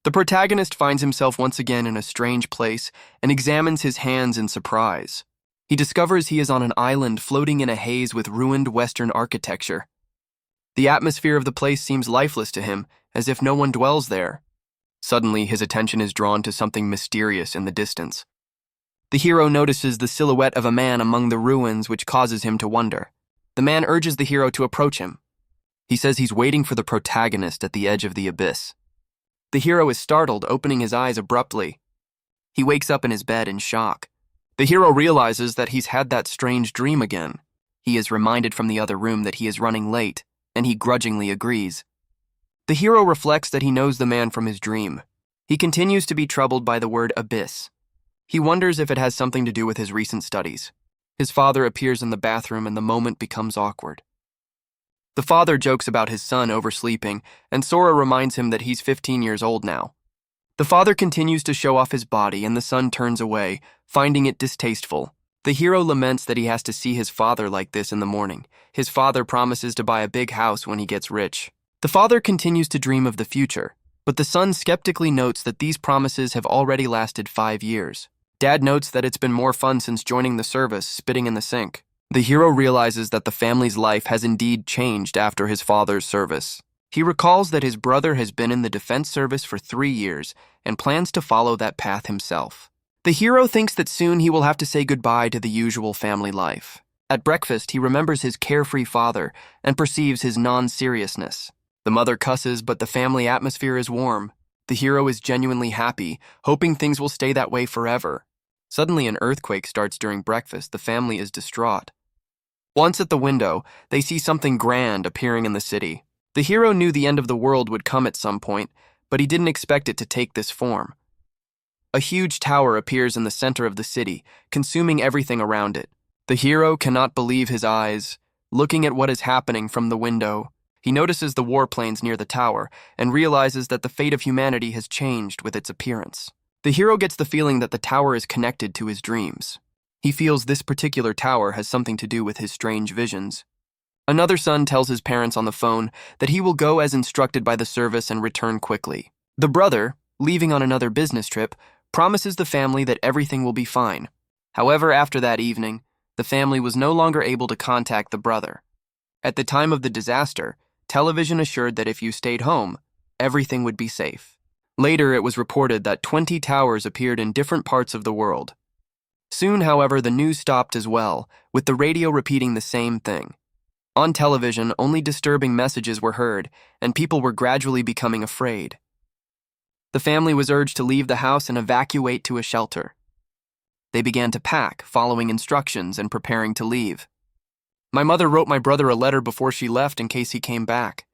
The protagonist finds himself once again in a strange place and examines his hands in surprise. He discovers he is on an island floating in a haze with ruined Western architecture. The atmosphere of the place seems lifeless to him, as if no one dwells there. Suddenly, his attention is drawn to something mysterious in the distance. The hero notices the silhouette of a man among the ruins, which causes him to wonder. The man urges the hero to approach him. He says he's waiting for the protagonist at the edge of the abyss. The hero is startled, opening his eyes abruptly. He wakes up in his bed in shock. The hero realizes that he's had that strange dream again. He is reminded from the other room that he is running late, and he grudgingly agrees. The hero reflects that he knows the man from his dream. He continues to be troubled by the word abyss. He wonders if it has something to do with his recent studies. His father appears in the bathroom and the moment becomes awkward. The father jokes about his son oversleeping, and Sora reminds him that he's 15 years old now. The father continues to show off his body, and the son turns away, finding it distasteful. The hero laments that he has to see his father like this in the morning. His father promises to buy a big house when he gets rich. The father continues to dream of the future, but the son skeptically notes that these promises have already lasted 5 years. Dad notes that it's been more fun since joining the service, spitting in the sink. The hero realizes that the family's life has indeed changed after his father's service. He recalls that his brother has been in the defense service for 3 years and plans to follow that path himself. The hero thinks that soon he will have to say goodbye to the usual family life. At breakfast, he remembers his carefree father and perceives his non-seriousness. The mother cusses, but the family atmosphere is warm. The hero is genuinely happy, hoping things will stay that way forever. Suddenly, an earthquake starts during breakfast. The family is distraught. Once at the window, they see something grand appearing in the city. The hero knew the end of the world would come at some point, but he didn't expect it to take this form. A huge tower appears in the center of the city, consuming everything around it. The hero cannot believe his eyes. Looking at what is happening from the window, he notices the warplanes near the tower and realizes that the fate of humanity has changed with its appearance. The hero gets the feeling that the tower is connected to his dreams. He feels this particular tower has something to do with his strange visions. Another son tells his parents on the phone that he will go as instructed by the service and return quickly. The brother, leaving on another business trip, promises the family that everything will be fine. However, after that evening, the family was no longer able to contact the brother. At the time of the disaster, television assured that if you stayed home, everything would be safe. Later, it was reported that 20 towers appeared in different parts of the world. Soon, however, the news stopped as well, with the radio repeating the same thing. On television, only disturbing messages were heard, and people were gradually becoming afraid. The family was urged to leave the house and evacuate to a shelter. They began to pack, following instructions and preparing to leave. My mother wrote my brother a letter before she left in case he came back.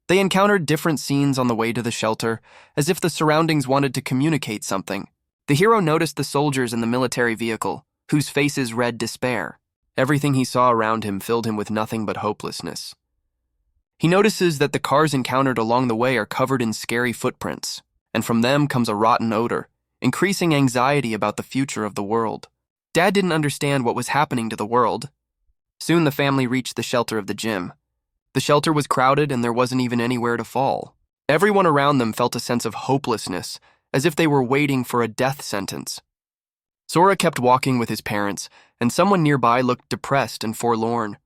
They encountered different scenes on the way to the shelter, as if the surroundings wanted to communicate something. The hero noticed the soldiers in the military vehicle, whose faces read despair. Everything he saw around him filled him with nothing but hopelessness. He notices that the cars encountered along the way are covered in scary footprints, and from them comes a rotten odor, increasing anxiety about the future of the world. Dad didn't understand what was happening to the world. Soon the family reached the shelter of the gym. The shelter was crowded and there wasn't even anywhere to fall. Everyone around them felt a sense of hopelessness, as if they were waiting for a death sentence. Sora kept walking with his parents, and someone nearby looked depressed and forlorn.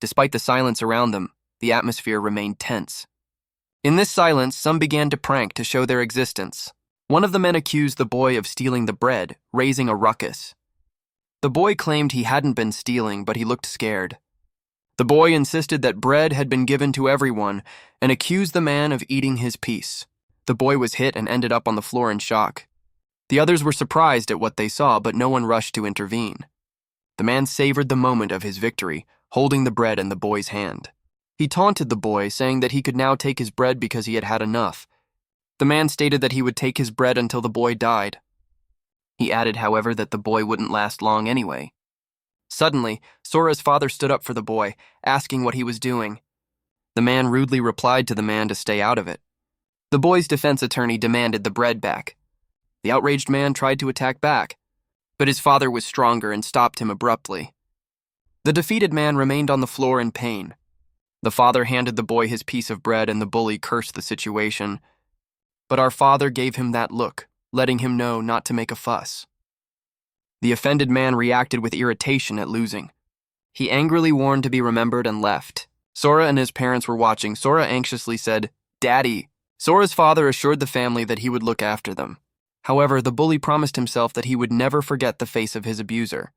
Despite the silence around them, the atmosphere remained tense. In this silence, some began to prank to show their existence. One of the men accused the boy of stealing the bread, raising a ruckus. The boy claimed he hadn't been stealing, but he looked scared. The boy insisted that bread had been given to everyone and accused the man of eating his piece. The boy was hit and ended up on the floor in shock. The others were surprised at what they saw, but no one rushed to intervene. The man savored the moment of his victory, holding the bread in the boy's hand. He taunted the boy, saying that he could now take his bread because he had had enough. The man stated that he would take his bread until the boy died. He added, however, that the boy wouldn't last long anyway. Suddenly, Sora's father stood up for the boy, asking what he was doing. The man rudely replied to the man to stay out of it. The boy's defense attorney demanded the bread back. The outraged man tried to attack back, but his father was stronger and stopped him abruptly. The defeated man remained on the floor in pain. The father handed the boy his piece of bread and the bully cursed the situation. but our father gave him that look, letting him know not to make a fuss. The offended man reacted with irritation at losing. He angrily warned to be remembered and left. Sora and his parents were watching. Sora anxiously said, "Daddy." Sora's father assured the family that he would look after them. However, the bully promised himself that he would never forget the face of his abuser.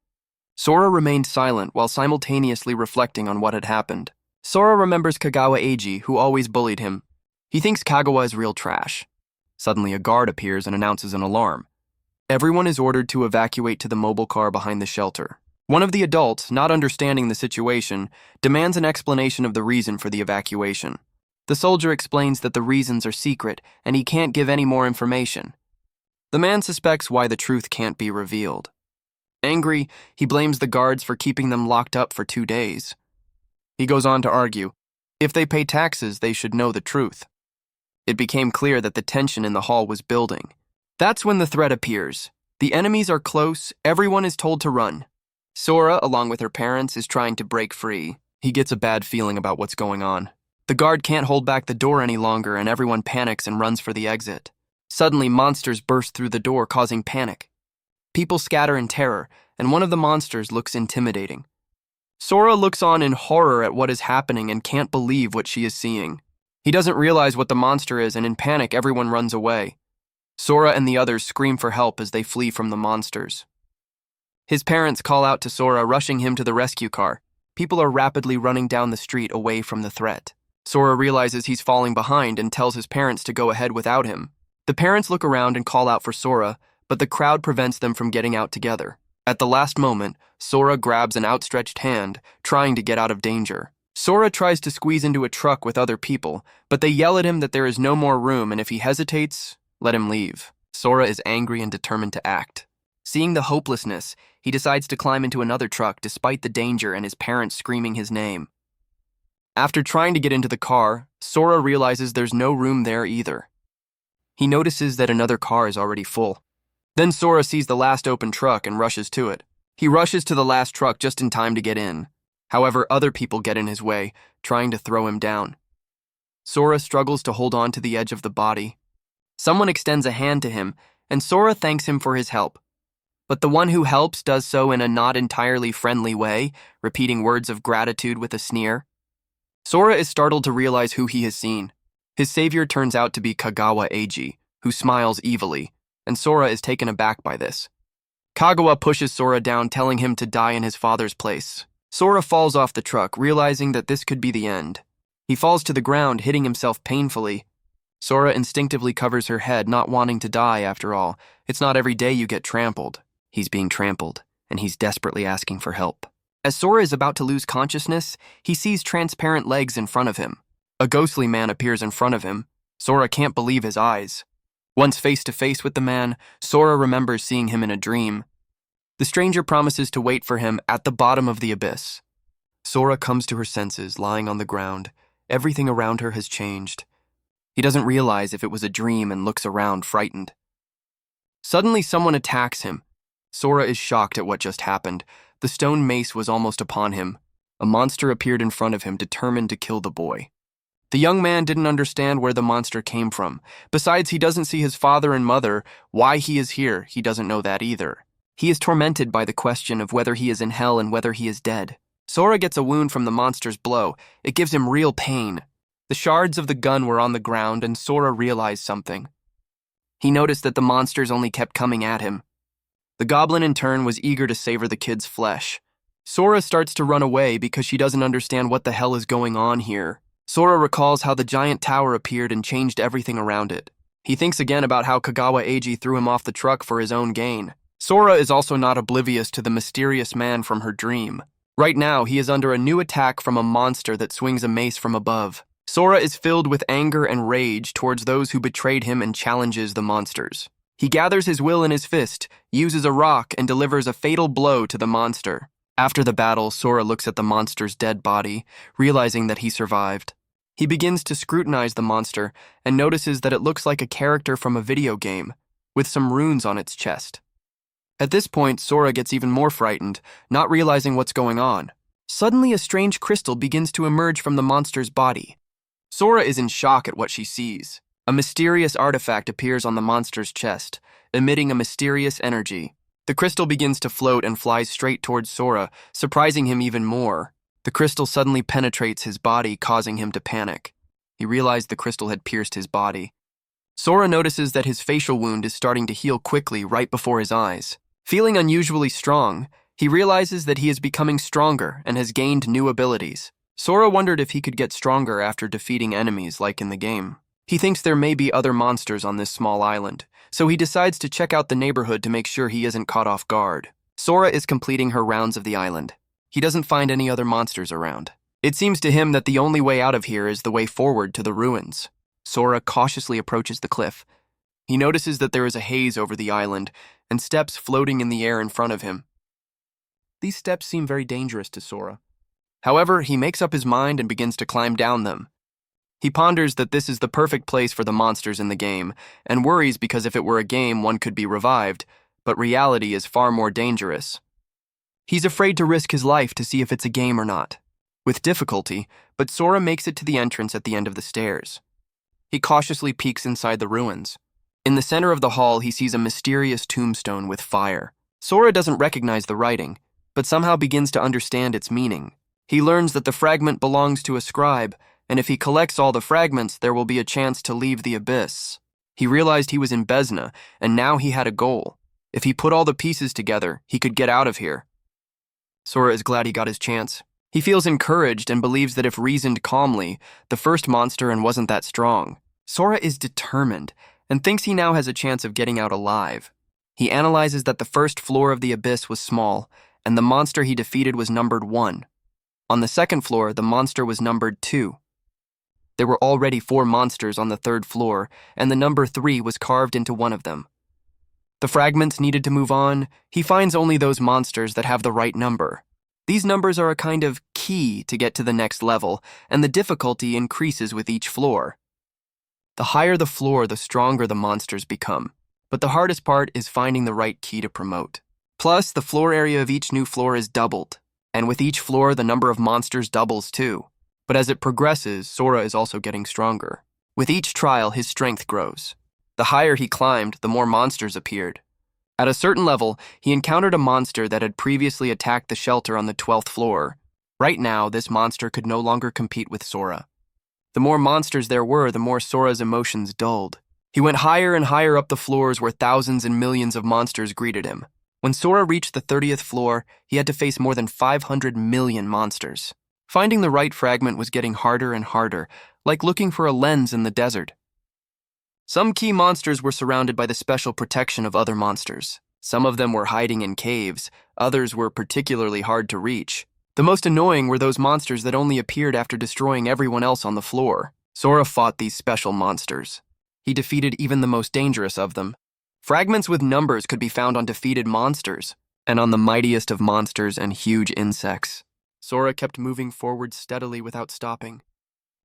Sora remained silent while simultaneously reflecting on what had happened. Sora remembers Kagawa Eiji, who always bullied him. He thinks Kagawa is real trash. Suddenly, a guard appears and announces an alarm. Everyone is ordered to evacuate to the mobile car behind the shelter. One of the adults, not understanding the situation, demands an explanation of the reason for the evacuation. The soldier explains that the reasons are secret and he can't give any more information. The man suspects why the truth can't be revealed. Angry, he blames the guards for keeping them locked up for 2 days. He goes on to argue, if they pay taxes, they should know the truth. It became clear that the tension in the hall was building. That's when the threat appears. The enemies are close, everyone is told to run. Sora, along with her parents, is trying to break free. He gets a bad feeling about what's going on. The guard can't hold back the door any longer and everyone panics and runs for the exit. Suddenly, monsters burst through the door, causing panic. People scatter in terror, and one of the monsters looks intimidating. Sora looks on in horror at what is happening and can't believe what she is seeing. He doesn't realize what the monster is, and in panic, everyone runs away. Sora and the others scream for help as they flee from the monsters. His parents call out to Sora, rushing him to the rescue car. People are rapidly running down the street away from the threat. Sora realizes he's falling behind and tells his parents to go ahead without him. The parents look around and call out for Sora, but the crowd prevents them from getting out together. At the last moment, Sora grabs an outstretched hand, trying to get out of danger. Sora tries to squeeze into a truck with other people, but they yell at him that there is no more room and if he hesitates, let him leave. Sora is angry and determined to act. Seeing the hopelessness, he decides to climb into another truck despite the danger and his parents screaming his name. After trying to get into the car, Sora realizes there's no room there either. He notices that another car is already full. Then Sora sees the last open truck and rushes to it. He rushes to the last truck just in time to get in. However, other people get in his way, trying to throw him down. Sora struggles to hold on to the edge of the body. Someone extends a hand to him, and Sora thanks him for his help. But the one who helps does so in a not entirely friendly way, repeating words of gratitude with a sneer. Sora is startled to realize who he has seen. His savior turns out to be Kagawa Eiji, who smiles evilly, and Sora is taken aback by this. Kagawa pushes Sora down, telling him to die in his father's place. Sora falls off the truck, realizing that this could be the end. He falls to the ground, hitting himself painfully. Sora instinctively covers her head, not wanting to die after all. It's not every day you get trampled. He's being trampled, and he's desperately asking for help. As Sora is about to lose consciousness, he sees transparent legs in front of him. A ghostly man appears in front of him. Sora can't believe his eyes. Once face to face with the man, Sora remembers seeing him in a dream. The stranger promises to wait for him at the bottom of the abyss. Sora comes to her senses, lying on the ground. Everything around her has changed. He doesn't realize if it was a dream and looks around, frightened. Suddenly, someone attacks him. Sora is shocked at what just happened. The stone mace was almost upon him. A monster appeared in front of him, determined to kill the boy. The young man didn't understand where the monster came from. Besides, he doesn't see his father and mother. Why he is here, he doesn't know that either. He is tormented by the question of whether he is in hell and whether he is dead. Sora gets a wound from the monster's blow. It gives him real pain. The shards of the gun were on the ground, and Sora realized something. He noticed that the monsters only kept coming at him. The goblin, in turn, was eager to savor the kid's flesh. Sora starts to run away because she doesn't understand what the hell is going on here. Sora recalls how the giant tower appeared and changed everything around it. He thinks again about how Kagawa Eiji threw him off the truck for his own gain. Sora is also not oblivious to the mysterious man from her dream. Right now, he is under a new attack from a monster that swings a mace from above. Sora is filled with anger and rage towards those who betrayed him and challenges the monsters. He gathers his will in his fist, uses a rock, and delivers a fatal blow to the monster. After the battle, Sora looks at the monster's dead body, realizing that he survived. He begins to scrutinize the monster and notices that it looks like a character from a video game, with some runes on its chest. At this point, Sora gets even more frightened, not realizing what's going on. Suddenly, a strange crystal begins to emerge from the monster's body. Sora is in shock at what she sees. A mysterious artifact appears on the monster's chest, emitting a mysterious energy. The crystal begins to float and flies straight towards Sora, surprising him even more. The crystal suddenly penetrates his body, causing him to panic. He realized the crystal had pierced his body. Sora notices that his facial wound is starting to heal quickly right before his eyes. Feeling unusually strong, he realizes that he is becoming stronger and has gained new abilities. Sora wondered if he could get stronger after defeating enemies like in the game. He thinks there may be other monsters on this small island, so he decides to check out the neighborhood to make sure he isn't caught off guard. Sora is completing her rounds of the island. He doesn't find any other monsters around. It seems to him that the only way out of here is the way forward to the ruins. Sora cautiously approaches the cliff. He notices that there is a haze over the island and steps floating in the air in front of him. These steps seem very dangerous to Sora. However, he makes up his mind and begins to climb down them. He ponders that this is the perfect place for the monsters in the game, and worries because if it were a game, one could be revived, but reality is far more dangerous. He's afraid to risk his life to see if it's a game or not. With difficulty, but Sora makes it to the entrance at the end of the stairs. He cautiously peeks inside the ruins. In the center of the hall, he sees a mysterious tombstone with fire. Sora doesn't recognize the writing, but somehow begins to understand its meaning. He learns that the fragment belongs to a scribe, and if he collects all the fragments, there will be a chance to leave the abyss. He realized he was in Besna, and now he had a goal. If he put all the pieces together, he could get out of here. Sora is glad he got his chance. He feels encouraged and believes that if reasoned calmly, the first monster wasn't that strong. Sora is determined and thinks he now has a chance of getting out alive. He analyzes that the first floor of the abyss was small, and the monster he defeated was numbered 1. On the second floor, the monster was numbered 2. There were already 4 monsters on the third floor, and the number 3 was carved into one of them. The fragments needed to move on. He finds only those monsters that have the right number. These numbers are a kind of key to get to the next level, and the difficulty increases with each floor. The higher the floor, the stronger the monsters become. But the hardest part is finding the right key to promote. Plus, the floor area of each new floor is doubled, and with each floor, the number of monsters doubles too. But as it progresses, Sora is also getting stronger. With each trial, his strength grows. The higher he climbed, the more monsters appeared. At a certain level, he encountered a monster that had previously attacked the shelter on the 12th floor. Right now, this monster could no longer compete with Sora. The more monsters there were, the more Sora's emotions dulled. He went higher and higher up the floors where thousands and millions of monsters greeted him. When Sora reached the 30th floor, he had to face more than 500 million monsters. Finding the right fragment was getting harder and harder, like looking for a lens in the desert. Some key monsters were surrounded by the special protection of other monsters. Some of them were hiding in caves, others were particularly hard to reach. The most annoying were those monsters that only appeared after destroying everyone else on the floor. Sora fought these special monsters. He defeated even the most dangerous of them. Fragments with numbers could be found on defeated monsters, and on the mightiest of monsters and huge insects. Sora kept moving forward steadily without stopping.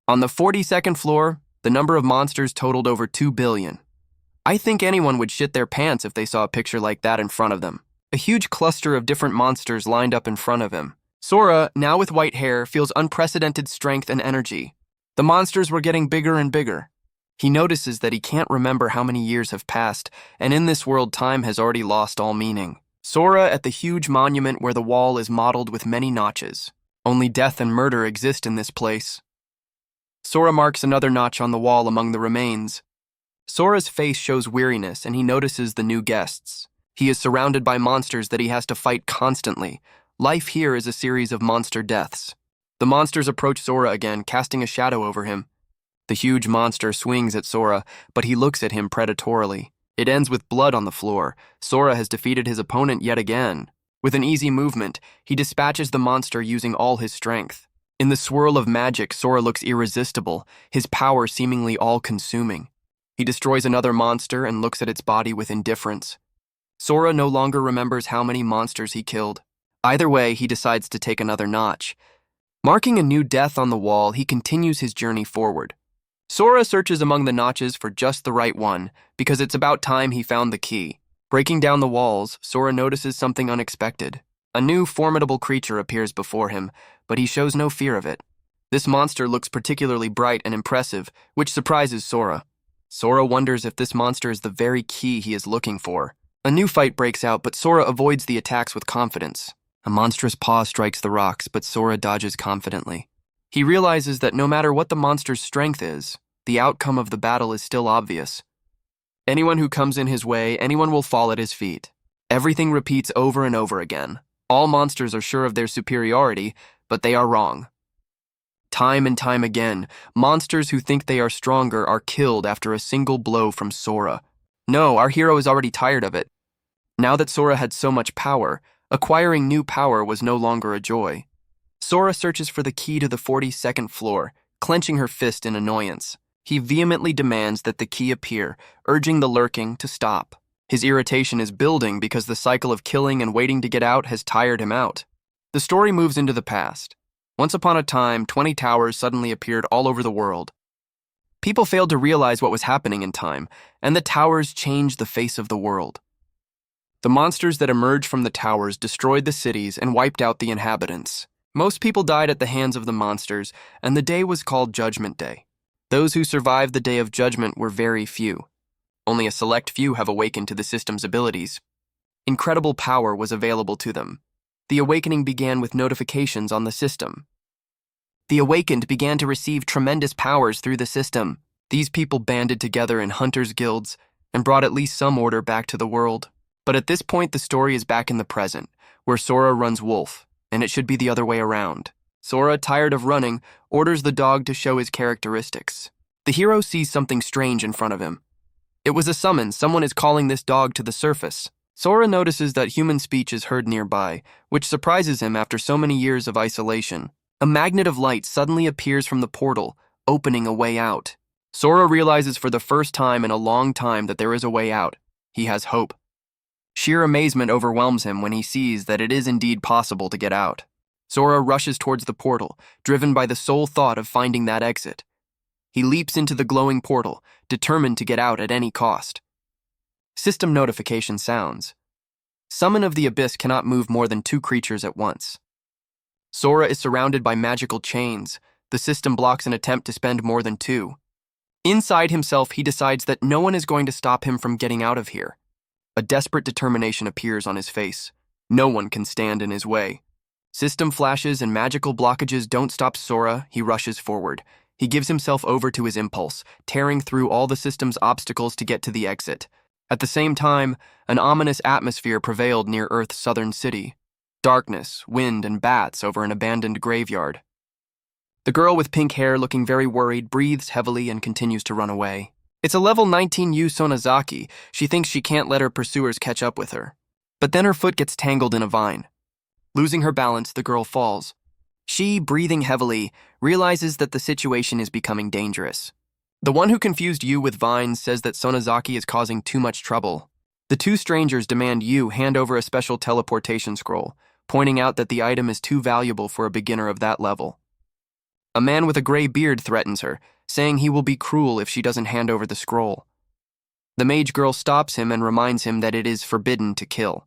On the 42nd floor, the number of monsters totaled over 2 billion. I think anyone would shit their pants if they saw a picture like that in front of them. A huge cluster of different monsters lined up in front of him. Sora, now with white hair, feels unprecedented strength and energy. The monsters were getting bigger and bigger. He notices that he can't remember how many years have passed, and in this world time has already lost all meaning. Sora at the huge monument where the wall is modeled with many notches. Only death and murder exist in this place. Sora marks another notch on the wall among the remains. Sora's face shows weariness, and he notices the new guests. He is surrounded by monsters that he has to fight constantly. Life here is a series of monster deaths. The monsters approach Sora again, casting a shadow over him. The huge monster swings at Sora, but he looks at him predatorily. It ends with blood on the floor. Sora has defeated his opponent yet again. With an easy movement, he dispatches the monster using all his strength. In the swirl of magic, Sora looks irresistible, his power seemingly all-consuming. He destroys another monster and looks at its body with indifference. Sora no longer remembers how many monsters he killed. Either way, he decides to take another notch. Marking a new death on the wall, he continues his journey forward. Sora searches among the notches for just the right one, because it's about time he found the key. Breaking down the walls, Sora notices something unexpected. A new, formidable creature appears before him, but he shows no fear of it. This monster looks particularly bright and impressive, which surprises Sora. Sora wonders if this monster is the very key he is looking for. A new fight breaks out, but Sora avoids the attacks with confidence. A monstrous paw strikes the rocks, but Sora dodges confidently. He realizes that no matter what the monster's strength is, the outcome of the battle is still obvious. Anyone who comes in his way, anyone will fall at his feet. Everything repeats over and over again. All monsters are sure of their superiority, but they are wrong. Time and time again, monsters who think they are stronger are killed after a single blow from Sora. No, our hero is already tired of it. Now that Sora had so much power, acquiring new power was no longer a joy. Sora searches for the key to the 42nd floor, clenching her fist in annoyance. He vehemently demands that the key appear, urging the lurking to stop. His irritation is building because the cycle of killing and waiting to get out has tired him out. The story moves into the past. Once upon a time, 20 towers suddenly appeared all over the world. People failed to realize what was happening in time, and the towers changed the face of the world. The monsters that emerged from the towers destroyed the cities and wiped out the inhabitants. Most people died at the hands of the monsters, and the day was called Judgment Day. Those who survived the Day of Judgment were very few. Only a select few have awakened to the system's abilities. Incredible power was available to them. The awakening began with notifications on the system. The awakened began to receive tremendous powers through the system. These people banded together in hunters' guilds and brought at least some order back to the world. But at this point, the story is back in the present, where Sora runs wolf, and it should be the other way around. Sora, tired of running, orders the dog to show his characteristics. The hero sees something strange in front of him. It was a summons. Someone is calling this dog to the surface. Sora notices that human speech is heard nearby, which surprises him after so many years of isolation. A magnet of light suddenly appears from the portal, opening a way out. Sora realizes for the first time in a long time that there is a way out. He has hope. Sheer amazement overwhelms him when he sees that it is indeed possible to get out. Sora rushes towards the portal, driven by the sole thought of finding that exit. He leaps into the glowing portal, determined to get out at any cost. System notification sounds. Summon of the Abyss cannot move more than 2 creatures at once. Sora is surrounded by magical chains. The system blocks an attempt to spend more than 2. Inside himself, he decides that no one is going to stop him from getting out of here. A desperate determination appears on his face. No one can stand in his way. System flashes and magical blockages don't stop Sora. He rushes forward. He gives himself over to his impulse, tearing through all the system's obstacles to get to the exit. At the same time, an ominous atmosphere prevailed near Earth's southern city. Darkness, wind, and bats over an abandoned graveyard. The girl with pink hair, looking very worried, breathes heavily and continues to run away. It's a level 19 Yu Sonozaki. She thinks she can't let her pursuers catch up with her. But then her foot gets tangled in a vine. Losing her balance, the girl falls. She, breathing heavily, realizes that the situation is becoming dangerous. The one who confused Yu with vines says that Sonozaki is causing too much trouble. The 2 strangers demand Yu hand over a special teleportation scroll, pointing out that the item is too valuable for a beginner of that level. A man with a gray beard threatens her, saying he will be cruel if she doesn't hand over the scroll. The mage girl stops him and reminds him that it is forbidden to kill.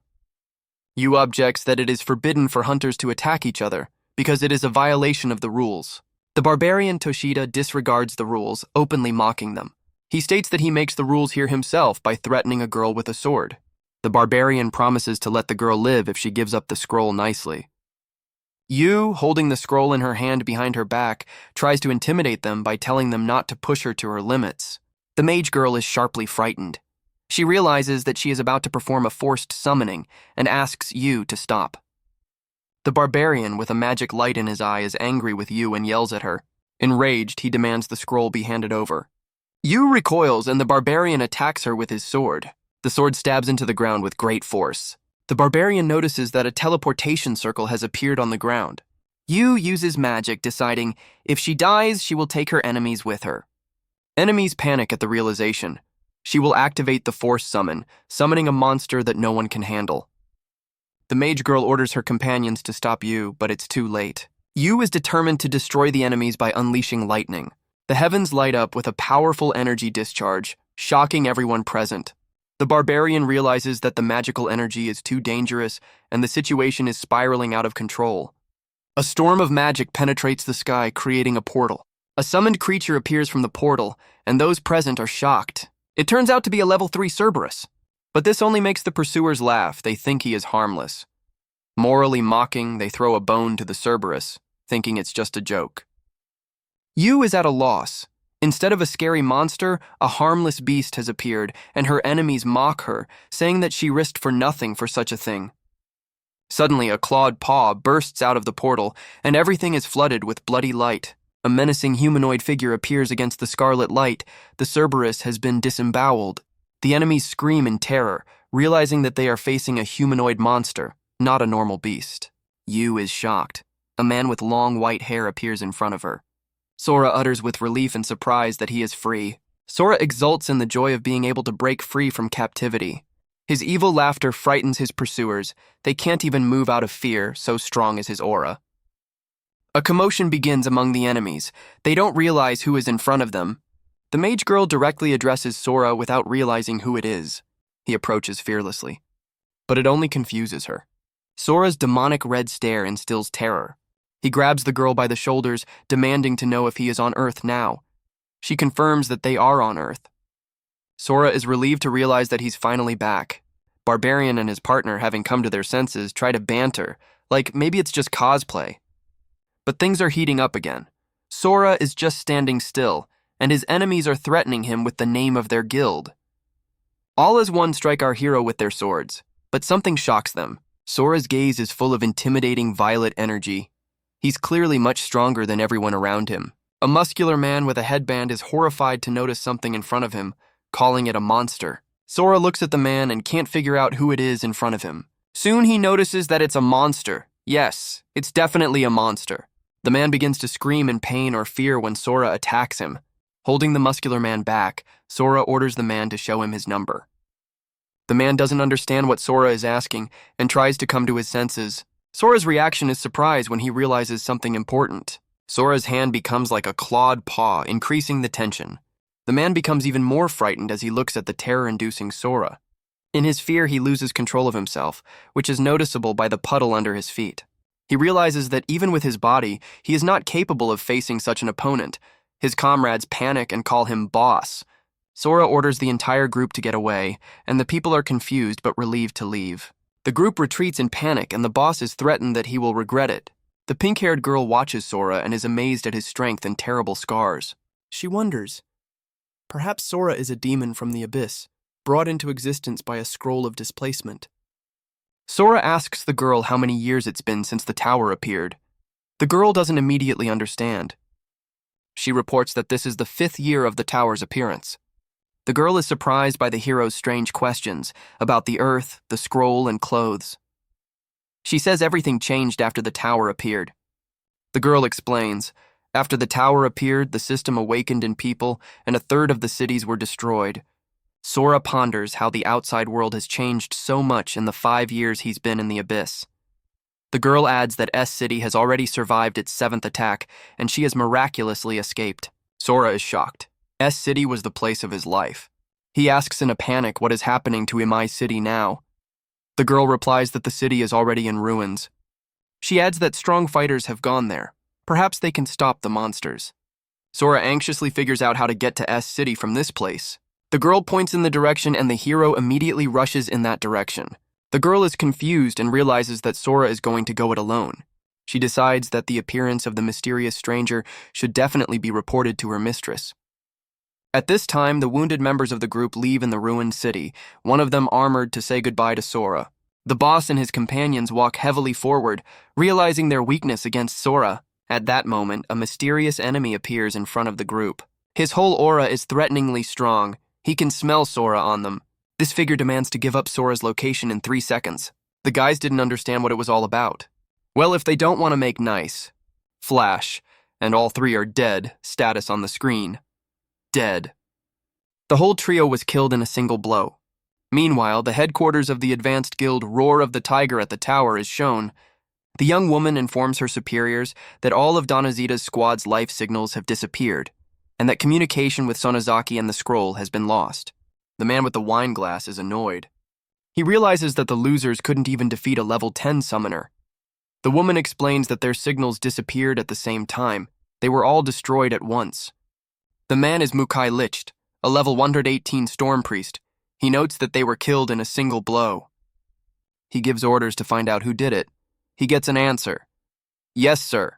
Yu objects that it is forbidden for hunters to attack each other, because it is a violation of the rules. The barbarian Toshida disregards the rules, openly mocking them. He states that he makes the rules here himself by threatening a girl with a sword. The barbarian promises to let the girl live if she gives up the scroll nicely. Yu, holding the scroll in her hand behind her back, tries to intimidate them by telling them not to push her to her limits. The mage girl is sharply frightened. She realizes that she is about to perform a forced summoning and asks Yu to stop. The barbarian, with a magic light in his eye, is angry with Yu and yells at her. Enraged, he demands the scroll be handed over. Yu recoils and the barbarian attacks her with his sword. The sword stabs into the ground with great force. The barbarian notices that a teleportation circle has appeared on the ground. Yu uses magic, deciding if she dies, she will take her enemies with her. Enemies panic at the realization. She will activate the force summon, summoning a monster that no one can handle. The mage girl orders her companions to stop Yu, but it's too late. Yu is determined to destroy the enemies by unleashing lightning. The heavens light up with a powerful energy discharge, shocking everyone present. The barbarian realizes that the magical energy is too dangerous and the situation is spiraling out of control. A storm of magic penetrates the sky, creating a portal. A summoned creature appears from the portal and those present are shocked. It turns out to be a level 3 Cerberus. But this only makes the pursuers laugh. They think he is harmless. Morally mocking, they throw a bone to the Cerberus, thinking it's just a joke. Yu is at a loss. Instead of a scary monster, a harmless beast has appeared, and her enemies mock her, saying that she risked for nothing for such a thing. Suddenly, a clawed paw bursts out of the portal, and everything is flooded with bloody light. A menacing humanoid figure appears against the scarlet light. The Cerberus has been disemboweled. The enemies scream in terror, realizing that they are facing a humanoid monster, not a normal beast. Yu is shocked. A man with long white hair appears in front of her. Sora utters with relief and surprise that he is free. Sora exults in the joy of being able to break free from captivity. His evil laughter frightens his pursuers. They can't even move out of fear, so strong is his aura. A commotion begins among the enemies. They don't realize who is in front of them. The mage girl directly addresses Sora without realizing who it is. He approaches fearlessly. But it only confuses her. Sora's demonic red stare instills terror. He grabs the girl by the shoulders, demanding to know if he is on Earth now. She confirms that they are on Earth. Sora is relieved to realize that he's finally back. Barbarian and his partner, having come to their senses, try to banter, like maybe it's just cosplay. But things are heating up again. Sora is just standing still, and his enemies are threatening him with the name of their guild. All as one strike our hero with their swords, but something shocks them. Sora's gaze is full of intimidating violet energy. He's clearly much stronger than everyone around him. A muscular man with a headband is horrified to notice something in front of him, calling it a monster. Sora looks at the man and can't figure out who it is in front of him. Soon he notices that it's a monster. Yes, it's definitely a monster. The man begins to scream in pain or fear when Sora attacks him. Holding the muscular man back, Sora orders the man to show him his number. The man doesn't understand what Sora is asking and tries to come to his senses. Sora's reaction is surprise when he realizes something important. Sora's hand becomes like a clawed paw, increasing the tension. The man becomes even more frightened as he looks at the terror-inducing Sora. In his fear, he loses control of himself, which is noticeable by the puddle under his feet. He realizes that even with his body, he is not capable of facing such an opponent. His comrades panic and call him boss. Sora orders the entire group to get away, and the people are confused but relieved to leave. The group retreats in panic, and the boss is threatened that he will regret it. The pink-haired girl watches Sora and is amazed at his strength and terrible scars. She wonders, perhaps Sora is a demon from the abyss, brought into existence by a scroll of displacement. Sora asks the girl how many years it's been since the tower appeared. The girl doesn't immediately understand. She reports that this is the 5th year of the tower's appearance. The girl is surprised by the hero's strange questions about the earth, the scroll, and clothes. She says everything changed after the tower appeared. The girl explains, after the tower appeared, the system awakened in people, and 1/3 of the cities were destroyed. Sora ponders how the outside world has changed so much in the 5 years he's been in the abyss. The girl adds that S City has already survived its 7th attack, and she has miraculously escaped. Sora is shocked. S City was the place of his life. He asks in a panic what is happening to Imai City now. The girl replies that the city is already in ruins. She adds that strong fighters have gone there. Perhaps they can stop the monsters. Sora anxiously figures out how to get to S City from this place. The girl points in the direction and the hero immediately rushes in that direction. The girl is confused and realizes that Sora is going to go it alone. She decides that the appearance of the mysterious stranger should definitely be reported to her mistress. At this time, the wounded members of the group leave in the ruined city, one of them armored to say goodbye to Sora. The boss and his companions walk heavily forward, realizing their weakness against Sora. At that moment, a mysterious enemy appears in front of the group. His whole aura is threateningly strong. He can smell Sora on them. This figure demands to give up Sora's location in 3 seconds. The guys didn't understand what it was all about. Well, if they don't want to make nice. Flash, and all 3 are dead, status on the screen. Dead. The whole trio was killed in a single blow. Meanwhile, the headquarters of the advanced guild Roar of the Tiger at the tower is shown. The young woman informs her superiors that all of Donazita's squad's life signals have disappeared, and that communication with Sonozaki and the scroll has been lost. The man with the wine glass is annoyed. He realizes that the losers couldn't even defeat a level 10 summoner. The woman explains that their signals disappeared at the same time. They were all destroyed at once. The man is Mukai Licht, a level 118 storm priest. He notes that they were killed in a single blow. He gives orders to find out who did it. He gets an answer. Yes, sir.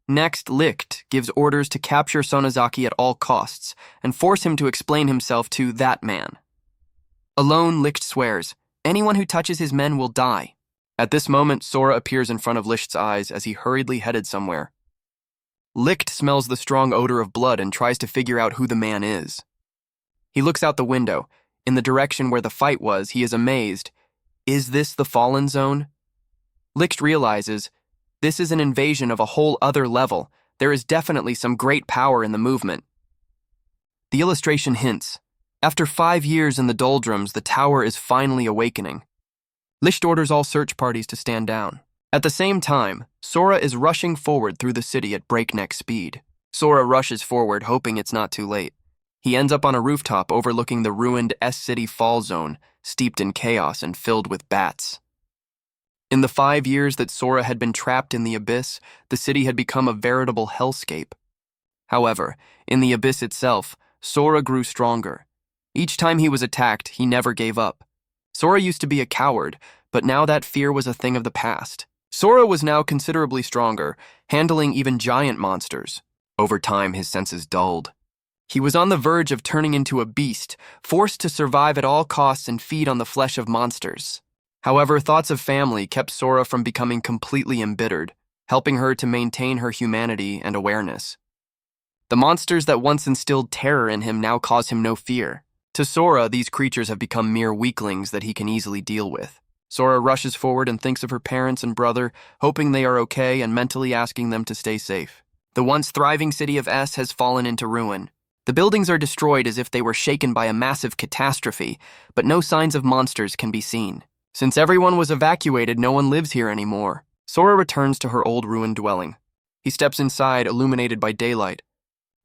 Next, Licht gives orders to capture Sonozaki at all costs and force him to explain himself to that man. Alone, Licht swears, anyone who touches his men will die. At this moment, Sora appears in front of Licht's eyes as he hurriedly headed somewhere. Licht smells the strong odor of blood and tries to figure out who the man is. He looks out the window. In the direction where the fight was, he is amazed. Is this the Fallen Zone? Licht realizes, this is an invasion of a whole other level. There is definitely some great power in the movement. The illustration hints. After 5 years in the doldrums, the tower is finally awakening. Licht orders all search parties to stand down. At the same time, Sora is rushing forward through the city at breakneck speed. Sora rushes forward, hoping it's not too late. He ends up on a rooftop overlooking the ruined S-City Fall Zone, steeped in chaos and filled with bats. In the 5 years that Sora had been trapped in the abyss, the city had become a veritable hellscape. However, in the abyss itself, Sora grew stronger. Each time he was attacked, he never gave up. Sora used to be a coward, but now that fear was a thing of the past. Sora was now considerably stronger, handling even giant monsters. Over time, his senses dulled. He was on the verge of turning into a beast, forced to survive at all costs and feed on the flesh of monsters. However, thoughts of family kept Sora from becoming completely embittered, helping her to maintain her humanity and awareness. The monsters that once instilled terror in him now cause him no fear. To Sora, these creatures have become mere weaklings that he can easily deal with. Sora rushes forward and thinks of her parents and brother, hoping they are okay and mentally asking them to stay safe. The once thriving city of S has fallen into ruin. The buildings are destroyed as if they were shaken by a massive catastrophe, but no signs of monsters can be seen. Since everyone was evacuated, no one lives here anymore. Sora returns to her old ruined dwelling. He steps inside, illuminated by daylight.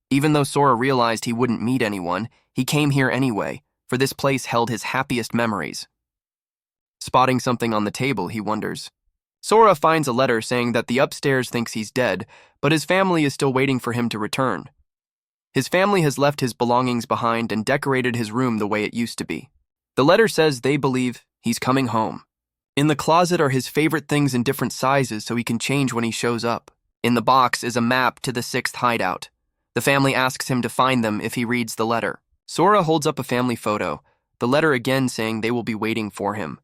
Even though Sora realized he wouldn't meet anyone, he came here anyway, for this place held his happiest memories. Spotting something on the table, he wonders. Sora finds a letter saying that the upstairs thinks he's dead, but his family is still waiting for him to return. His family has left his belongings behind and decorated his room the way it used to be. The letter says they believe he's coming home. In the closet are his favorite things in different sizes so he can change when he shows up. In the box is a map to the 6th hideout. The family asks him to find them if he reads the letter. Sora holds up a family photo, the letter again saying they will be waiting for him.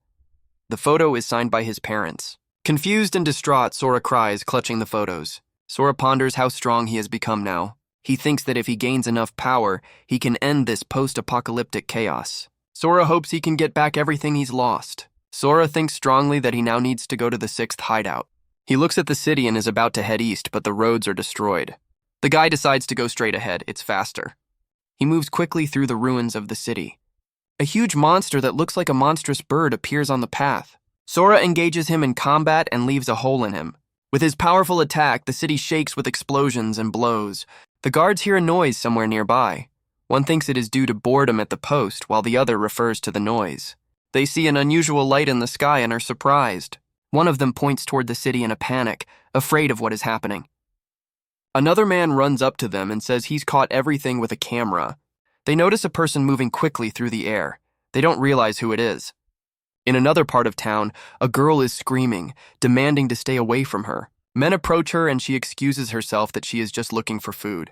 The photo is signed by his parents. Confused and distraught, Sora cries, clutching the photos. Sora ponders how strong he has become now. He thinks that if he gains enough power, he can end this post-apocalyptic chaos. Sora hopes he can get back everything he's lost. Sora thinks strongly that he now needs to go to the 6th hideout. He looks at the city and is about to head east, but the roads are destroyed. The guy decides to go straight ahead. It's faster. He moves quickly through the ruins of the city. A huge monster that looks like a monstrous bird appears on the path. Sora engages him in combat and leaves a hole in him. With his powerful attack, the city shakes with explosions and blows. The guards hear a noise somewhere nearby. One thinks it is due to boredom at the post, while the other refers to the noise. They see an unusual light in the sky and are surprised. One of them points toward the city in a panic, afraid of what is happening. Another man runs up to them and says he's caught everything with a camera. They notice a person moving quickly through the air. They don't realize who it is. In another part of town, a girl is screaming, demanding to stay away from her. Men approach her and she excuses herself that she is just looking for food.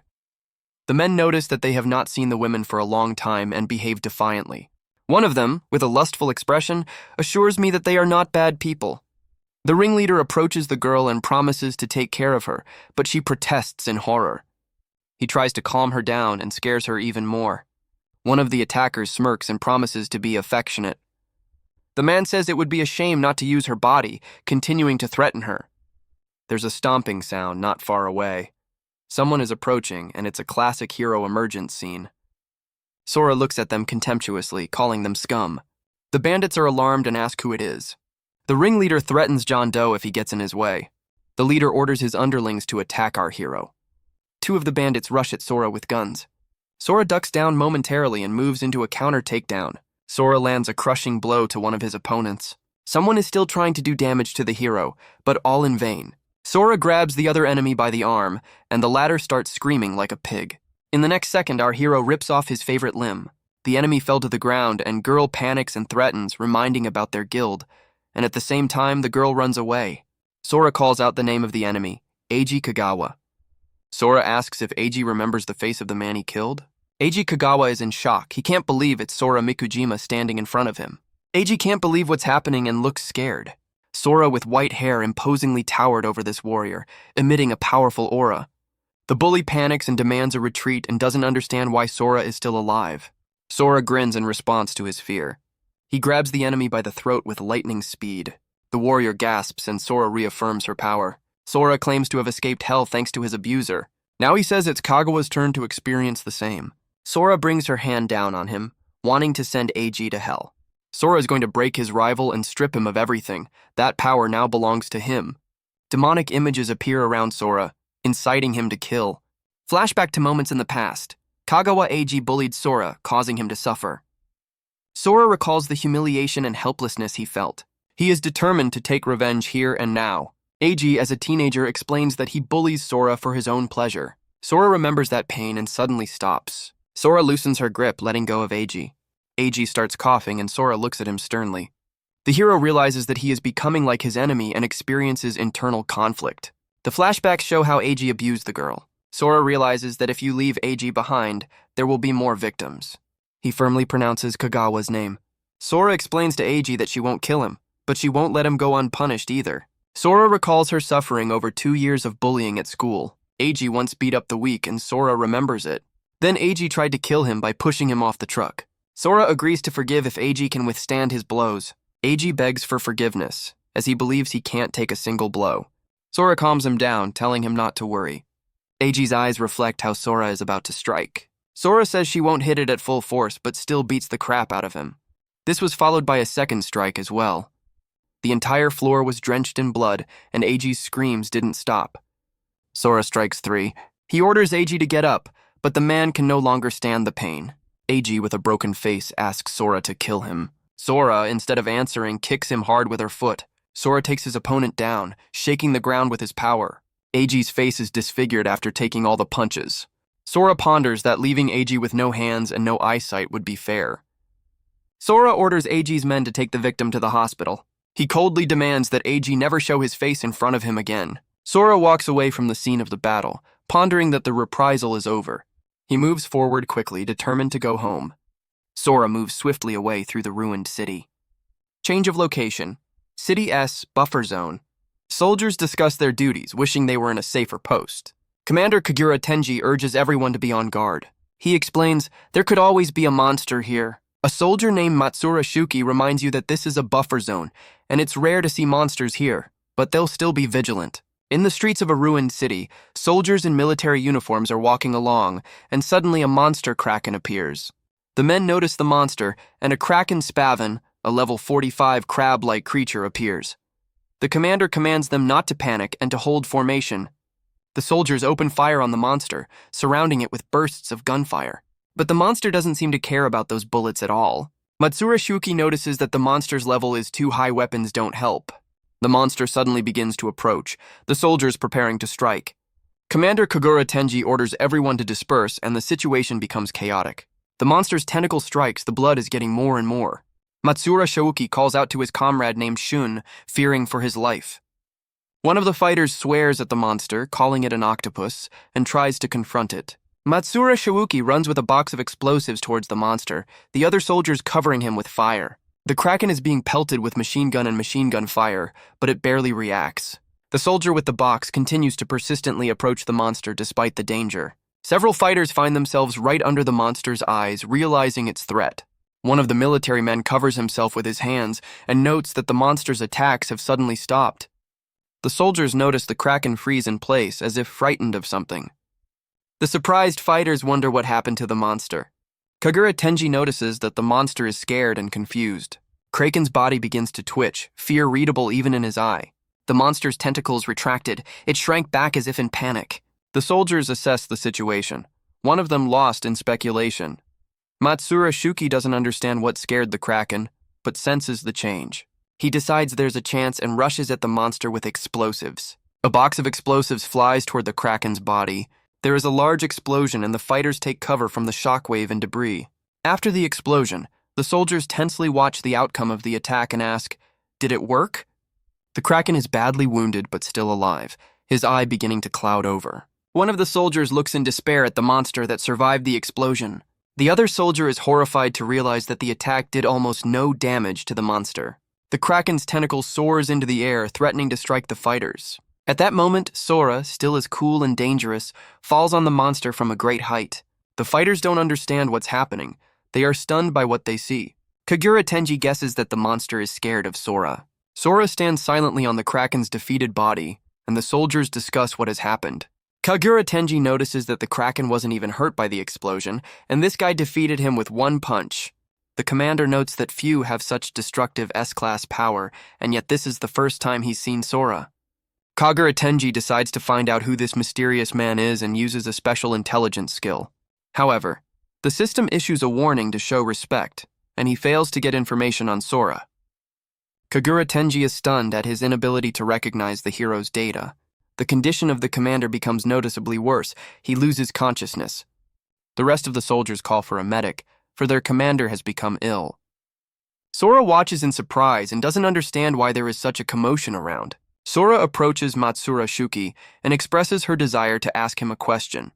The men notice that they have not seen the women for a long time and behave defiantly. One of them, with a lustful expression, assures me that they are not bad people. The ringleader approaches the girl and promises to take care of her, but she protests in horror. He tries to calm her down and scares her even more. One of the attackers smirks and promises to be affectionate. The man says it would be a shame not to use her body, continuing to threaten her. There's a stomping sound not far away. Someone is approaching, and it's a classic hero emergence scene. Sora looks at them contemptuously, calling them scum. The bandits are alarmed and ask who it is. The ringleader threatens John Doe if he gets in his way. The leader orders his underlings to attack our hero. Two of the bandits rush at Sora with guns. Sora ducks down momentarily and moves into a counter takedown. Sora lands a crushing blow to one of his opponents. Someone is still trying to do damage to the hero, but all in vain. Sora grabs the other enemy by the arm, and the latter starts screaming like a pig. In the next second, our hero rips off his favorite limb. The enemy fell to the ground, and girl panics and threatens, reminding about their guild. And at the same time, the girl runs away. Sora calls out the name of the enemy, Eiji Kagawa. Sora asks if Eiji remembers the face of the man he killed. Eiji Kagawa is in shock. He can't believe it's Sora Mikujima standing in front of him. Eiji can't believe what's happening and looks scared. Sora, with white hair, imposingly towered over this warrior, emitting a powerful aura. The bully panics and demands a retreat and doesn't understand why Sora is still alive. Sora grins in response to his fear. He grabs the enemy by the throat with lightning speed. The warrior gasps and Sora reaffirms her power. Sora claims to have escaped hell thanks to his abuser. Now he says it's Kagawa's turn to experience the same. Sora brings her hand down on him, wanting to send Eiji to hell. Sora is going to break his rival and strip him of everything. That power now belongs to him. Demonic images appear around Sora, inciting him to kill. Flashback to moments in the past. Kagawa Eiji bullied Sora, causing him to suffer. Sora recalls the humiliation and helplessness he felt. He is determined to take revenge here and now. Eiji, as a teenager, explains that he bullies Sora for his own pleasure. Sora remembers that pain and suddenly stops. Sora loosens her grip, letting go of Eiji. Eiji starts coughing and Sora looks at him sternly. The hero realizes that he is becoming like his enemy and experiences internal conflict. The flashbacks show how Eiji abused the girl. Sora realizes that if you leave Eiji behind, there will be more victims. He firmly pronounces Kagawa's name. Sora explains to Eiji that she won't kill him, but she won't let him go unpunished either. Sora recalls her suffering over 2 years of bullying at school. Eiji once beat up the weak and Sora remembers it. Then Eiji tried to kill him by pushing him off the truck. Sora agrees to forgive if Eiji can withstand his blows. Eiji begs for forgiveness, as he believes he can't take a single blow. Sora calms him down, telling him not to worry. Eiji's eyes reflect how Sora is about to strike. Sora says she won't hit it at full force, but still beats the crap out of him. This was followed by a second strike as well. The entire floor was drenched in blood, and Eiji's screams didn't stop. Sora strikes 3. He orders Eiji to get up, but the man can no longer stand the pain. Eiji, with a broken face, asks Sora to kill him. Sora, instead of answering, kicks him hard with her foot. Sora takes his opponent down, shaking the ground with his power. Eiji's face is disfigured after taking all the punches. Sora ponders that leaving Eiji with no hands and no eyesight would be fair. Sora orders Eiji's men to take the victim to the hospital. He coldly demands that Eiji never show his face in front of him again. Sora walks away from the scene of the battle, pondering that the reprisal is over. He moves forward quickly, determined to go home. Sora moves swiftly away through the ruined city. Change of location. City S, buffer zone. Soldiers discuss their duties, wishing they were in a safer post. Commander Kagura Tenji urges everyone to be on guard. He explains, there could always be a monster here. A soldier named Matsura Shuki reminds you that this is a buffer zone, and it's rare to see monsters here, but they'll still be vigilant. In the streets of a ruined city, soldiers in military uniforms are walking along, and suddenly a monster kraken appears. The men notice the monster, and a kraken spaven, a level 45 crab-like creature, appears. The commander commands them not to panic and to hold formation. The soldiers open fire on the monster, surrounding it with bursts of gunfire. But the monster doesn't seem to care about those bullets at all. Matsura Shuki notices that the monster's level is too high, weapons don't help. The monster suddenly begins to approach, the soldiers preparing to strike. Commander Kagura Tenji orders everyone to disperse, and the situation becomes chaotic. The monster's tentacle strikes, the blood is getting more and more. Matsura Shouki calls out to his comrade named Shun, fearing for his life. One of the fighters swears at the monster, calling it an octopus, and tries to confront it. Matsura Shouki runs with a box of explosives towards the monster, the other soldiers covering him with fire. The kraken is being pelted with machine gun and machine gun fire, but it barely reacts. The soldier with the box continues to persistently approach the monster despite the danger. Several fighters find themselves right under the monster's eyes, realizing its threat. One of the military men covers himself with his hands and notes that the monster's attacks have suddenly stopped. The soldiers notice the kraken freeze in place as if frightened of something. The surprised fighters wonder what happened to the monster. Kagura Tenji notices that the monster is scared and confused. Kraken's body begins to twitch, fear readable even in his eye. The monster's tentacles retracted. It shrank back as if in panic. The soldiers assess the situation, one of them lost in speculation. Matsura Shuki doesn't understand what scared the kraken, but senses the change. He decides there's a chance and rushes at the monster with explosives. A box of explosives flies toward the kraken's body. There is a large explosion and the fighters take cover from the shockwave and debris. After the explosion, the soldiers tensely watch the outcome of the attack and ask, "Did it work?" The Kraken is badly wounded but still alive, his eye beginning to cloud over. One of the soldiers looks in despair at the monster that survived the explosion. The other soldier is horrified to realize that the attack did almost no damage to the monster. The Kraken's tentacle soars into the air, threatening to strike the fighters. At that moment, Sora, still as cool and dangerous, falls on the monster from a great height. The fighters don't understand what's happening. They are stunned by what they see. Kagura Tenji guesses that the monster is scared of Sora. Sora stands silently on the Kraken's defeated body, and the soldiers discuss what has happened. Kagura Tenji notices that the Kraken wasn't even hurt by the explosion, and this guy defeated him with one punch. The commander notes that few have such destructive S-class power, and yet this is the first time he's seen Sora. Kagura Tenji decides to find out who this mysterious man is and uses a special intelligence skill. However, the system issues a warning to show respect, and he fails to get information on Sora. Kagura Tenji is stunned at his inability to recognize the hero's data. The condition of the commander becomes noticeably worse. He loses consciousness. The rest of the soldiers call for a medic, for their commander has become ill. Sora watches in surprise and doesn't understand why there is such a commotion around. Sora approaches Matsura Shuki and expresses her desire to ask him a question.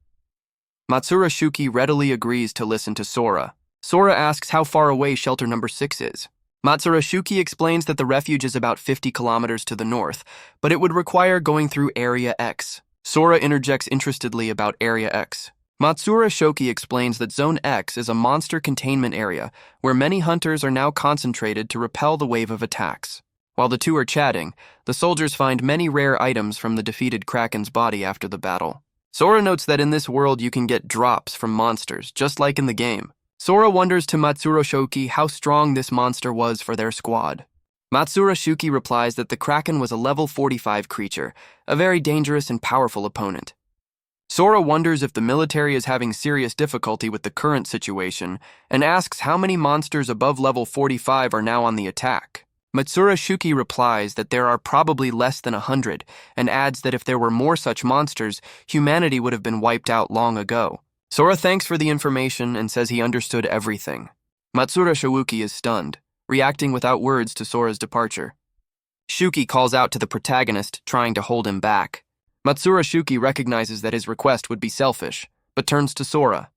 Matsura Shuki readily agrees to listen to Sora. Sora asks how far away shelter number 6 is. Matsura Shuki explains that the refuge is about 50 kilometers to the north, but it would require going through Area X. Sora interjects interestedly about Area X. Matsura Shuki explains that Zone X is a monster containment area where many hunters are now concentrated to repel the wave of attacks. While the two are chatting, the soldiers find many rare items from the defeated Kraken's body after the battle. Sora notes that in this world you can get drops from monsters, just like in the game. Sora wonders to Matsura Shuki how strong this monster was for their squad. Matsura Shuki replies that the Kraken was a level 45 creature, a very dangerous and powerful opponent. Sora wonders if the military is having serious difficulty with the current situation and asks how many monsters above level 45 are now on the attack. Matsura Shuki replies that there are probably less than 100 and adds that if there were more such monsters, humanity would have been wiped out long ago. Sora thanks for the information and says he understood everything. Matsura Shuki is stunned, reacting without words to Sora's departure. Shuki calls out to the protagonist, trying to hold him back. Matsura Shuki recognizes that his request would be selfish, but turns to Sora.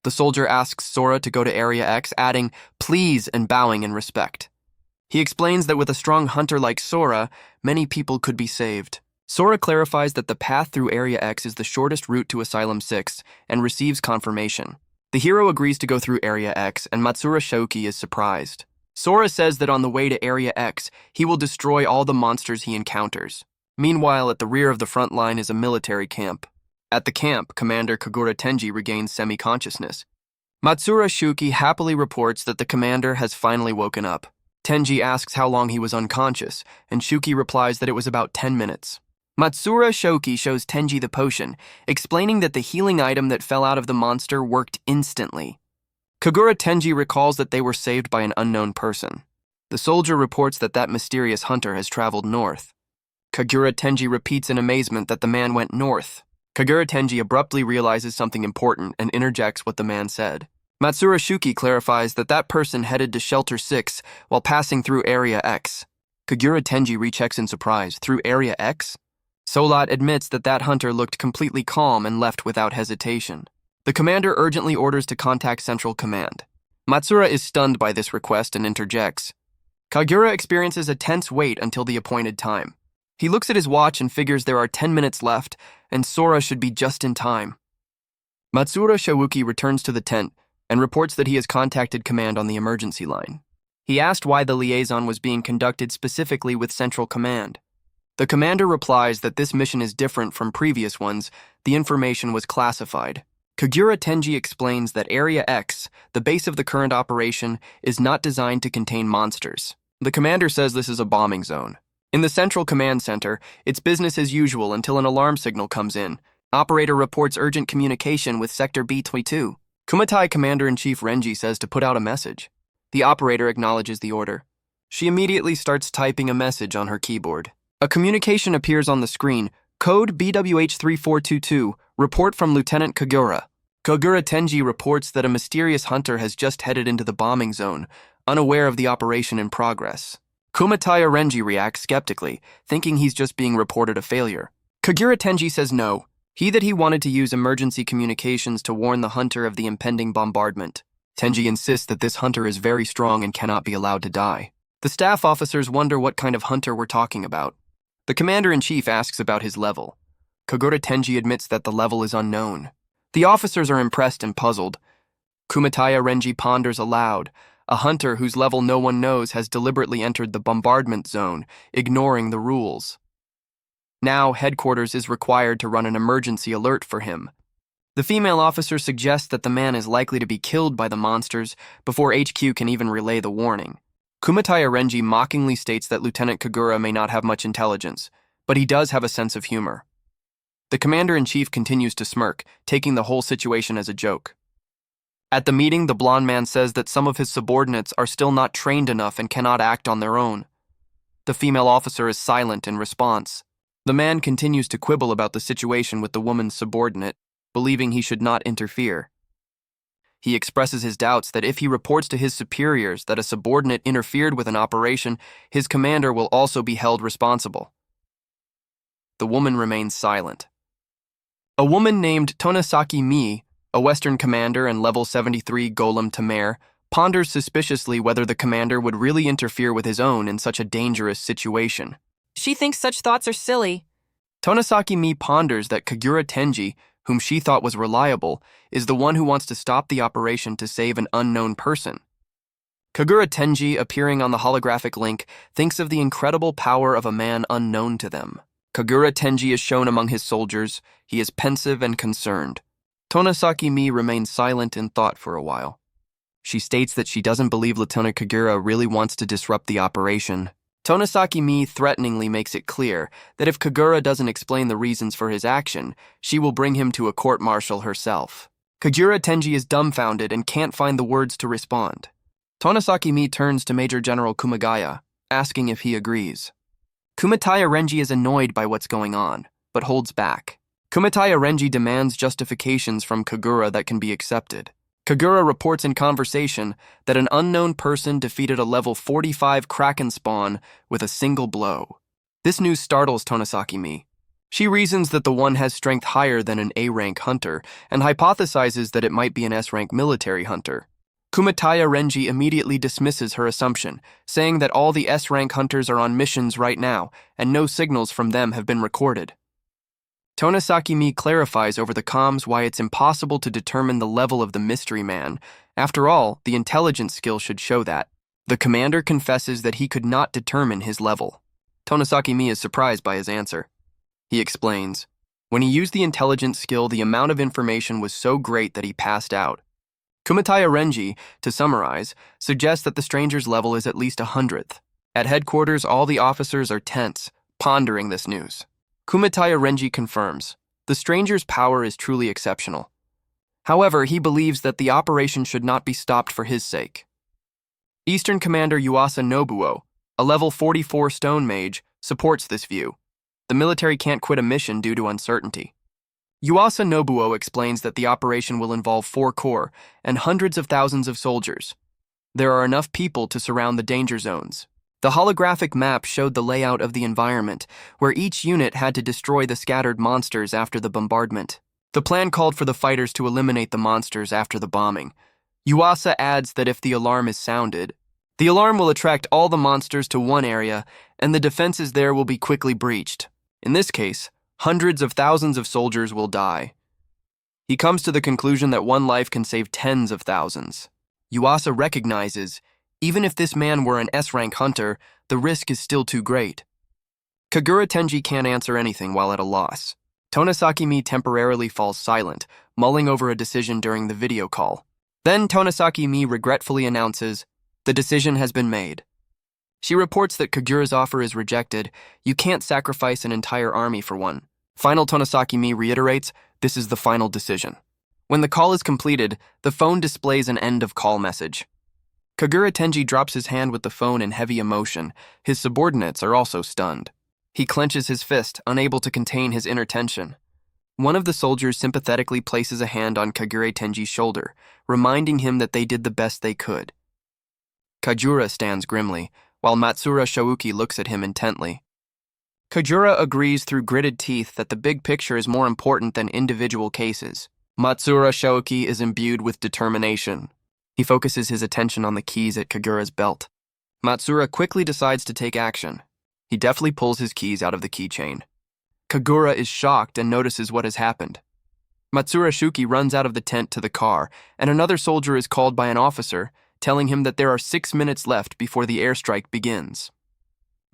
The soldier asks Sora to go to Area X, adding, "Please," and bowing in respect. He explains that with a strong hunter like Sora, many people could be saved. Sora clarifies that the path through Area X is the shortest route to Asylum 6 and receives confirmation. The hero agrees to go through Area X, and Matsura Shuki is surprised. Sora says that on the way to Area X, he will destroy all the monsters he encounters. Meanwhile, at the rear of the front line is a military camp. At the camp, Commander Kagura Tenji regains semi-consciousness. Matsura Shuki happily reports that the commander has finally woken up. Tenji asks how long he was unconscious, and Shuki replies that it was about 10 minutes. Matsura Shuki shows Tenji the potion, explaining that the healing item that fell out of the monster worked instantly. Kagura Tenji recalls that they were saved by an unknown person. The soldier reports that that mysterious hunter has traveled north. Kagura Tenji repeats in amazement that the man went north. Kagura Tenji abruptly realizes something important and interjects what the man said. Matsura Shuki clarifies that that person headed to Shelter 6 while passing through Area X. Kagura Tenji rechecks in surprise. Through Area X? Solat admits that that hunter looked completely calm and left without hesitation. The commander urgently orders to contact Central Command. Matsura is stunned by this request and interjects. Kagura experiences a tense wait until the appointed time. He looks at his watch and figures there are 10 minutes left, and Sora should be just in time. Matsura Shuki returns to the tent and reports that he has contacted command on the emergency line. He asked why the liaison was being conducted specifically with Central Command. The commander replies that this mission is different from previous ones. The information was classified. Kagura Tenji explains that Area X, the base of the current operation, is not designed to contain monsters. The commander says this is a bombing zone. In the Central Command Center, it's business as usual until an alarm signal comes in. Operator reports urgent communication with Sector B-22. Kumatai Commander-in-Chief Renji says to put out a message. The operator acknowledges the order. She immediately starts typing a message on her keyboard. A communication appears on the screen. Code BWH3422, report from Lieutenant Kagura. Kagura Tenji reports that a mysterious hunter has just headed into the bombing zone, unaware of the operation in progress. Kumataya Renji reacts skeptically, thinking he's just being reported a failure. Kagura Tenji says no. He wanted to use emergency communications to warn the hunter of the impending bombardment. Tenji insists that this hunter is very strong and cannot be allowed to die. The staff officers wonder what kind of hunter we're talking about. The commander-in-chief asks about his level. Kagura Tenji admits that the level is unknown. The officers are impressed and puzzled. Kumataya Renji ponders aloud. A hunter whose level no one knows has deliberately entered the bombardment zone, ignoring the rules. Now, headquarters is required to run an emergency alert for him. The female officer suggests that the man is likely to be killed by the monsters before HQ can even relay the warning. Kumataya Renji mockingly states that Lieutenant Kagura may not have much intelligence, but he does have a sense of humor. The commander-in-chief continues to smirk, taking the whole situation as a joke. At the meeting, the blonde man says that some of his subordinates are still not trained enough and cannot act on their own. The female officer is silent in response. The man continues to quibble about the situation with the woman's subordinate, believing he should not interfere. He expresses his doubts that if he reports to his superiors that a subordinate interfered with an operation, his commander will also be held responsible. The woman remains silent. A woman named Tonosaki Mi, a Western commander and level 73 Golem Tamer, ponders suspiciously whether the commander would really interfere with his own in such a dangerous situation. She thinks such thoughts are silly. Tonosaki Mi ponders that Kagura Tenji, whom she thought was reliable, is the one who wants to stop the operation to save an unknown person. Kagura Tenji, appearing on the holographic link, thinks of the incredible power of a man unknown to them. Kagura Tenji is shown among his soldiers. He is pensive and concerned. Tonosaki Mi remains silent in thought for a while. She states that she doesn't believe Lieutenant Kagura really wants to disrupt the operation. Tonosaki Mi threateningly makes it clear that if Kagura doesn't explain the reasons for his action, she will bring him to a court-martial herself. Kagura Tenji is dumbfounded and can't find the words to respond. Tonosaki Mi turns to Major General Kumagaya, asking if he agrees. Kumataya Renji is annoyed by what's going on, but holds back. Kumataya Renji demands justifications from Kagura that can be accepted. Kagura reports in conversation that an unknown person defeated a level 45 Kraken spawn with a single blow. This news startles Tonosaki Mi. She reasons that the one has strength higher than an A-rank hunter and hypothesizes that it might be an S-rank military hunter. Kumataya Renji immediately dismisses her assumption, saying that all the S-rank hunters are on missions right now and no signals from them have been recorded. Tonosaki Mi clarifies over the comms why it's impossible to determine the level of the mystery man. After all, the intelligence skill should show that. The commander confesses that he could not determine his level. Tonosaki Mi is surprised by his answer. He explains, when he used the intelligence skill, the amount of information was so great that he passed out. Kumataya Renji, to summarize, suggests that the stranger's level is at least 100th. At headquarters, all the officers are tense, pondering this news. Kumataya Renji confirms, the stranger's power is truly exceptional. However, he believes that the operation should not be stopped for his sake. Eastern Commander Yuasa Nobuo, a level 44 stone mage, supports this view. The military can't quit a mission due to uncertainty. Yuasa Nobuo explains that the operation will involve 4 corps and hundreds of thousands of soldiers. There are enough people to surround the danger zones. The holographic map showed the layout of the environment, where each unit had to destroy the scattered monsters after the bombardment. The plan called for the fighters to eliminate the monsters after the bombing. Yuasa adds that if the alarm is sounded, the alarm will attract all the monsters to one area, and the defenses there will be quickly breached. In this case, hundreds of thousands of soldiers will die. He comes to the conclusion that one life can save tens of thousands. Yuasa recognizes, even if this man were an S-rank hunter, the risk is still too great. Kagura Tenji can't answer anything while at a loss. Tonosaki Mi temporarily falls silent, mulling over a decision during the video call. Then Tonosaki Mi regretfully announces, the decision has been made. She reports that Kagura's offer is rejected. You can't sacrifice an entire army for one. Final Tonosaki Mi reiterates, this is the final decision. When the call is completed, the phone displays an end of call message. Kagura Tenji drops his hand with the phone in heavy emotion. His subordinates are also stunned. He clenches his fist, unable to contain his inner tension. One of the soldiers sympathetically places a hand on Kagure Tenji's shoulder, reminding him that they did the best they could. Kajura stands grimly, while Matsura Shouki looks at him intently. Kajura agrees through gritted teeth that the big picture is more important than individual cases. Matsura Shouki is imbued with determination. He focuses his attention on the keys at Kagura's belt. Matsura quickly decides to take action. He deftly pulls his keys out of the keychain. Kagura is shocked and notices what has happened. Matsura Shuki runs out of the tent to the car, and another soldier is called by an officer, telling him that there are 6 minutes left before the airstrike begins.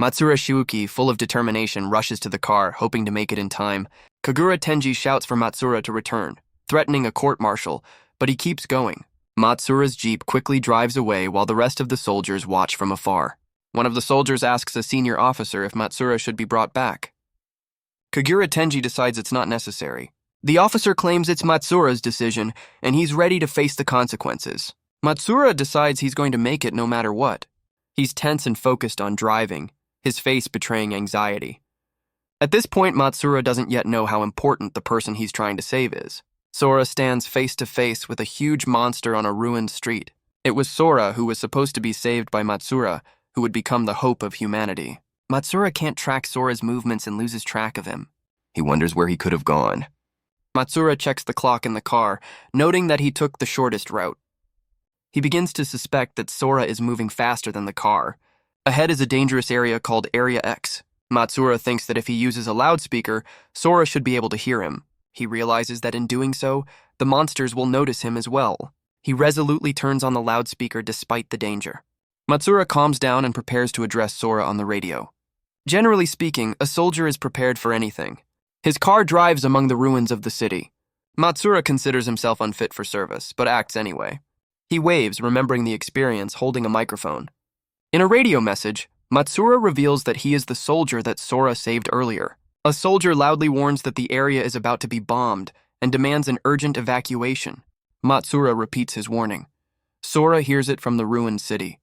Matsura Shuki, full of determination, rushes to the car, hoping to make it in time. Kagura Tenji shouts for Matsura to return, threatening a court-martial, but he keeps going. Matsura's jeep quickly drives away while the rest of the soldiers watch from afar. One of the soldiers asks a senior officer if Matsura should be brought back. Kagura Tenji decides it's not necessary. The officer claims it's Matsura's decision, and he's ready to face the consequences. Matsura decides he's going to make it no matter what. He's tense and focused on driving, his face betraying anxiety. At this point, Matsura doesn't yet know how important the person he's trying to save is. Sora stands face to face with a huge monster on a ruined street. It was Sora, who was supposed to be saved by Matsura, who would become the hope of humanity. Matsura can't track Sora's movements and loses track of him. He wonders where he could have gone. Matsura checks the clock in the car, noting that he took the shortest route. He begins to suspect that Sora is moving faster than the car. Ahead is a dangerous area called Area X. Matsura thinks that if he uses a loudspeaker, Sora should be able to hear him. He realizes that in doing so, the monsters will notice him as well. He resolutely turns on the loudspeaker despite the danger. Matsura calms down and prepares to address Sora on the radio. Generally speaking, a soldier is prepared for anything. His car drives among the ruins of the city. Matsura considers himself unfit for service, but acts anyway. He waves, remembering the experience, holding a microphone. In a radio message, Matsura reveals that he is the soldier that Sora saved earlier. A soldier loudly warns that the area is about to be bombed and demands an urgent evacuation. Matsura repeats his warning. Sora hears it from the ruined city.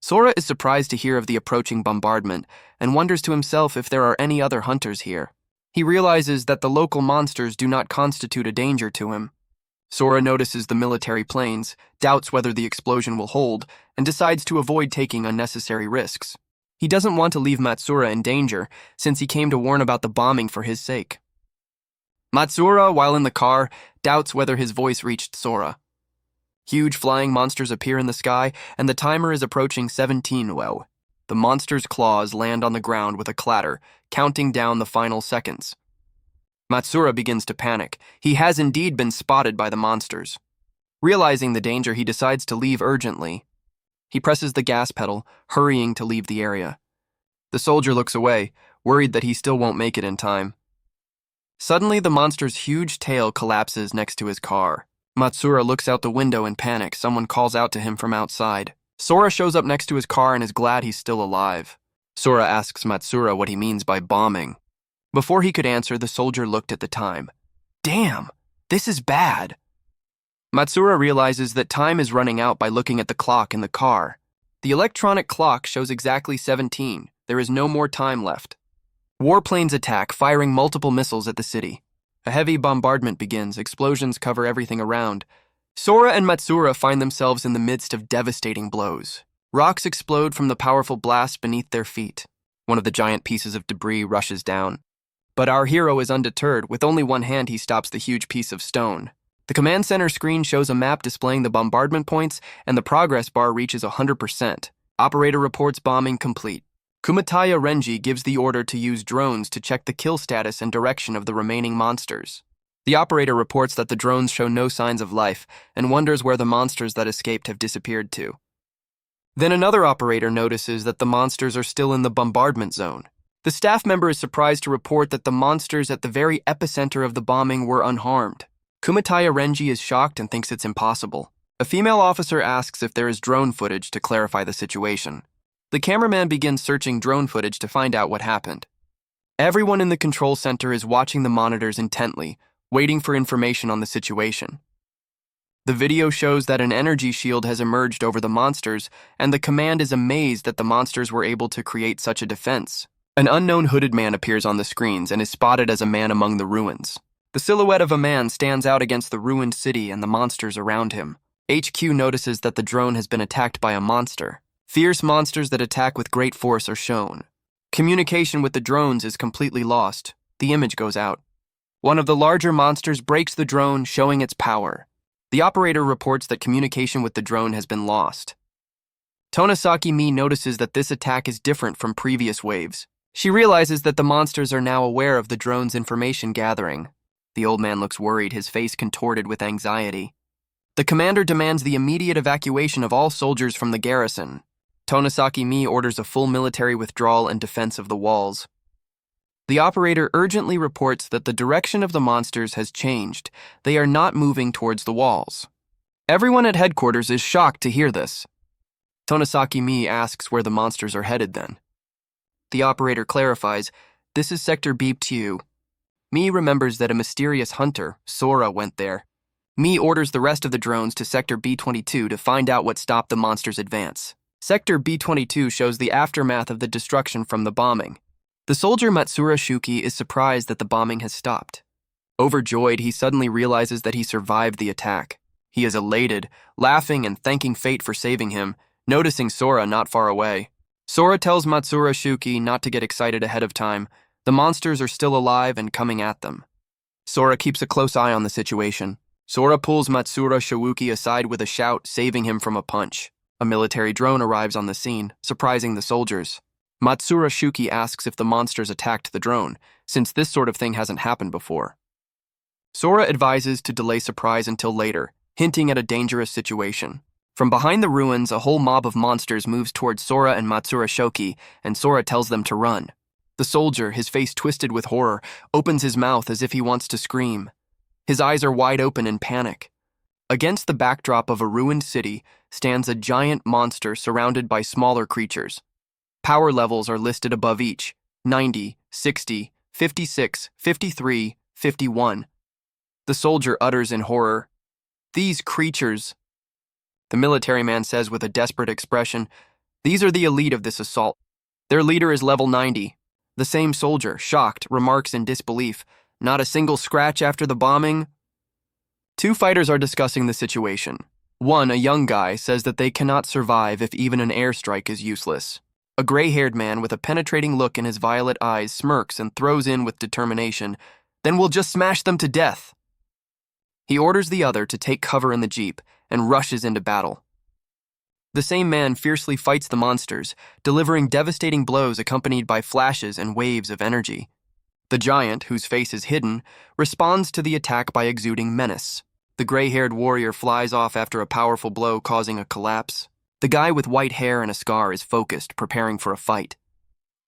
Sora is surprised to hear of the approaching bombardment and wonders to himself if there are any other hunters here. He realizes that the local monsters do not constitute a danger to him. Sora notices the military planes, doubts whether the explosion will hold, and decides to avoid taking unnecessary risks. He doesn't want to leave Matsura in danger, since he came to warn about the bombing for his sake. Matsura, while in the car, doubts whether his voice reached Sora. Huge flying monsters appear in the sky, and the timer is approaching 17 well. The monster's claws land on the ground with a clatter, counting down the final seconds. Matsura begins to panic. He has indeed been spotted by the monsters. Realizing the danger, he decides to leave urgently. He presses the gas pedal, hurrying to leave the area. The soldier looks away, worried that he still won't make it in time. Suddenly, the monster's huge tail collapses next to his car. Matsura looks out the window in panic. Someone calls out to him from outside. Sora shows up next to his car and is glad he's still alive. Sora asks Matsura what he means by bombing. Before he could answer, the soldier looked at the time. Damn, this is bad. Matsura realizes that time is running out by looking at the clock in the car. The electronic clock shows exactly 17. There is no more time left. Warplanes attack, firing multiple missiles at the city. A heavy bombardment begins. Explosions cover everything around. Sora and Matsura find themselves in the midst of devastating blows. Rocks explode from the powerful blast beneath their feet. One of the giant pieces of debris rushes down. But our hero is undeterred. With only one hand, he stops the huge piece of stone. The command center screen shows a map displaying the bombardment points, and the progress bar reaches 100%. Operator reports bombing complete. Kumataya Renji gives the order to use drones to check the kill status and direction of the remaining monsters. The operator reports that the drones show no signs of life and wonders where the monsters that escaped have disappeared to. Then another operator notices that the monsters are still in the bombardment zone. The staff member is surprised to report that the monsters at the very epicenter of the bombing were unharmed. Kumataya Renji is shocked and thinks it's impossible. A female officer asks if there is drone footage to clarify the situation. The cameraman begins searching drone footage to find out what happened. Everyone in the control center is watching the monitors intently, waiting for information on the situation. The video shows that an energy shield has emerged over the monsters, and the command is amazed that the monsters were able to create such a defense. An unknown hooded man appears on the screens and is spotted as a man among the ruins. The silhouette of a man stands out against the ruined city and the monsters around him. HQ notices that the drone has been attacked by a monster. Fierce monsters that attack with great force are shown. Communication with the drones is completely lost. The image goes out. One of the larger monsters breaks the drone, showing its power. The operator reports that communication with the drone has been lost. Tonosaki Mi notices that this attack is different from previous waves. She realizes that the monsters are now aware of the drone's information gathering. The old man looks worried, his face contorted with anxiety. The commander demands the immediate evacuation of all soldiers from the garrison. Tonosaki Mi orders a full military withdrawal and defense of the walls. The operator urgently reports that the direction of the monsters has changed. They are not moving towards the walls. Everyone at headquarters is shocked to hear this. Tonosaki Mi asks where the monsters are headed then. The operator clarifies, this is Sector B2. Mi remembers that a mysterious hunter, Sora, went there. Mi orders the rest of the drones to Sector B22 to find out what stopped the monsters' advance. Sector B22 shows the aftermath of the destruction from the bombing. The soldier Matsura Shuki is surprised that the bombing has stopped. Overjoyed, he suddenly realizes that he survived the attack. He is elated, laughing and thanking fate for saving him, noticing Sora not far away. Sora tells Matsura Shuki not to get excited ahead of time. The monsters are still alive and coming at them. Sora keeps a close eye on the situation. Sora pulls Matsura Shuki aside with a shout, saving him from a punch. A military drone arrives on the scene, surprising the soldiers. Matsura Shuki asks if the monsters attacked the drone, since this sort of thing hasn't happened before. Sora advises to delay surprise until later, hinting at a dangerous situation. From behind the ruins, a whole mob of monsters moves towards Sora and Matsura Shuki, and Sora tells them to run. The soldier, his face twisted with horror, opens his mouth as if he wants to scream. His eyes are wide open in panic. Against the backdrop of a ruined city stands a giant monster surrounded by smaller creatures. Power levels are listed above each: 90, 60, 56, 53, 51. The soldier utters in horror, "These creatures..." The military man says with a desperate expression, "These are the elite of this assault. Their leader is level 90. The same soldier, shocked, remarks in disbelief, "Not a single scratch after the bombing?" Two fighters are discussing the situation. One, a young guy, says that they cannot survive if even an airstrike is useless. A gray-haired man with a penetrating look in his violet eyes smirks and throws in with determination, "Then we'll just smash them to death." He orders the other to take cover in the jeep and rushes into battle. The same man fiercely fights the monsters, delivering devastating blows accompanied by flashes and waves of energy. The giant, whose face is hidden, responds to the attack by exuding menace. The gray-haired warrior flies off after a powerful blow, causing a collapse. The guy with white hair and a scar is focused, preparing for a fight.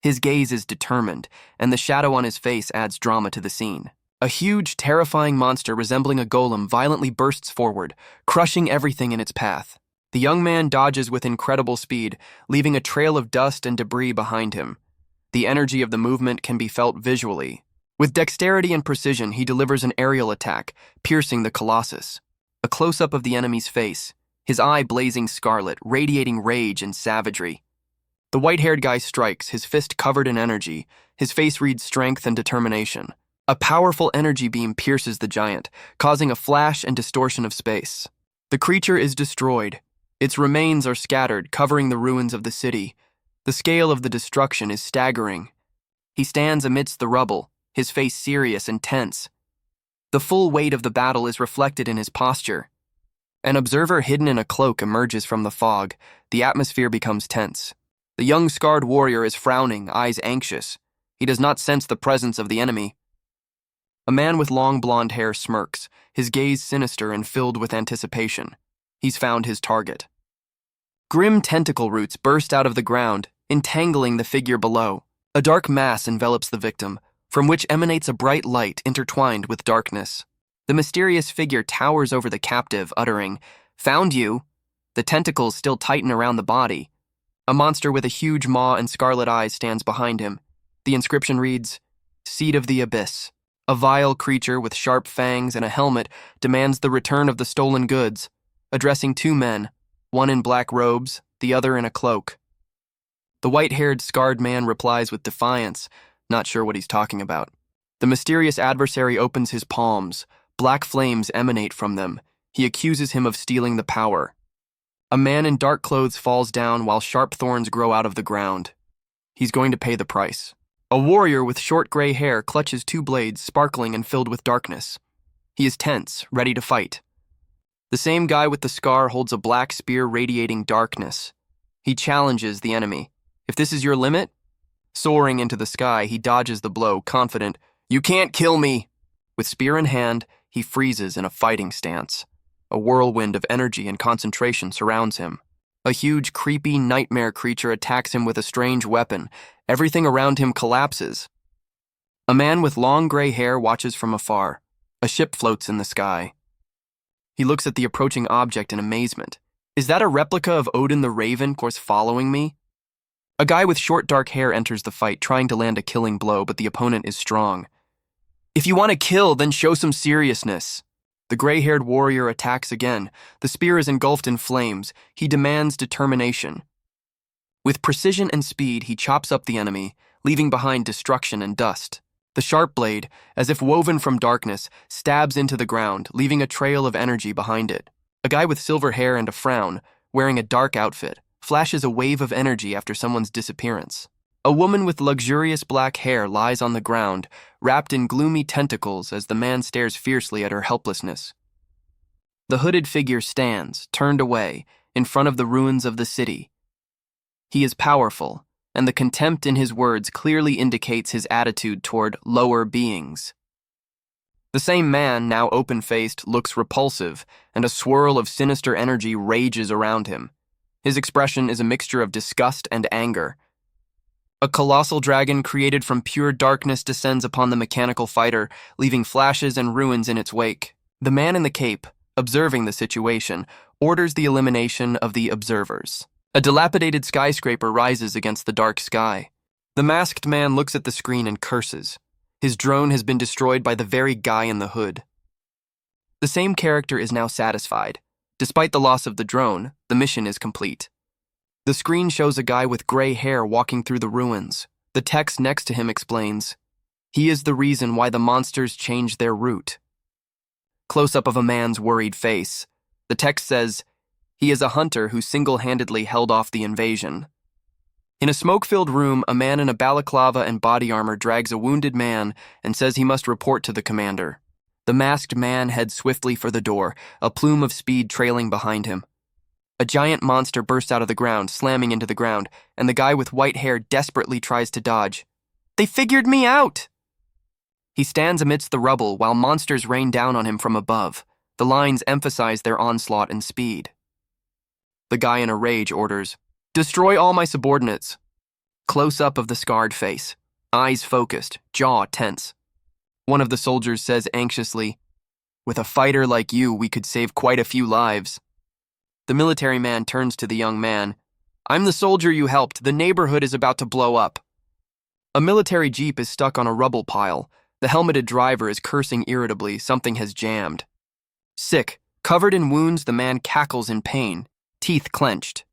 His gaze is determined, and the shadow on his face adds drama to the scene. A huge, terrifying monster resembling a golem violently bursts forward, crushing everything in its path. The young man dodges with incredible speed, leaving a trail of dust and debris behind him. The energy of the movement can be felt visually. With dexterity and precision, he delivers an aerial attack, piercing the colossus. A close-up of the enemy's face, his eye blazing scarlet, radiating rage and savagery. The white-haired guy strikes, his fist covered in energy. His face reads strength and determination. A powerful energy beam pierces the giant, causing a flash and distortion of space. The creature is destroyed. Its remains are scattered, covering the ruins of the city. The scale of the destruction is staggering. He stands amidst the rubble, his face serious and tense. The full weight of the battle is reflected in his posture. An observer hidden in a cloak emerges from the fog. The atmosphere becomes tense. The young scarred warrior is frowning, eyes anxious. He does not sense the presence of the enemy. A man with long blonde hair smirks, his gaze sinister and filled with anticipation. He's found his target. Grim tentacle roots burst out of the ground, entangling the figure below. A dark mass envelops the victim, from which emanates a bright light intertwined with darkness. The mysterious figure towers over the captive, uttering, "Found you!" The tentacles still tighten around the body. A monster with a huge maw and scarlet eyes stands behind him. The inscription reads, "Seed of the Abyss." A vile creature with sharp fangs and a helmet demands the return of the stolen goods, addressing two men, one in black robes, the other in a cloak. The white-haired, scarred man replies with defiance, not sure what he's talking about. The mysterious adversary opens his palms. Black flames emanate from them. He accuses him of stealing the power. A man in dark clothes falls down while sharp thorns grow out of the ground. He's going to pay the price. A warrior with short gray hair clutches two blades, sparkling and filled with darkness. He is tense, ready to fight. The same guy with the scar holds a black spear radiating darkness. He challenges the enemy. If this is your limit? Soaring into the sky, he dodges the blow, confident, "You can't kill me!" With spear in hand, he freezes in a fighting stance. A whirlwind of energy and concentration surrounds him. A huge, creepy nightmare creature attacks him with a strange weapon. Everything around him collapses. A man with long gray hair watches from afar. A ship floats in the sky. He looks at the approaching object in amazement. Is that a replica of Odin the Raven, course following me? A guy with short dark hair enters the fight, trying to land a killing blow, but the opponent is strong. "If you want to kill, then show some seriousness." The gray-haired warrior attacks again. The spear is engulfed in flames. He demands determination. With precision and speed, he chops up the enemy, leaving behind destruction and dust. The sharp blade, as if woven from darkness, stabs into the ground, leaving a trail of energy behind it. A guy with silver hair and a frown, wearing a dark outfit, flashes a wave of energy after someone's disappearance. A woman with luxurious black hair lies on the ground, wrapped in gloomy tentacles as the man stares fiercely at her helplessness. The hooded figure stands, turned away, in front of the ruins of the city. He is powerful, and the contempt in his words clearly indicates his attitude toward lower beings. The same man, now open-faced, looks repulsive, and a swirl of sinister energy rages around him. His expression is a mixture of disgust and anger. A colossal dragon created from pure darkness descends upon the mechanical fighter, leaving flashes and ruins in its wake. The man in the cape, observing the situation, orders the elimination of the observers. A dilapidated skyscraper rises against the dark sky. The masked man looks at the screen and curses. His drone has been destroyed by the very guy in the hood. The same character is now satisfied. Despite the loss of the drone, the mission is complete. The screen shows a guy with gray hair walking through the ruins. The text next to him explains, "He is the reason why the monsters changed their route." Close-up of a man's worried face. The text says, "He is a hunter who single-handedly held off the invasion." In a smoke-filled room, a man in a balaclava and body armor drags a wounded man and says he must report to the commander. The masked man heads swiftly for the door, a plume of speed trailing behind him. A giant monster bursts out of the ground, slamming into the ground, and the guy with white hair desperately tries to dodge. "They figured me out!" He stands amidst the rubble while monsters rain down on him from above. The lines emphasize their onslaught and speed. The guy in a rage orders, "Destroy all my subordinates." Close-up of the scarred face. Eyes focused, jaw tense. One of the soldiers says anxiously, "With a fighter like you, we could save quite a few lives." The military man turns to the young man. "I'm the soldier you helped. The neighborhood is about to blow up." A military jeep is stuck on a rubble pile. The helmeted driver is cursing irritably. Something has jammed. Sick, covered in wounds, the man cackles in pain, teeth clenched.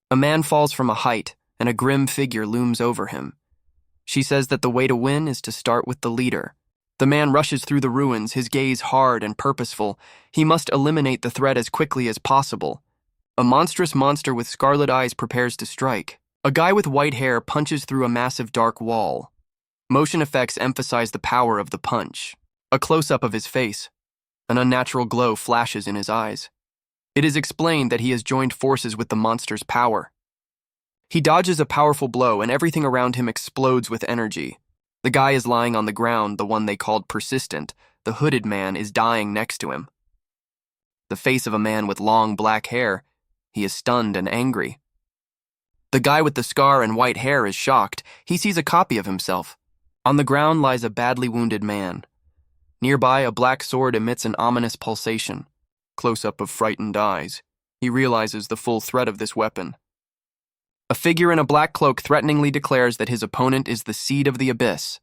A man falls from a height, and a grim figure looms over him. She says that the way to win is to start with the leader. The man rushes through the ruins, his gaze hard and purposeful. He must eliminate the threat as quickly as possible. A monstrous monster with scarlet eyes prepares to strike. A guy with white hair punches through a massive dark wall. Motion effects emphasize the power of the punch. A close-up of his face. An unnatural glow flashes in his eyes. It is explained that he has joined forces with the monster's power. He dodges a powerful blow, and everything around him explodes with energy. The guy is lying on the ground, the one they called persistent. The hooded man is dying next to him. The face of a man with long black hair. He is stunned and angry. The guy with the scar and white hair is shocked. He sees a copy of himself. On the ground lies a badly wounded man. Nearby, a black sword emits an ominous pulsation. Close-up of frightened eyes. He realizes the full threat of this weapon. A figure in a black cloak threateningly declares that his opponent is the seed of the abyss.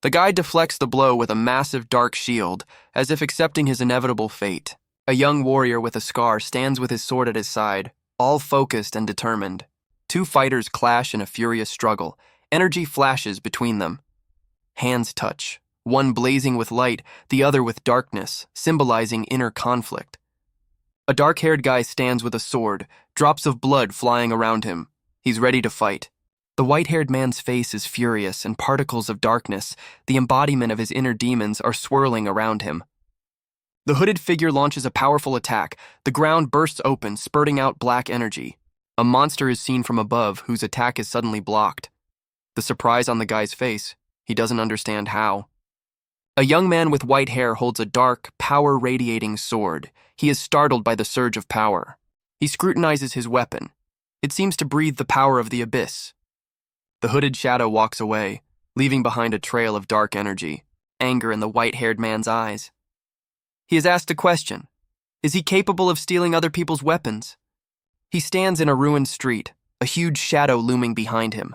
The guy deflects the blow with a massive dark shield, as if accepting his inevitable fate. A young warrior with a scar stands with his sword at his side, all focused and determined. Two fighters clash in a furious struggle. Energy flashes between them. Hands touch, one blazing with light, the other with darkness, symbolizing inner conflict. A dark-haired guy stands with a sword, drops of blood flying around him. He's ready to fight. The white-haired man's face is furious, and particles of darkness, the embodiment of his inner demons, are swirling around him. The hooded figure launches a powerful attack. The ground bursts open, spurting out black energy. A monster is seen from above, whose attack is suddenly blocked. The surprise on the guy's face, he doesn't understand how. A young man with white hair holds a dark, power-radiating sword. He is startled by the surge of power. He scrutinizes his weapon. It seems to breathe the power of the abyss. The hooded shadow walks away, leaving behind a trail of dark energy, anger in the white-haired man's eyes. He is asked a question. Is he capable of stealing other people's weapons? He stands in a ruined street, a huge shadow looming behind him.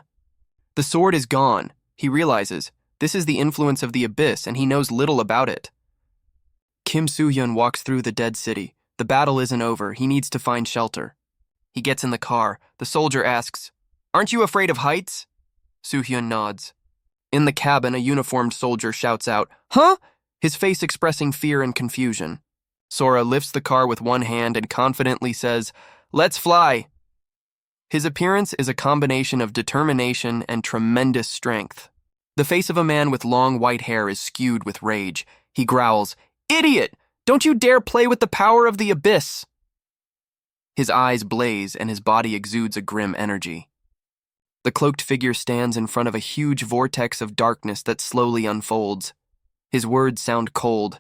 The sword is gone. He realizes this is the influence of the abyss, and he knows little about it. Kim Soo-hyun walks through the dead city. The battle isn't over. He needs to find shelter. He gets in the car. The soldier asks, "Aren't you afraid of heights?" Soo-hyun nods. In the cabin, a uniformed soldier shouts out, "Huh?" his face expressing fear and confusion. Sora lifts the car with one hand and confidently says, "Let's fly." His appearance is a combination of determination and tremendous strength. The face of a man with long white hair is skewed with rage. He growls, "Idiot! Don't you dare play with the power of the abyss!" His eyes blaze and his body exudes a grim energy. The cloaked figure stands in front of a huge vortex of darkness that slowly unfolds. His words sound cold.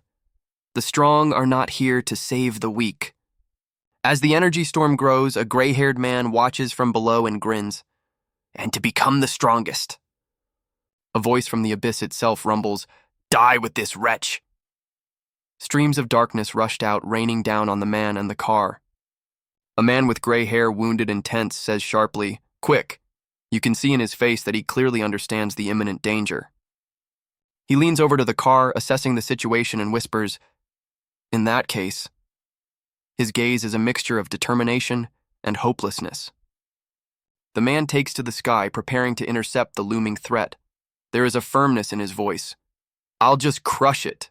The strong are not here to save the weak. As the energy storm grows, a gray-haired man watches from below and grins. "And to become the strongest." A voice from the abyss itself rumbles, "Die with this wretch." Streams of darkness rushed out, raining down on the man and the car. A man with gray hair, wounded and tense, says sharply, "Quick." You can see in his face that he clearly understands the imminent danger. He leans over to the car, assessing the situation, and whispers, "In that case." His gaze is a mixture of determination and hopelessness. The man takes to the sky, preparing to intercept the looming threat. There is a firmness in his voice. "I'll just crush it."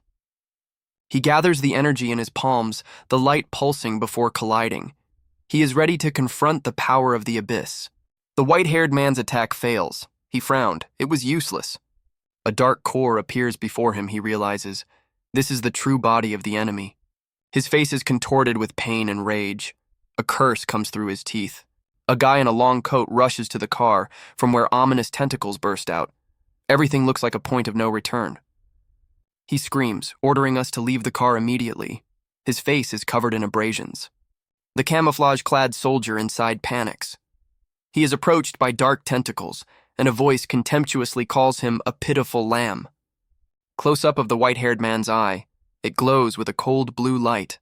He gathers the energy in his palms, the light pulsing before colliding. He is ready to confront the power of the abyss. The white-haired man's attack fails. He frowned. It was useless. A dark core appears before him, he realizes. This is the true body of the enemy. His face is contorted with pain and rage. A curse comes through his teeth. A guy in a long coat rushes to the car, from where ominous tentacles burst out. Everything looks like a point of no return. He screams, ordering us to leave the car immediately. His face is covered in abrasions. The camouflage-clad soldier inside panics. He is approached by dark tentacles, and a voice contemptuously calls him a pitiful lamb. Close-up of the white-haired man's eye, it glows with a cold blue light.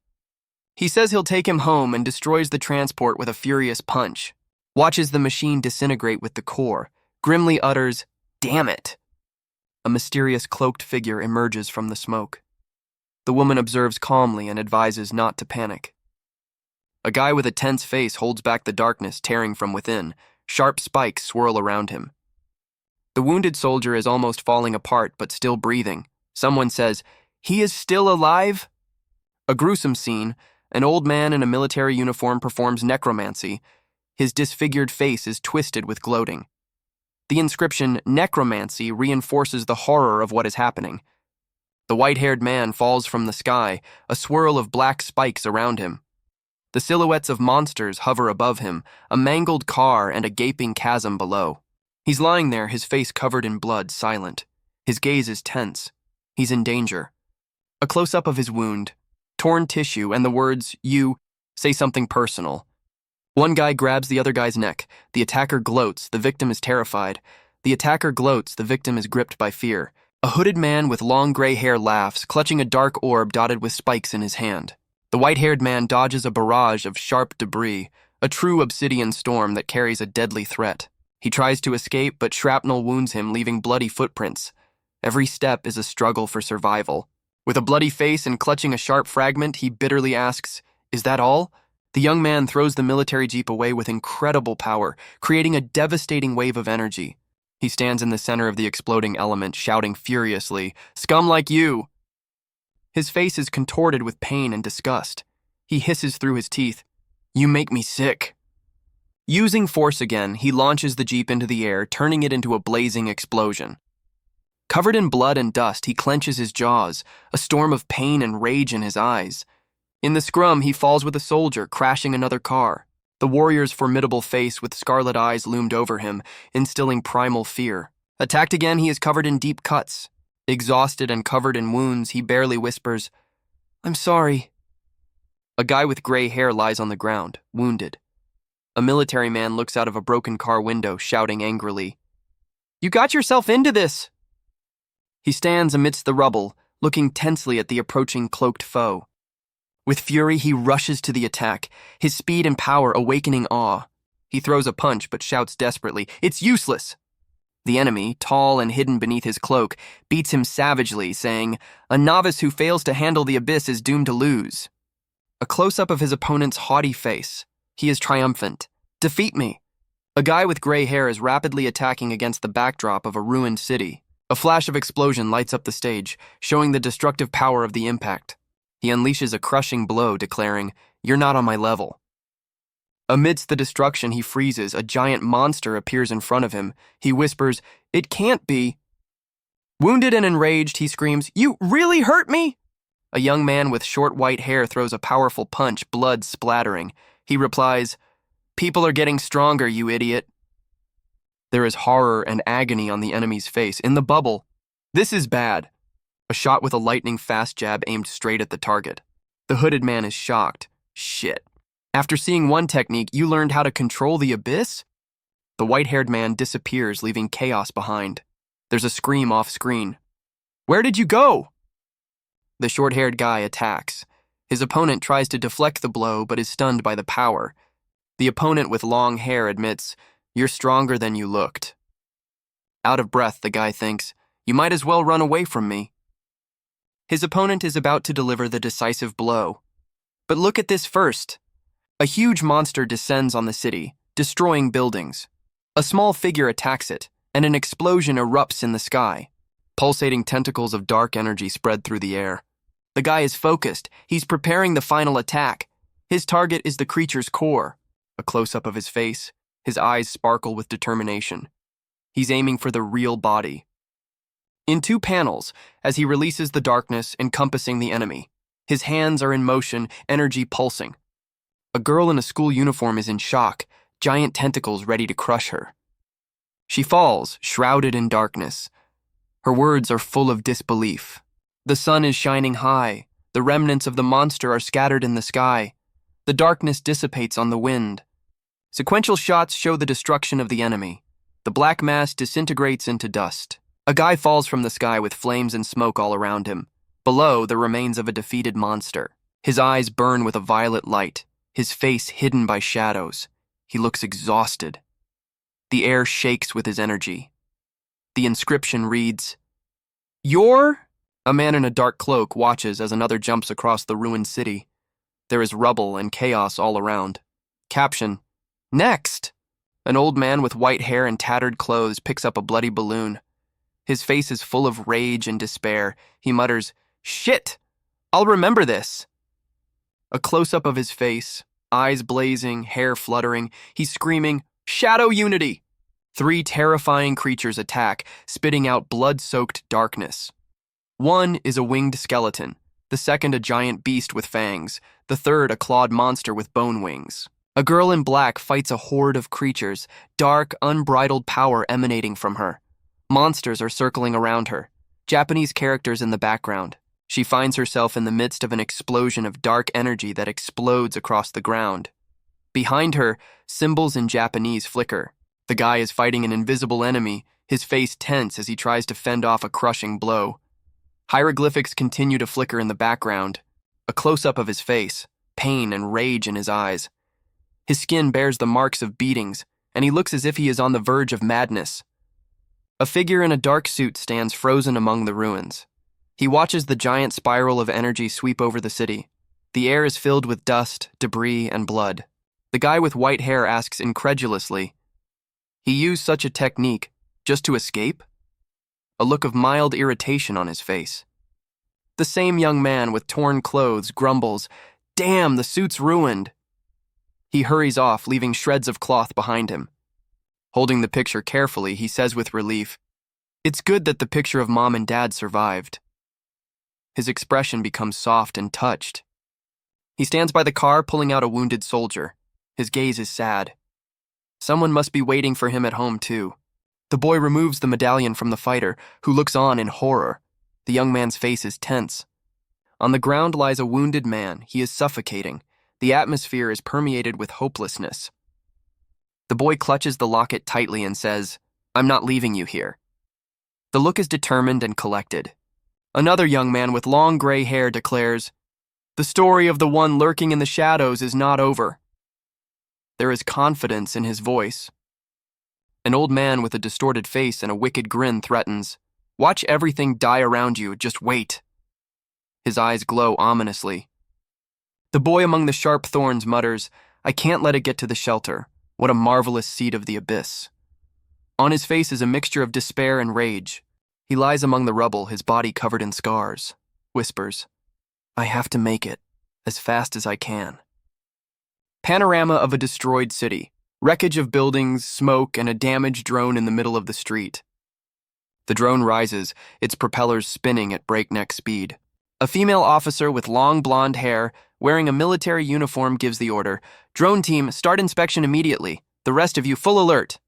He says he'll take him home and destroys the transport with a furious punch. Watches the machine disintegrate with the core, grimly utters, "Damn it!" A mysterious cloaked figure emerges from the smoke. The woman observes calmly and advises not to panic. A guy with a tense face holds back the darkness tearing from within. Sharp spikes swirl around him. The wounded soldier is almost falling apart but still breathing. Someone says, "He is still alive?" A gruesome scene. An old man in a military uniform performs necromancy. His disfigured face is twisted with gloating. The inscription, "Necromancy," reinforces the horror of what is happening. The white-haired man falls from the sky, a swirl of black spikes around him. The silhouettes of monsters hover above him, a mangled car and a gaping chasm below. He's lying there, his face covered in blood, silent. His gaze is tense. He's in danger. A close-up of his wound, torn tissue, and the words, "You," say something personal. One guy grabs the other guy's neck. The attacker gloats, the victim is terrified. The attacker gloats, the victim is gripped by fear. A hooded man with long gray hair laughs, clutching a dark orb dotted with spikes in his hand. The white-haired man dodges a barrage of sharp debris, a true obsidian storm that carries a deadly threat. He tries to escape, but shrapnel wounds him, leaving bloody footprints. Every step is a struggle for survival. With a bloody face and clutching a sharp fragment, he bitterly asks, "Is that all?" The young man throws the military jeep away with incredible power, creating a devastating wave of energy. He stands in the center of the exploding element, shouting furiously, "Scum like you!" His face is contorted with pain and disgust. He hisses through his teeth, "You make me sick." Using force again, he launches the jeep into the air, turning it into a blazing explosion. Covered in blood and dust, he clenches his jaws, a storm of pain and rage in his eyes. In the scrum, he falls with a soldier, crashing another car. The warrior's formidable face with scarlet eyes loomed over him, instilling primal fear. Attacked again, he is covered in deep cuts. Exhausted and covered in wounds, he barely whispers, "I'm sorry." A guy with gray hair lies on the ground, wounded. A military man looks out of a broken car window, shouting angrily, "You got yourself into this!" He stands amidst the rubble, looking tensely at the approaching cloaked foe. With fury, he rushes to the attack, his speed and power awakening awe. He throws a punch but shouts desperately, "It's useless!" The enemy, tall and hidden beneath his cloak, beats him savagely, saying, "A novice who fails to handle the abyss is doomed to lose." A close-up of his opponent's haughty face. He is triumphant. "Defeat me!" A guy with gray hair is rapidly attacking against the backdrop of a ruined city. A flash of explosion lights up the stage, showing the destructive power of the impact. He unleashes a crushing blow, declaring, "You're not on my level." Amidst the destruction, he freezes. A giant monster appears in front of him. He whispers, "It can't be." Wounded and enraged, he screams, "You really hurt me?" A young man with short white hair throws a powerful punch, blood splattering. He replies, "People are getting stronger, you idiot." There is horror and agony on the enemy's face. In the bubble, "This is bad." A shot with a lightning-fast jab aimed straight at the target. The hooded man is shocked. "Shit. After seeing one technique, you learned how to control the abyss?" The white-haired man disappears, leaving chaos behind. There's a scream off-screen. "Where did you go?" The short-haired guy attacks. His opponent tries to deflect the blow, but is stunned by the power. The opponent with long hair admits, "You're stronger than you looked." Out of breath, the guy thinks, "You might as well run away from me." His opponent is about to deliver the decisive blow. But look at this first. A huge monster descends on the city, destroying buildings. A small figure attacks it, and an explosion erupts in the sky. Pulsating tentacles of dark energy spread through the air. The guy is focused. He's preparing the final attack. His target is the creature's core. A close-up of his face. His eyes sparkle with determination. He's aiming for the real body. In 2 panels, as he releases the darkness encompassing the enemy, his hands are in motion, energy pulsing. A girl in a school uniform is in shock, giant tentacles ready to crush her. She falls, shrouded in darkness. Her words are full of disbelief. The sun is shining high. The remnants of the monster are scattered in the sky. The darkness dissipates on the wind. Sequential shots show the destruction of the enemy. The black mass disintegrates into dust. A guy falls from the sky with flames and smoke all around him. Below, the remains of a defeated monster. His eyes burn with a violet light, his face hidden by shadows. He looks exhausted. The air shakes with his energy. The inscription reads, "You're..." A man in a dark cloak watches as another jumps across the ruined city. There is rubble and chaos all around. Caption, "Next!" An old man with white hair and tattered clothes picks up a bloody balloon. His face is full of rage and despair. He mutters, "Shit! I'll remember this." A close-up of his face, eyes blazing, hair fluttering. He's screaming, "Shadow Unity!" 3 terrifying creatures attack, spitting out blood-soaked darkness. One is a winged skeleton, the second a giant beast with fangs, the third a clawed monster with bone wings. A girl in black fights a horde of creatures, dark, unbridled power emanating from her. Monsters are circling around her, Japanese characters in the background. She finds herself in the midst of an explosion of dark energy that explodes across the ground. Behind her, symbols in Japanese flicker. The guy is fighting an invisible enemy, his face tense as he tries to fend off a crushing blow. Hieroglyphics continue to flicker in the background. A close-up of his face, pain and rage in his eyes. His skin bears the marks of beatings, and he looks as if he is on the verge of madness. A figure in a dark suit stands frozen among the ruins. He watches the giant spiral of energy sweep over the city. The air is filled with dust, debris, and blood. The guy with white hair asks incredulously, "He used such a technique just to escape?" A look of mild irritation on his face. The same young man with torn clothes grumbles, "Damn, the suit's ruined." He hurries off, leaving shreds of cloth behind him. Holding the picture carefully, he says with relief, "It's good that the picture of Mom and Dad survived." His expression becomes soft and touched. He stands by the car, pulling out a wounded soldier. His gaze is sad. Someone must be waiting for him at home, too. The boy removes the medallion from the fighter, who looks on in horror. The young man's face is tense. On the ground lies a wounded man. He is suffocating. The atmosphere is permeated with hopelessness. The boy clutches the locket tightly and says, "I'm not leaving you here." The look is determined and collected. Another young man with long gray hair declares, "The story of the one lurking in the shadows is not over." There is confidence in his voice. An old man with a distorted face and a wicked grin threatens, "Watch everything die around you, just wait." His eyes glow ominously. The boy among the sharp thorns mutters, "I can't let it get to the shelter. What a marvelous seed of the abyss." On his face is a mixture of despair and rage. He lies among the rubble, his body covered in scars. Whispers, "I have to make it, as fast as I can." Panorama of a destroyed city. Wreckage of buildings, smoke, and a damaged drone in the middle of the street. The drone rises, its propellers spinning at breakneck speed. A female officer with long blonde hair, wearing a military uniform, gives the order, "Drone team, start inspection immediately. The rest of you, full alert."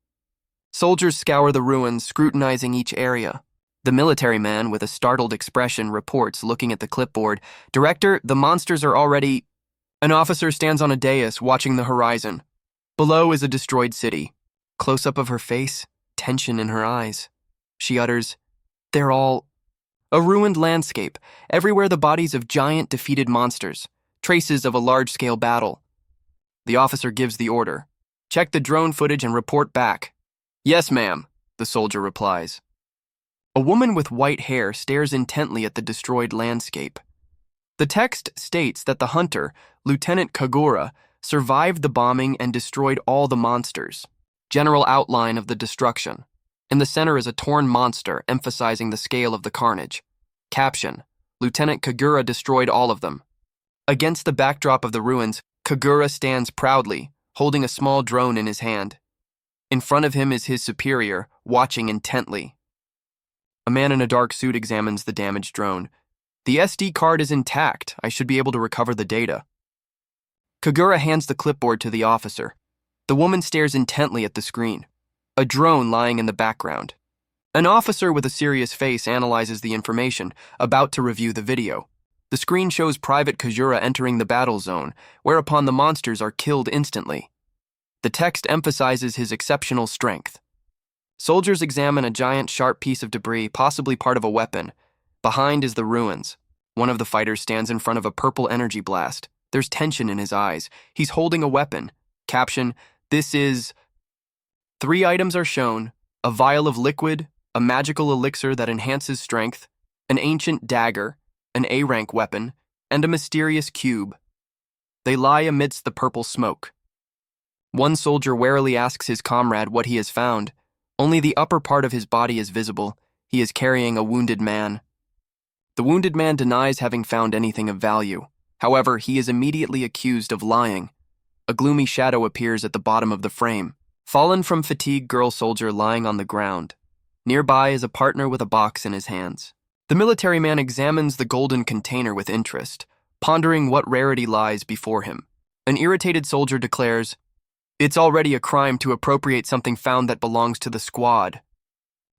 Soldiers scour the ruins, scrutinizing each area. The military man, with a startled expression, reports, looking at the clipboard, "Director, the monsters are already—" An officer stands on a dais, watching the horizon. Below is a destroyed city. Close-up of her face, tension in her eyes. She utters, "They're all—" A ruined landscape, everywhere the bodies of giant defeated monsters, traces of a large-scale battle. The officer gives the order, "Check the drone footage and report back." "Yes, ma'am," the soldier replies. A woman with white hair stares intently at the destroyed landscape. The text states that the hunter, Lieutenant Kagawa, survived the bombing and destroyed all the monsters. General outline of the destruction. In the center is a torn monster, emphasizing the scale of the carnage. Caption, "Lieutenant Kagawa destroyed all of them." Against the backdrop of the ruins, Kagawa stands proudly, holding a small drone in his hand. In front of him is his superior, watching intently. A man in a dark suit examines the damaged drone. "The SD card is intact. I should be able to recover the data." Kagawa hands the clipboard to the officer. The woman stares intently at the screen. A drone lying in the background. An officer with a serious face analyzes the information, about to review the video. The screen shows Private Kagawa entering the battle zone, whereupon the monsters are killed instantly. The text emphasizes his exceptional strength. Soldiers examine a giant sharp piece of debris, possibly part of a weapon. Behind is the ruins. One of the fighters stands in front of a purple energy blast. There's tension in his eyes. He's holding a weapon. Caption, "This is..." 3 items are shown: a vial of liquid, a magical elixir that enhances strength, an ancient dagger, an A-rank weapon, and a mysterious cube. They lie amidst the purple smoke. One soldier warily asks his comrade what he has found. Only the upper part of his body is visible. He is carrying a wounded man. The wounded man denies having found anything of value. However, he is immediately accused of lying. A gloomy shadow appears at the bottom of the frame. Fallen from fatigue girl soldier lying on the ground. Nearby is a partner with a box in his hands. The military man examines the golden container with interest, pondering what rarity lies before him. An irritated soldier declares, "It's already a crime to appropriate something found that belongs to the squad."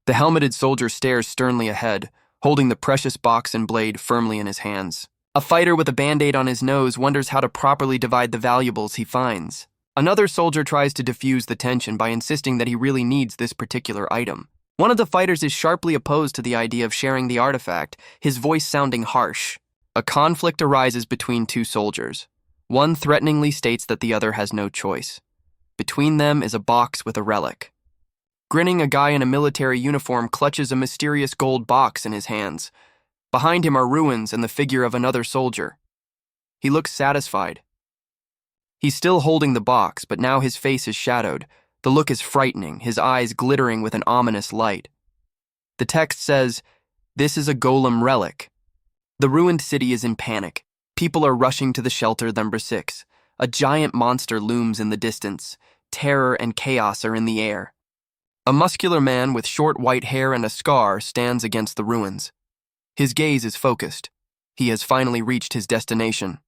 The helmeted soldier stares sternly ahead, holding the precious box and blade firmly in his hands. A fighter with a band-aid on his nose wonders how to properly divide the valuables he finds. Another soldier tries to diffuse the tension by insisting that he really needs this particular item. One of the fighters is sharply opposed to the idea of sharing the artifact, his voice sounding harsh. A conflict arises between 2 soldiers. One threateningly states that the other has no choice. Between them is a box with a relic. Grinning, a guy in a military uniform clutches a mysterious gold box in his hands. Behind him are ruins and the figure of another soldier. He looks satisfied. He's still holding the box, but now his face is shadowed. The look is frightening, his eyes glittering with an ominous light. The text says, "This is a golem relic." The ruined city is in panic. People are rushing to the shelter number 6. A giant monster looms in the distance. Terror and chaos are in the air. A muscular man with short white hair and a scar stands against the ruins. His gaze is focused. He has finally reached his destination.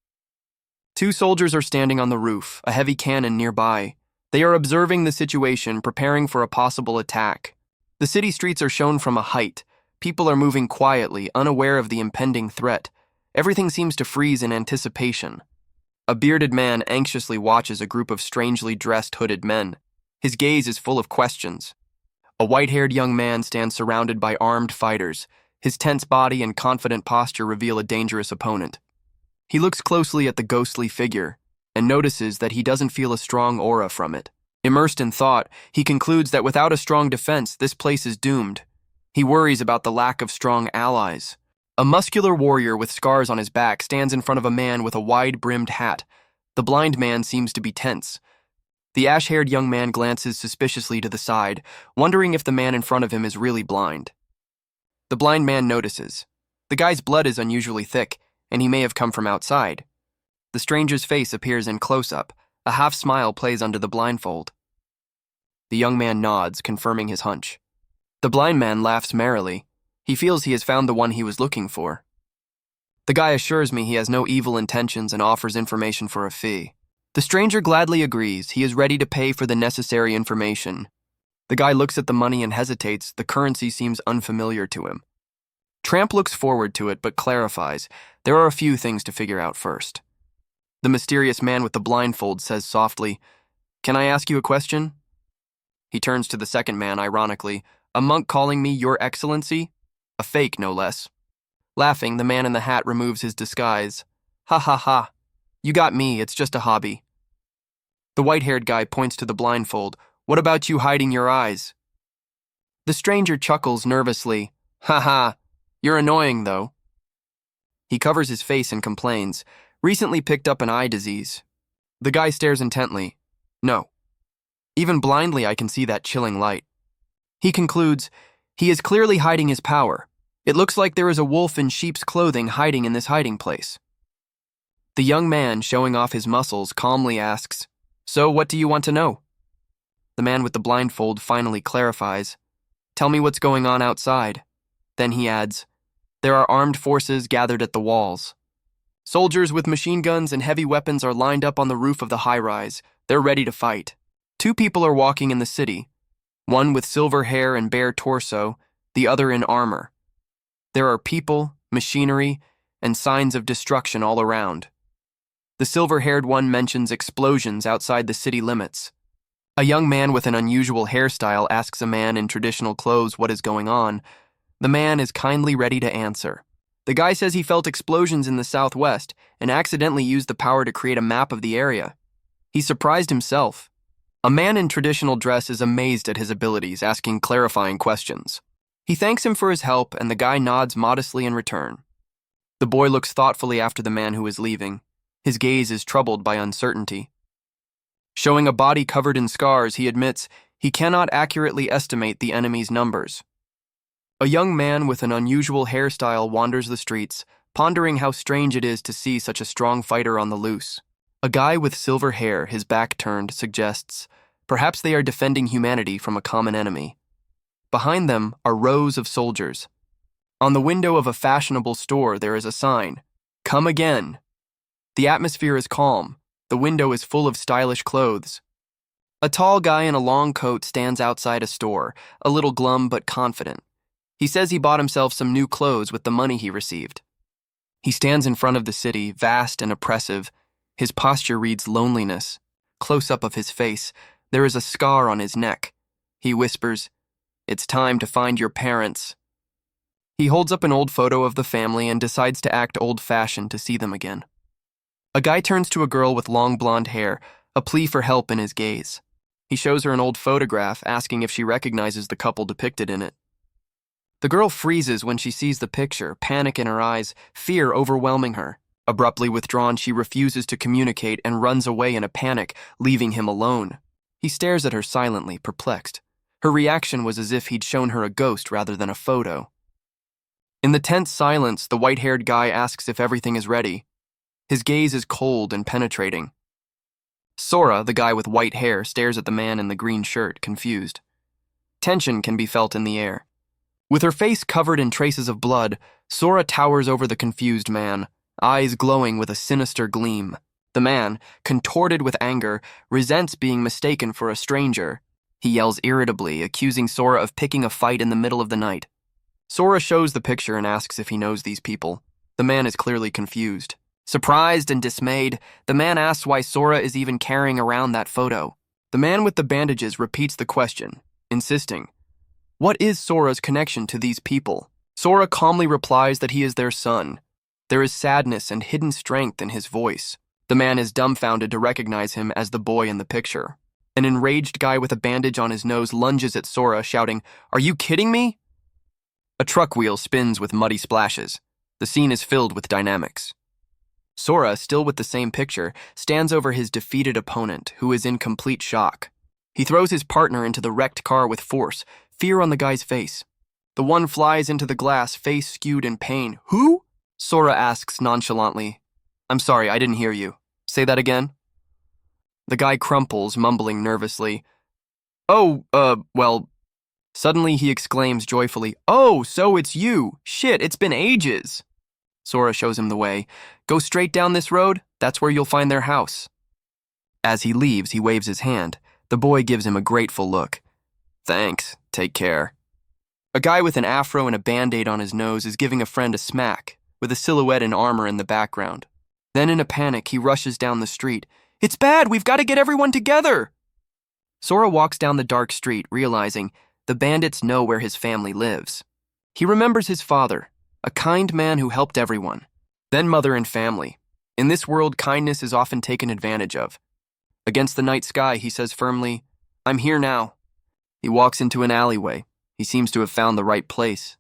2 soldiers are standing on the roof, a heavy cannon nearby. They are observing the situation, preparing for a possible attack. The city streets are shown from a height. People are moving quietly, unaware of the impending threat. Everything seems to freeze in anticipation. A bearded man anxiously watches a group of strangely dressed hooded men. His gaze is full of questions. A white-haired young man stands surrounded by armed fighters. His tense body and confident posture reveal a dangerous opponent. He looks closely at the ghostly figure and notices that he doesn't feel a strong aura from it. Immersed in thought, he concludes that without a strong defense, this place is doomed. He worries about the lack of strong allies. A muscular warrior with scars on his back stands in front of a man with a wide-brimmed hat. The blind man seems to be tense. The ash-haired young man glances suspiciously to the side, wondering if the man in front of him is really blind. The blind man notices. The guy's blood is unusually thick, and he may have come from outside. The stranger's face appears in close-up. A half-smile plays under the blindfold. The young man nods, confirming his hunch. The blind man laughs merrily. He feels he has found the one he was looking for. The guy assures me he has no evil intentions and offers information for a fee. The stranger gladly agrees. He is ready to pay for the necessary information. The guy looks at the money and hesitates. The currency seems unfamiliar to him. Tramp looks forward to it but clarifies. There are a few things to figure out first. The mysterious man with the blindfold says softly, "Can I ask you a question?" He turns to the second man ironically. "A monk calling me Your Excellency?" A fake, no less. Laughing, the man in the hat removes his disguise. "Ha ha ha. You got me, it's just a hobby." The white-haired guy points to the blindfold. "What about you hiding your eyes?" The stranger chuckles nervously. "Ha ha. You're annoying, though." He covers his face and complains. "Recently picked up an eye disease." The guy stares intently. "No. Even blindly I can see that chilling light." He concludes, "He is clearly hiding his power. It looks like there is a wolf in sheep's clothing hiding in this hiding place." The young man, showing off his muscles, calmly asks, "So what do you want to know?" The man with the blindfold finally clarifies, "Tell me what's going on outside." Then he adds, "There are armed forces gathered at the walls. Soldiers with machine guns and heavy weapons are lined up on the roof of the high-rise. They're ready to fight. 2 people are walking in the city, one with silver hair and bare torso, the other in armor. There are people, machinery, and signs of destruction all around. The silver-haired one mentions explosions outside the city limits. A young man with an unusual hairstyle asks a man in traditional clothes what is going on. The man is kindly ready to answer. The guy says he felt explosions in the southwest and accidentally used the power to create a map of the area. He's surprised himself. A man in traditional dress is amazed at his abilities, asking clarifying questions. He thanks him for his help, and the guy nods modestly in return. The boy looks thoughtfully after the man who is leaving. His gaze is troubled by uncertainty. Showing a body covered in scars, he admits he cannot accurately estimate the enemy's numbers. A young man with an unusual hairstyle wanders the streets, pondering how strange it is to see such a strong fighter on the loose. A guy with silver hair, his back turned, suggests perhaps they are defending humanity from a common enemy. Behind them are rows of soldiers. On the window of a fashionable store there is a sign, "Come again." The atmosphere is calm. The window is full of stylish clothes. A tall guy in a long coat stands outside a store, a little glum but confident. He says he bought himself some new clothes with the money he received. He stands in front of the city, vast and oppressive. His posture reads loneliness. Close-up of his face, there is a scar on his neck. He whispers, "It's time to find your parents." He holds up an old photo of the family and decides to act old-fashioned to see them again. A guy turns to a girl with long blonde hair, a plea for help in his gaze. He shows her an old photograph, asking if she recognizes the couple depicted in it. The girl freezes when she sees the picture, panic in her eyes, fear overwhelming her. Abruptly withdrawn, she refuses to communicate and runs away in a panic, leaving him alone. He stares at her silently, perplexed. Her reaction was as if he'd shown her a ghost rather than a photo. In the tense silence, the white-haired guy asks if everything is ready. His gaze is cold and penetrating. Sora, the guy with white hair, stares at the man in the green shirt, confused. Tension can be felt in the air. With her face covered in traces of blood, Sora towers over the confused man, eyes glowing with a sinister gleam. The man, contorted with anger, resents being mistaken for a stranger. He yells irritably, accusing Sora of picking a fight in the middle of the night. Sora shows the picture and asks if he knows these people. The man is clearly confused. Surprised and dismayed, the man asks why Sora is even carrying around that photo. The man with the bandages repeats the question, insisting, "What is Sora's connection to these people?" Sora calmly replies that he is their son. There is sadness and hidden strength in his voice. The man is dumbfounded to recognize him as the boy in the picture. An enraged guy with a bandage on his nose lunges at Sora, shouting, "Are you kidding me?" A truck wheel spins with muddy splashes. The scene is filled with dynamics. Sora, still with the same picture, stands over his defeated opponent, who is in complete shock. He throws his partner into the wrecked car with force, fear on the guy's face. The one flies into the glass, face skewed in pain. "Who?" Sora asks nonchalantly. "I'm sorry, I didn't hear you. Say that again." The guy crumples, mumbling nervously. Well... Suddenly he exclaims joyfully, "Oh, so it's you! Shit, it's been ages!" Sora shows him the way. "Go straight down this road, that's where you'll find their house." As he leaves, he waves his hand. The boy gives him a grateful look. "Thanks, take care." A guy with an afro and a band-aid on his nose is giving a friend a smack, with a silhouette in armor in the background. Then in a panic, he rushes down the street. "It's bad, we've got to get everyone together!" Sora walks down the dark street, realizing the bandits know where his family lives. He remembers his father, a kind man who helped everyone. Then mother and family. In this world, kindness is often taken advantage of. Against the night sky, he says firmly, "I'm here now." He walks into an alleyway. He seems to have found the right place.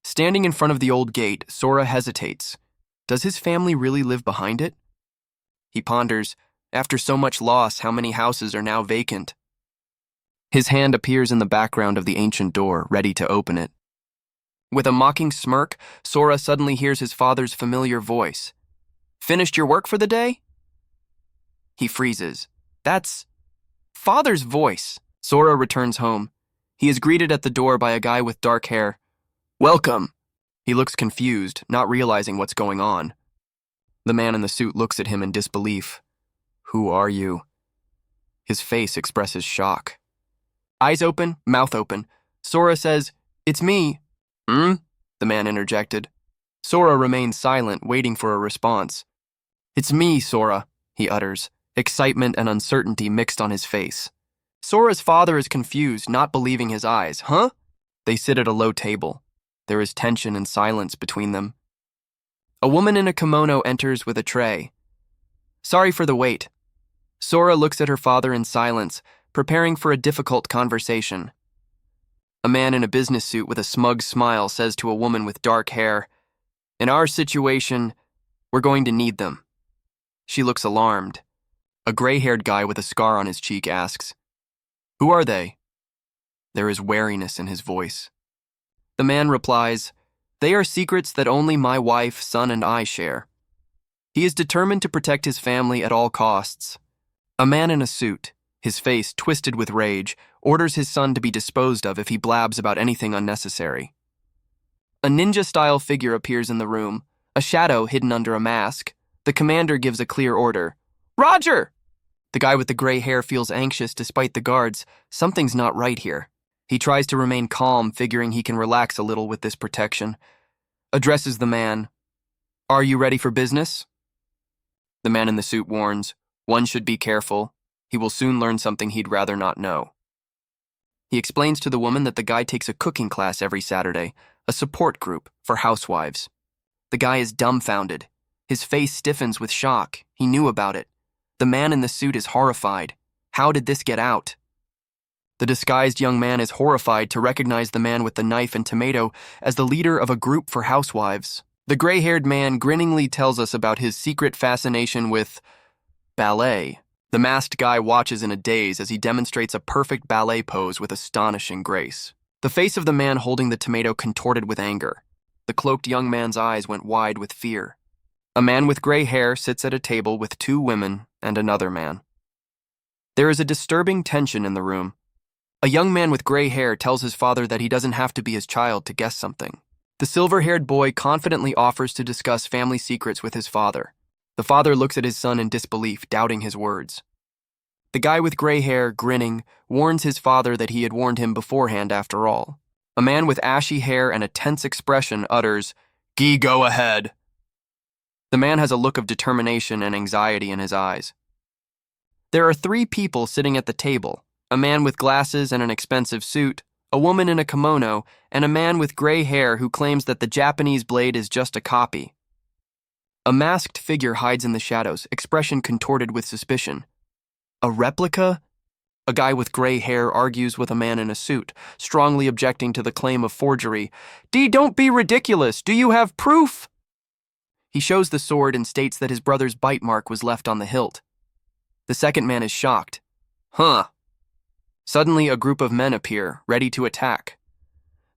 Standing in front of the old gate, Sora hesitates. Does his family really live behind it? He ponders, after so much loss, how many houses are now vacant. His hand appears in the background of the ancient door, ready to open it. With a mocking smirk, Sora suddenly hears his father's familiar voice. "Finished your work for the day?" He freezes. That's father's voice. Sora returns home. He is greeted at the door by a guy with dark hair. "Welcome." He looks confused, not realizing what's going on. The man in the suit looks at him in disbelief. "Who are you?" His face expresses shock. Eyes open, mouth open. Sora says, "It's me." "Hmm?" the man interjected. Sora remains silent, waiting for a response. "It's me, Sora," he utters, excitement and uncertainty mixed on his face. Sora's father is confused, not believing his eyes. "Huh?" They sit at a low table. There is tension and silence between them. A woman in a kimono enters with a tray. "Sorry for the wait." Sora looks at her father in silence, preparing for a difficult conversation. A man in a business suit with a smug smile says to a woman with dark hair, "In our situation, we're going to need them." She looks alarmed. A gray-haired guy with a scar on his cheek asks, "Who are they?" There is wariness in his voice. The man replies, "They are secrets that only my wife, son, and I share." He is determined to protect his family at all costs. A man in a suit, his face twisted with rage, orders his son to be disposed of if he blabs about anything unnecessary. A ninja-style figure appears in the room, a shadow hidden under a mask. The commander gives a clear order. "Roger!" The guy with the gray hair feels anxious despite the guards. Something's not right here. He tries to remain calm, figuring he can relax a little with this protection. Addresses the man. "Are you ready for business?" The man in the suit warns, "One should be careful. He will soon learn something he'd rather not know." He explains to the woman that the guy takes a cooking class every Saturday, a support group for housewives. The guy is dumbfounded. His face stiffens with shock. He knew about it. The man in the suit is horrified. How did this get out? The disguised young man is horrified to recognize the man with the knife and tomato as the leader of a group for housewives. The gray-haired man grinningly tells us about his secret fascination with ballet. The masked guy watches in a daze as he demonstrates a perfect ballet pose with astonishing grace. The face of the man holding the tomato contorted with anger. The cloaked young man's eyes went wide with fear. A man with gray hair sits at a table with two women and another man. There is a disturbing tension in the room. A young man with gray hair tells his father that he doesn't have to be his child to guess something. The silver-haired boy confidently offers to discuss family secrets with his father. The father looks at his son in disbelief, doubting his words. The guy with gray hair, grinning, warns his father that he had warned him beforehand after all. A man with ashy hair and a tense expression utters, "Gee, go ahead." The man has a look of determination and anxiety in his eyes. There are three people sitting at the table, a man with glasses and an expensive suit, a woman in a kimono, and a man with gray hair who claims that the Japanese blade is just a copy. A masked figure hides in the shadows, expression contorted with suspicion. A replica? A guy with gray hair argues with a man in a suit, strongly objecting to the claim of forgery. Don't be ridiculous. Do you have proof?" He shows the sword and states that his brother's bite mark was left on the hilt. The second man is shocked. Huh. Suddenly, a group of men appear, ready to attack.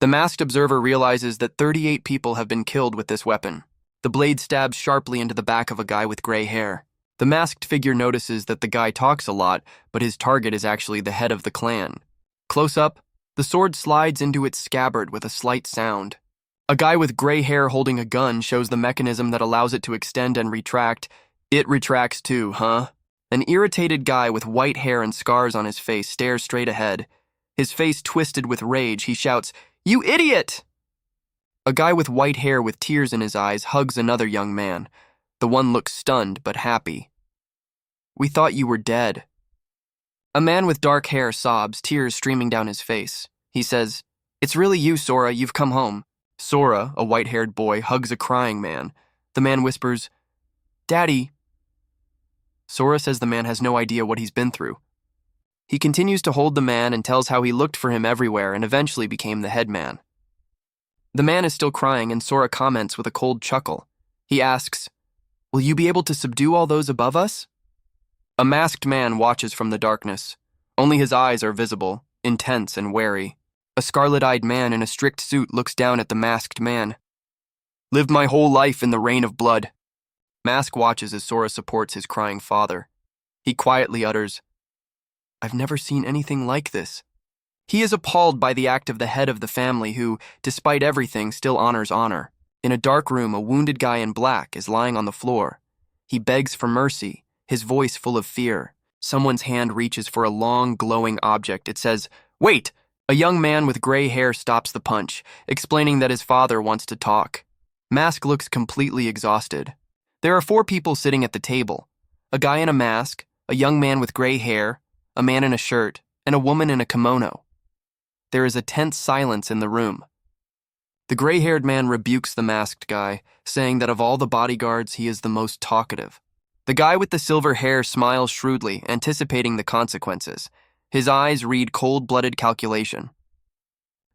The masked observer realizes that 38 people have been killed with this weapon. The blade stabs sharply into the back of a guy with gray hair. The masked figure notices that the guy talks a lot, but his target is actually the head of the clan. Close up, the sword slides into its scabbard with a slight sound. A guy with gray hair holding a gun shows the mechanism that allows it to extend and retract. It retracts too, huh? An irritated guy with white hair and scars on his face stares straight ahead. His face twisted with rage, he shouts, "You idiot!" A guy with white hair with tears in his eyes hugs another young man. The one looks stunned but happy. "We thought you were dead." A man with dark hair sobs, tears streaming down his face. He says, "It's really you, Sora, you've come home." Sora, a white-haired boy, hugs a crying man. The man whispers, "Daddy." Sora says the man has no idea what he's been through. He continues to hold the man and tells how he looked for him everywhere and eventually became the head man. The man is still crying and Sora comments with a cold chuckle. He asks, "Will you be able to subdue all those above us?" A masked man watches from the darkness. Only his eyes are visible, intense and wary. A scarlet-eyed man in a strict suit looks down at the masked man. "Lived my whole life in the rain of blood." Mask watches as Sora supports his crying father. He quietly utters, "I've never seen anything like this." He is appalled by the act of the head of the family who, despite everything, still honors honor. In a dark room, a wounded guy in black is lying on the floor. He begs for mercy, his voice full of fear. Someone's hand reaches for a long, glowing object. It says, "Wait!" A young man with gray hair stops the punch, explaining that his father wants to talk. Mask looks completely exhausted. There are 4 people sitting at the table. A guy in a mask, a young man with gray hair, a man in a shirt, and a woman in a kimono. There is a tense silence in the room. The gray-haired man rebukes the masked guy, saying that of all the bodyguards, he is the most talkative. The guy with the silver hair smiles shrewdly, anticipating the consequences. His eyes read cold-blooded calculation.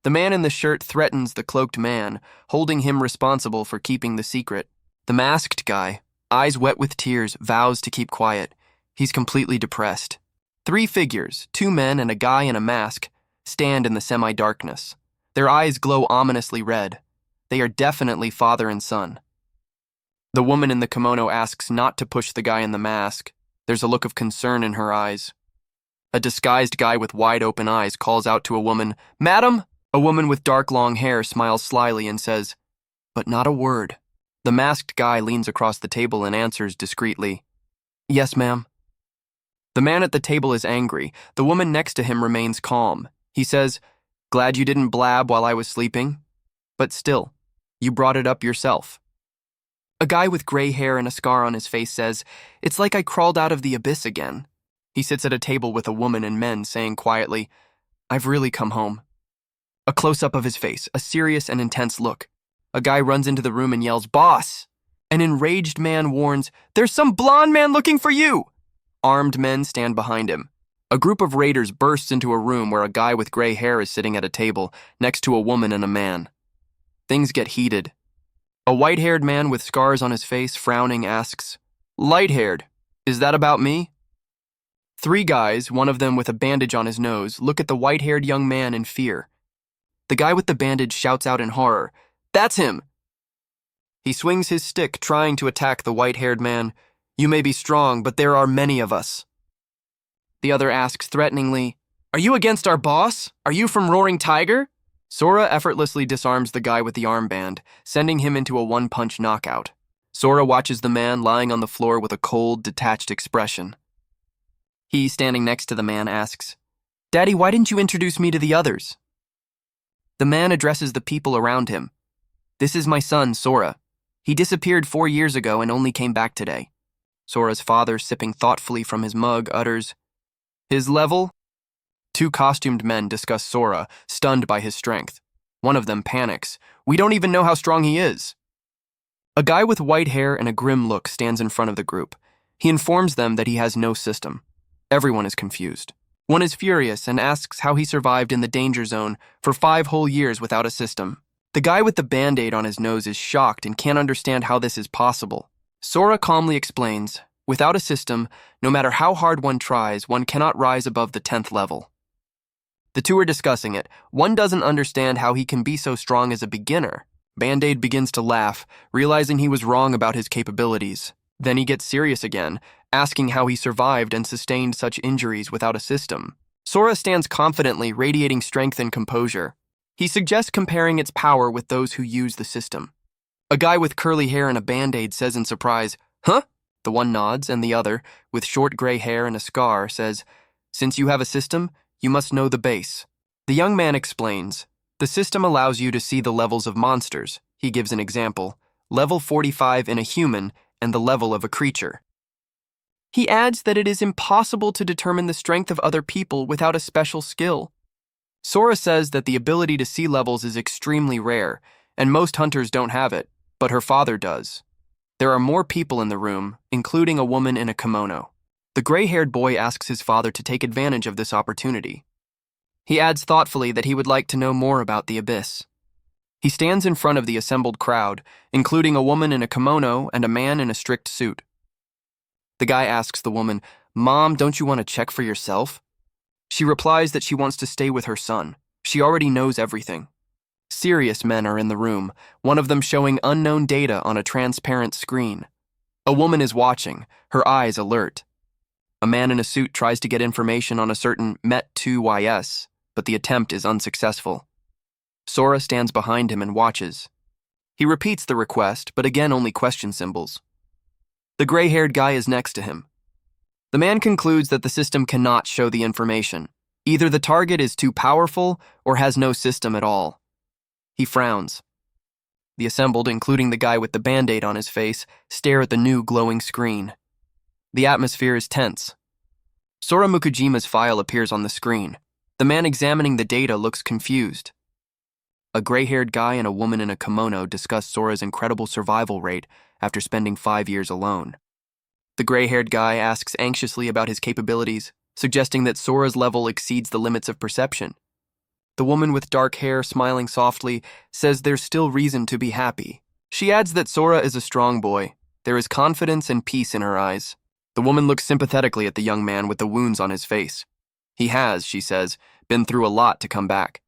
The man in the shirt threatens the cloaked man, holding him responsible for keeping the secret. The masked guy, eyes wet with tears, vows to keep quiet. He's completely depressed. 3 figures, 2 men and a guy in a mask, stand in the semi-darkness. Their eyes glow ominously red. They are definitely father and son. The woman in the kimono asks not to push the guy in the mask. There's a look of concern in her eyes. A disguised guy with wide open eyes calls out to a woman, "Madam!" A woman with dark long hair smiles slyly and says, "But not a word." The masked guy leans across the table and answers discreetly, "Yes, ma'am." The man at the table is angry. The woman next to him remains calm. He says, "Glad you didn't blab while I was sleeping. But still, you brought it up yourself." A guy with gray hair and a scar on his face says, "It's like I crawled out of the abyss again." He sits at a table with a woman and men, saying quietly, "I've really come home." A close-up of his face, a serious and intense look. A guy runs into the room and yells, "Boss!" An enraged man warns, "There's some blonde man looking for you!" Armed men stand behind him. A group of raiders bursts into a room where a guy with gray hair is sitting at a table next to a woman and a man. Things get heated. A white-haired man with scars on his face, frowning, asks, "Light-haired, is that about me?" Three guys, one of them with a bandage on his nose, look at the white-haired young man in fear. The guy with the bandage shouts out in horror, "That's him!" He swings his stick, trying to attack the white-haired man. "You may be strong, but there are many of us." The other asks threateningly, "Are you against our boss? Are you from Roaring Tiger?" Sora effortlessly disarms the guy with the armband, sending him into a one-punch knockout. Sora watches the man lying on the floor with a cold, detached expression. He, standing next to the man, asks, "Daddy, why didn't you introduce me to the others?" The man addresses the people around him. "This is my son, Sora. He disappeared 4 years ago and only came back today." Sora's father, sipping thoughtfully from his mug, utters, "His level?" Two costumed men discuss Sora, stunned by his strength. One of them panics. "We don't even know how strong he is." A guy with white hair and a grim look stands in front of the group. He informs them that he has no system. Everyone is confused. One is furious and asks how he survived in the danger zone for 5 whole years without a system. The guy with the band-aid on his nose is shocked and can't understand how this is possible. Sora calmly explains, "Without a system, no matter how hard one tries, one cannot rise above the 10th level." The two are discussing it. One doesn't understand how he can be so strong as a beginner. Band-Aid begins to laugh, realizing he was wrong about his capabilities. Then he gets serious again, asking how he survived and sustained such injuries without a system. Sora stands confidently, radiating strength and composure. He suggests comparing its power with those who use the system. A guy with curly hair and a band-aid says in surprise, "Huh?" The one nods, and the other, with short gray hair and a scar, says, "Since you have a system, you must know the base." The young man explains, "The system allows you to see the levels of monsters." He gives an example, level 45 in a human and the level of a creature. He adds that it is impossible to determine the strength of other people without a special skill. Sora says that the ability to see levels is extremely rare, and most hunters don't have it, but her father does. There are more people in the room, including a woman in a kimono. The gray-haired boy asks his father to take advantage of this opportunity. He adds thoughtfully that he would like to know more about the abyss. He stands in front of the assembled crowd, including a woman in a kimono and a man in a strict suit. The guy asks the woman, "Mom, don't you want to check for yourself?" She replies that she wants to stay with her son. She already knows everything. Serious men are in the room, one of them showing unknown data on a transparent screen. A woman is watching, her eyes alert. A man in a suit tries to get information on a certain MET2YS, but the attempt is unsuccessful. Sora stands behind him and watches. He repeats the request, but again only question symbols. The gray-haired guy is next to him. The man concludes that the system cannot show the information. Either the target is too powerful or has no system at all. He frowns. The assembled, including the guy with the band-aid on his face, stare at the new glowing screen. The atmosphere is tense. Sora Mukujima's file appears on the screen. The man examining the data looks confused. A gray-haired guy and a woman in a kimono discuss Sora's incredible survival rate after spending 5 years alone. The gray-haired guy asks anxiously about his capabilities, suggesting that Sora's level exceeds the limits of perception. The woman with dark hair, smiling softly, says there's still reason to be happy. She adds that Sora is a strong boy. There is confidence and peace in her eyes. The woman looks sympathetically at the young man with the wounds on his face. He has, she says, been through a lot to come back.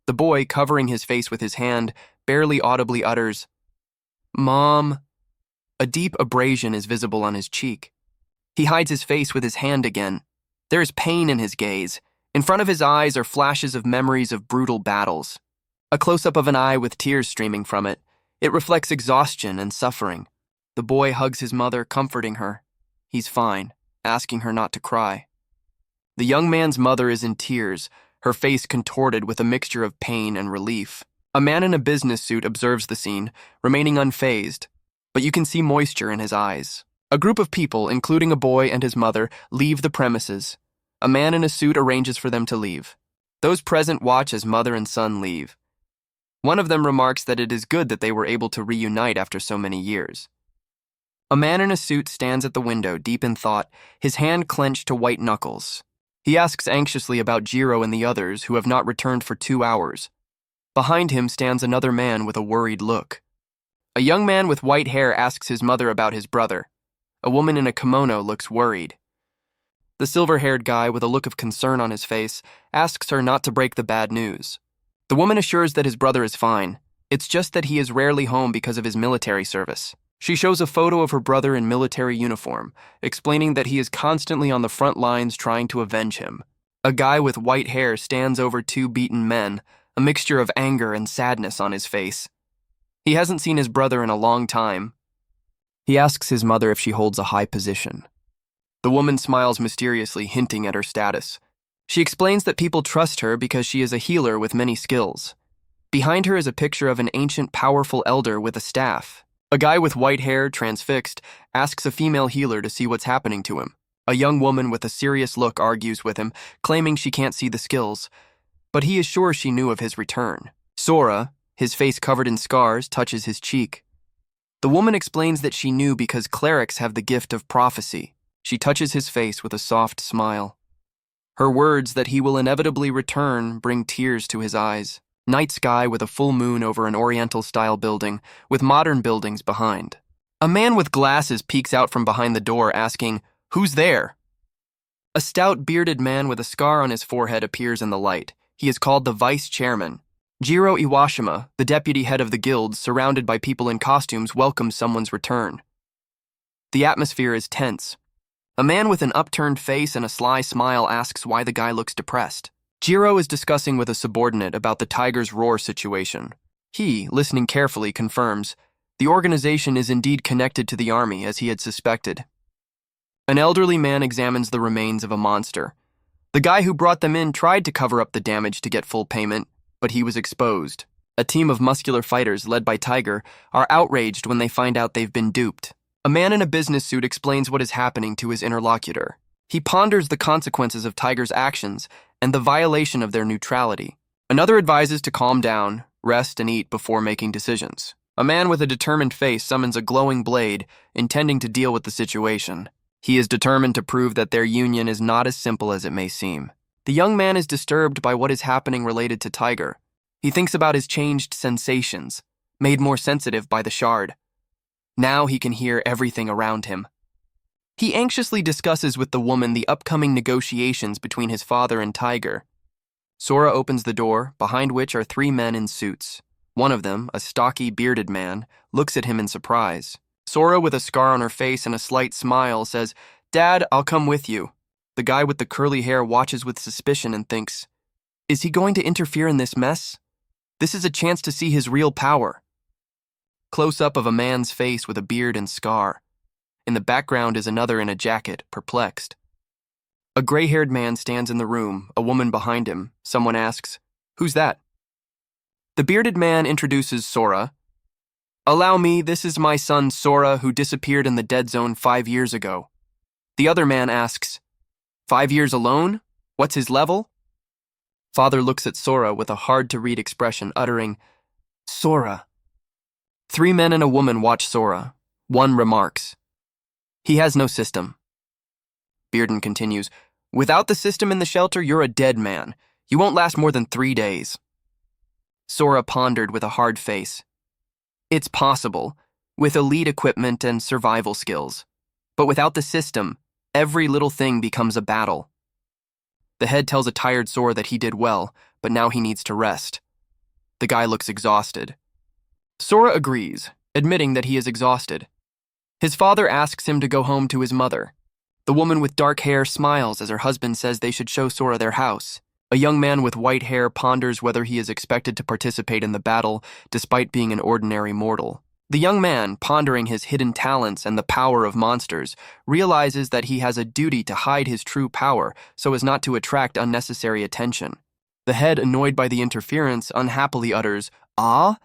The boy, covering his face with his hand, barely audibly utters, "Mom." A deep abrasion is visible on his cheek. He hides his face with his hand again. There is pain in his gaze. In front of his eyes are flashes of memories of brutal battles. A close-up of an eye with tears streaming from it. It reflects exhaustion and suffering. The boy hugs his mother, comforting her. He's fine, asking her not to cry. The young man's mother is in tears, her face contorted with a mixture of pain and relief. A man in a business suit observes the scene, remaining unfazed, but you can see moisture in his eyes. A group of people, including a boy and his mother, leave the premises. A man in a suit arranges for them to leave. Those present watch as mother and son leave. One of them remarks that it is good that they were able to reunite after so many years. A man in a suit stands at the window, deep in thought, his hand clenched to white knuckles. He asks anxiously about Jiro and the others, who have not returned for 2 hours. Behind him stands another man with a worried look. A young man with white hair asks his mother about his brother. A woman in a kimono looks worried. The silver-haired guy, with a look of concern on his face, asks her not to break the bad news. The woman assures that his brother is fine. It's just that he is rarely home because of his military service. She shows a photo of her brother in military uniform, explaining that he is constantly on the front lines trying to avenge him. A guy with white hair stands over two beaten men, a mixture of anger and sadness on his face. He hasn't seen his brother in a long time. He asks his mother if she holds a high position. The woman smiles mysteriously, hinting at her status. She explains that people trust her because she is a healer with many skills. Behind her is a picture of an ancient, powerful elder with a staff. A guy with white hair, transfixed, asks a female healer to see what's happening to him. A young woman with a serious look argues with him, claiming she can't see the skills, but he is sure she knew of his return. Sora, his face covered in scars, touches his cheek. The woman explains that she knew because clerics have the gift of prophecy. She touches his face with a soft smile. Her words that he will inevitably return bring tears to his eyes. Night sky with a full moon over an Oriental-style building, with modern buildings behind. A man with glasses peeks out from behind the door asking, "Who's there?" A stout, bearded man with a scar on his forehead appears in the light. He is called the vice chairman. Jiro Iwashima, the deputy head of the guild, surrounded by people in costumes, welcomes someone's return. The atmosphere is tense. A man with an upturned face and a sly smile asks why the guy looks depressed. Jiro is discussing with a subordinate about the Tiger's Roar situation. He, listening carefully, confirms the organization is indeed connected to the army as he had suspected. An elderly man examines the remains of a monster. The guy who brought them in tried to cover up the damage to get full payment, but he was exposed. A team of muscular fighters led by Tiger are outraged when they find out they've been duped. A man in a business suit explains what is happening to his interlocutor. He ponders the consequences of Tiger's actions and the violation of their neutrality. Another advises to calm down, rest, and eat before making decisions. A man with a determined face summons a glowing blade, intending to deal with the situation. He is determined to prove that their union is not as simple as it may seem. The young man is disturbed by what is happening related to Tiger. He thinks about his changed sensations, made more sensitive by the shard. Now he can hear everything around him. He anxiously discusses with the woman the upcoming negotiations between his father and Tiger. Sora opens the door, behind which are three men in suits. One of them, a stocky, bearded man, looks at him in surprise. Sora, with a scar on her face and a slight smile, says, "Dad, I'll come with you." The guy with the curly hair watches with suspicion and thinks, is he going to interfere in this mess? This is a chance to see his real power. Close-up of a man's face with a beard and scar. In the background is another in a jacket, perplexed. A gray-haired man stands in the room, a woman behind him. Someone asks, "Who's that?" The bearded man introduces Sora. "Allow me, this is my son Sora, who disappeared in the dead zone 5 years ago." The other man asks, 5 years alone? What's his level?" Father looks at Sora with a hard-to-read expression, uttering, "Sora." Three men and a woman watch Sora. One remarks, "He has no system." Bearden continues, "Without the system in the shelter, you're a dead man. You won't last more than 3 days." Sora pondered with a hard face. It's possible, with elite equipment and survival skills. But without the system, every little thing becomes a battle. The head tells a tired Sora that he did well, but now he needs to rest. The guy looks exhausted. Sora agrees, admitting that he is exhausted. His father asks him to go home to his mother. The woman with dark hair smiles as her husband says they should show Sora their house. A young man with white hair ponders whether he is expected to participate in the battle despite being an ordinary mortal. The young man, pondering his hidden talents and the power of monsters, realizes that he has a duty to hide his true power so as not to attract unnecessary attention. The head, annoyed by the interference, unhappily utters, "Ah?"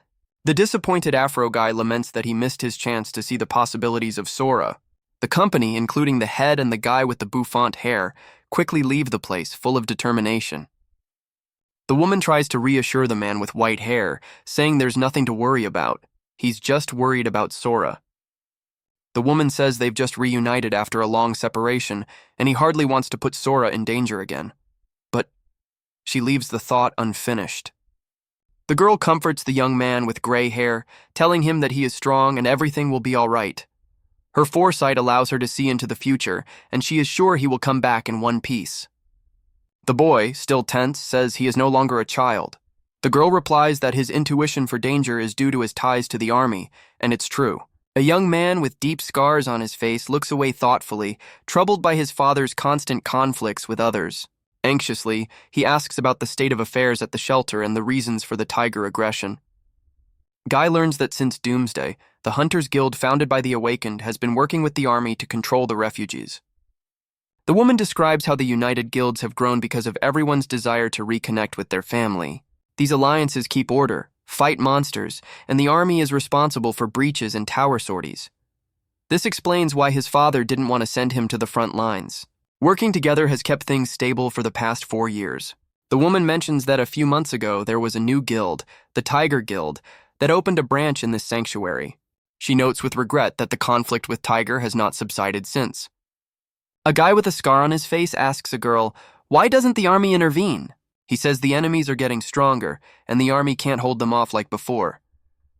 The disappointed Afro guy laments that he missed his chance to see the possibilities of Sora. The company, including the head and the guy with the bouffant hair, quickly leave the place, full of determination. The woman tries to reassure the man with white hair, saying there's nothing to worry about. He's just worried about Sora. The woman says they've just reunited after a long separation, and he hardly wants to put Sora in danger again. But she leaves the thought unfinished. The girl comforts the young man with gray hair, telling him that he is strong and everything will be all right. Her foresight allows her to see into the future, and she is sure he will come back in one piece. The boy, still tense, says he is no longer a child. The girl replies that his intuition for danger is due to his ties to the army, and it's true. A young man with deep scars on his face looks away thoughtfully, troubled by his father's constant conflicts with others. Anxiously, he asks about the state of affairs at the shelter and the reasons for the tiger aggression. Guy learns that since Doomsday, the Hunters Guild founded by the Awakened has been working with the army to control the refugees. The woman describes how the United Guilds have grown because of everyone's desire to reconnect with their family. These alliances keep order, fight monsters, and the army is responsible for breaches and tower sorties. This explains why his father didn't want to send him to the front lines. Working together has kept things stable for the past 4 years. The woman mentions that a few months ago there was a new guild, the Tiger Guild, that opened a branch in this sanctuary. She notes with regret that the conflict with Tiger has not subsided since. A guy with a scar on his face asks a girl, "Why doesn't the army intervene?" He says the enemies are getting stronger, and the army can't hold them off like before.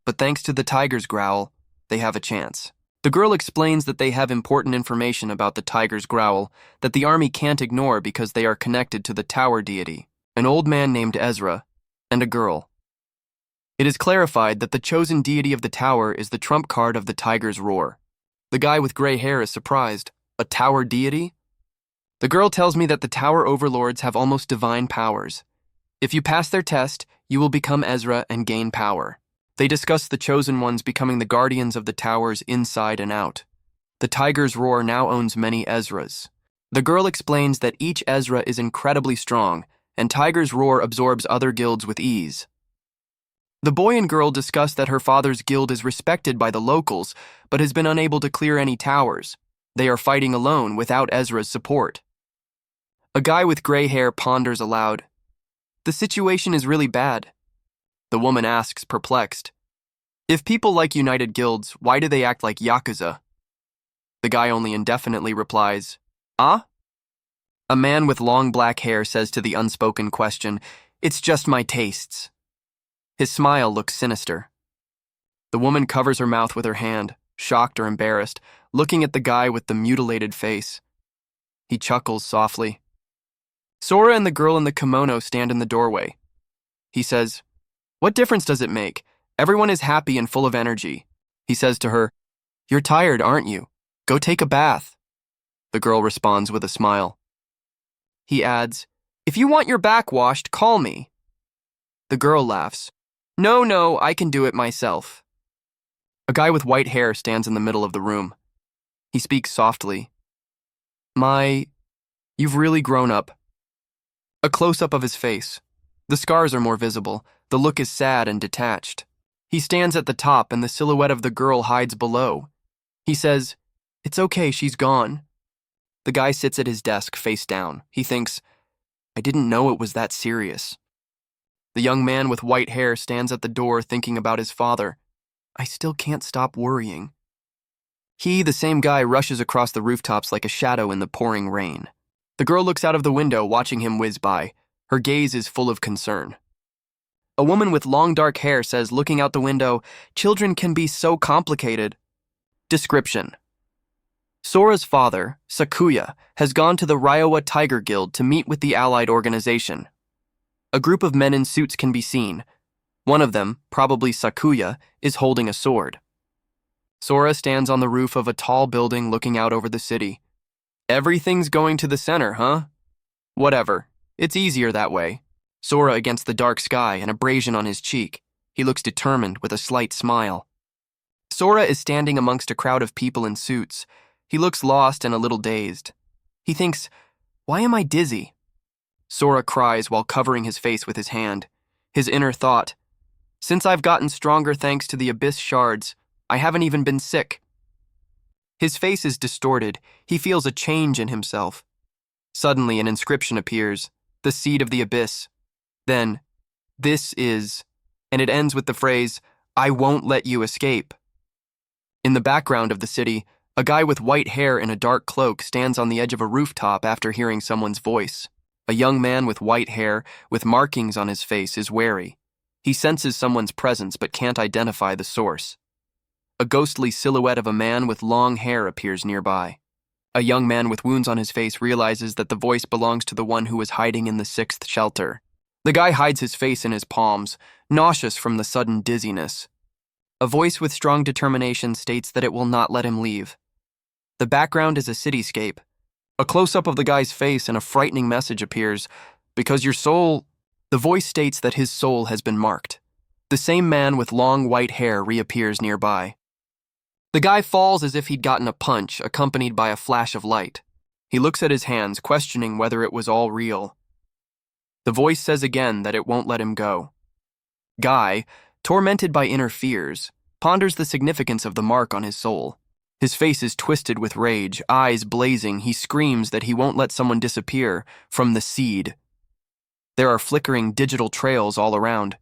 But thanks to the tiger's growl, they have a chance. The girl explains that they have important information about the tiger's growl that the army can't ignore because they are connected to the tower deity, an old man named Ezra, and a girl. It is clarified that the chosen deity of the tower is the trump card of the tiger's roar. The guy with gray hair is surprised. A tower deity? The girl tells me that the tower overlords have almost divine powers. If you pass their test, you will become Ezra and gain power. They discuss the chosen ones becoming the guardians of the towers inside and out. The tiger's roar now owns many Ezras. The girl explains that each Ezra is incredibly strong, and tiger's roar absorbs other guilds with ease. The boy and girl discuss that her father's guild is respected by the locals, but has been unable to clear any towers. They are fighting alone without Ezra's support. A guy with gray hair ponders aloud. The situation is really bad. The woman asks, perplexed. If people like United Guilds, why do they act like Yakuza? The guy only indefinitely replies, "Ah?" A man with long black hair says to the unspoken question, "It's just my tastes." His smile looks sinister. The woman covers her mouth with her hand, shocked or embarrassed, looking at the guy with the mutilated face. He chuckles softly. Sora and the girl in the kimono stand in the doorway. He says, "What difference does it make? Everyone is happy and full of energy." He says to her, "You're tired, aren't you? Go take a bath." The girl responds with a smile. He adds, "If you want your back washed, call me." The girl laughs. No, I can do it myself." A guy with white hair stands in the middle of the room. He speaks softly. You've really grown up." A close-up of his face. The scars are more visible. The look is sad and detached. He stands at the top and the silhouette of the girl hides below. He says, "It's okay, she's gone." The guy sits at his desk, face down. He thinks, "I didn't know it was that serious." The young man with white hair stands at the door thinking about his father. "I still can't stop worrying." The same guy, rushes across the rooftops like a shadow in the pouring rain. The girl looks out of the window, watching him whiz by. Her gaze is full of concern. A woman with long dark hair says, looking out the window, "Children can be so complicated." Description: Sora's father, Sakuya, has gone to the Ryowa Tiger Guild to meet with the allied organization. A group of men in suits can be seen. One of them, probably Sakuya, is holding a sword. Sora stands on the roof of a tall building looking out over the city. "Everything's going to the center, huh?" "Whatever. It's easier that way." Sora against the dark sky, an abrasion on his cheek. He looks determined with a slight smile. Sora is standing amongst a crowd of people in suits. He looks lost and a little dazed. He thinks, "Why am I dizzy?" Sora cries while covering his face with his hand. His inner thought, "Since I've gotten stronger thanks to the abyss shards, I haven't even been sick." His face is distorted. He feels a change in himself. Suddenly, an inscription appears, "The Seed of the Abyss." Then, "This is," and it ends with the phrase, "I won't let you escape." In the background of the city, a guy with white hair in a dark cloak stands on the edge of a rooftop after hearing someone's voice. A young man with white hair, with markings on his face, is wary. He senses someone's presence but can't identify the source. A ghostly silhouette of a man with long hair appears nearby. A young man with wounds on his face realizes that the voice belongs to the one who was hiding in the sixth shelter. The guy hides his face in his palms, nauseous from the sudden dizziness. A voice with strong determination states that it will not let him leave. The background is a cityscape. A close-up of the guy's face and a frightening message appears. Because your soul... The voice states that his soul has been marked. The same man with long white hair reappears nearby. The guy falls as if he'd gotten a punch, accompanied by a flash of light. He looks at his hands, questioning whether it was all real. The voice says again that it won't let him go. Guy, tormented by inner fears, ponders the significance of the mark on his soul. His face is twisted with rage, eyes blazing. He screams that he won't let someone disappear from the seed. There are flickering digital trails all around.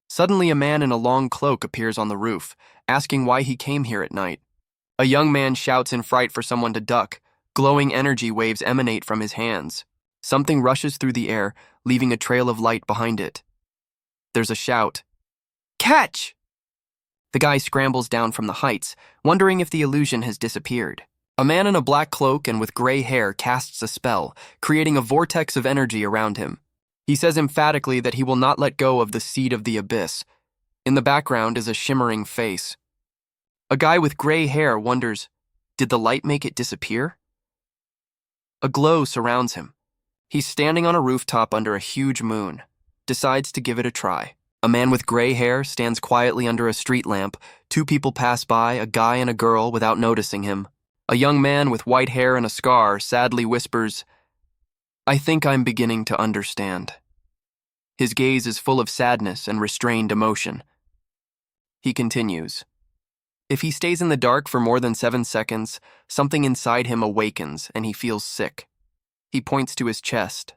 Suddenly, a man in a long cloak appears on the roof, asking why he came here at night. A young man shouts in fright for someone to duck. Glowing energy waves emanate from his hands. Something rushes through the air, leaving a trail of light behind it. There's a shout. Catch! The guy scrambles down from the heights, wondering if the illusion has disappeared. A man in a black cloak and with gray hair casts a spell, creating a vortex of energy around him. He says emphatically that he will not let go of the seed of the abyss. In the background is a shimmering face. A guy with gray hair wonders, did the light make it disappear? A glow surrounds him. He's standing on a rooftop under a huge moon, decides to give it a try. A man with gray hair stands quietly under a street lamp. Two people pass by, a guy and a girl, without noticing him. A young man with white hair and a scar sadly whispers, I think I'm beginning to understand. His gaze is full of sadness and restrained emotion. He continues. If he stays in the dark for more than 7 seconds, something inside him awakens and he feels sick. He points to his chest.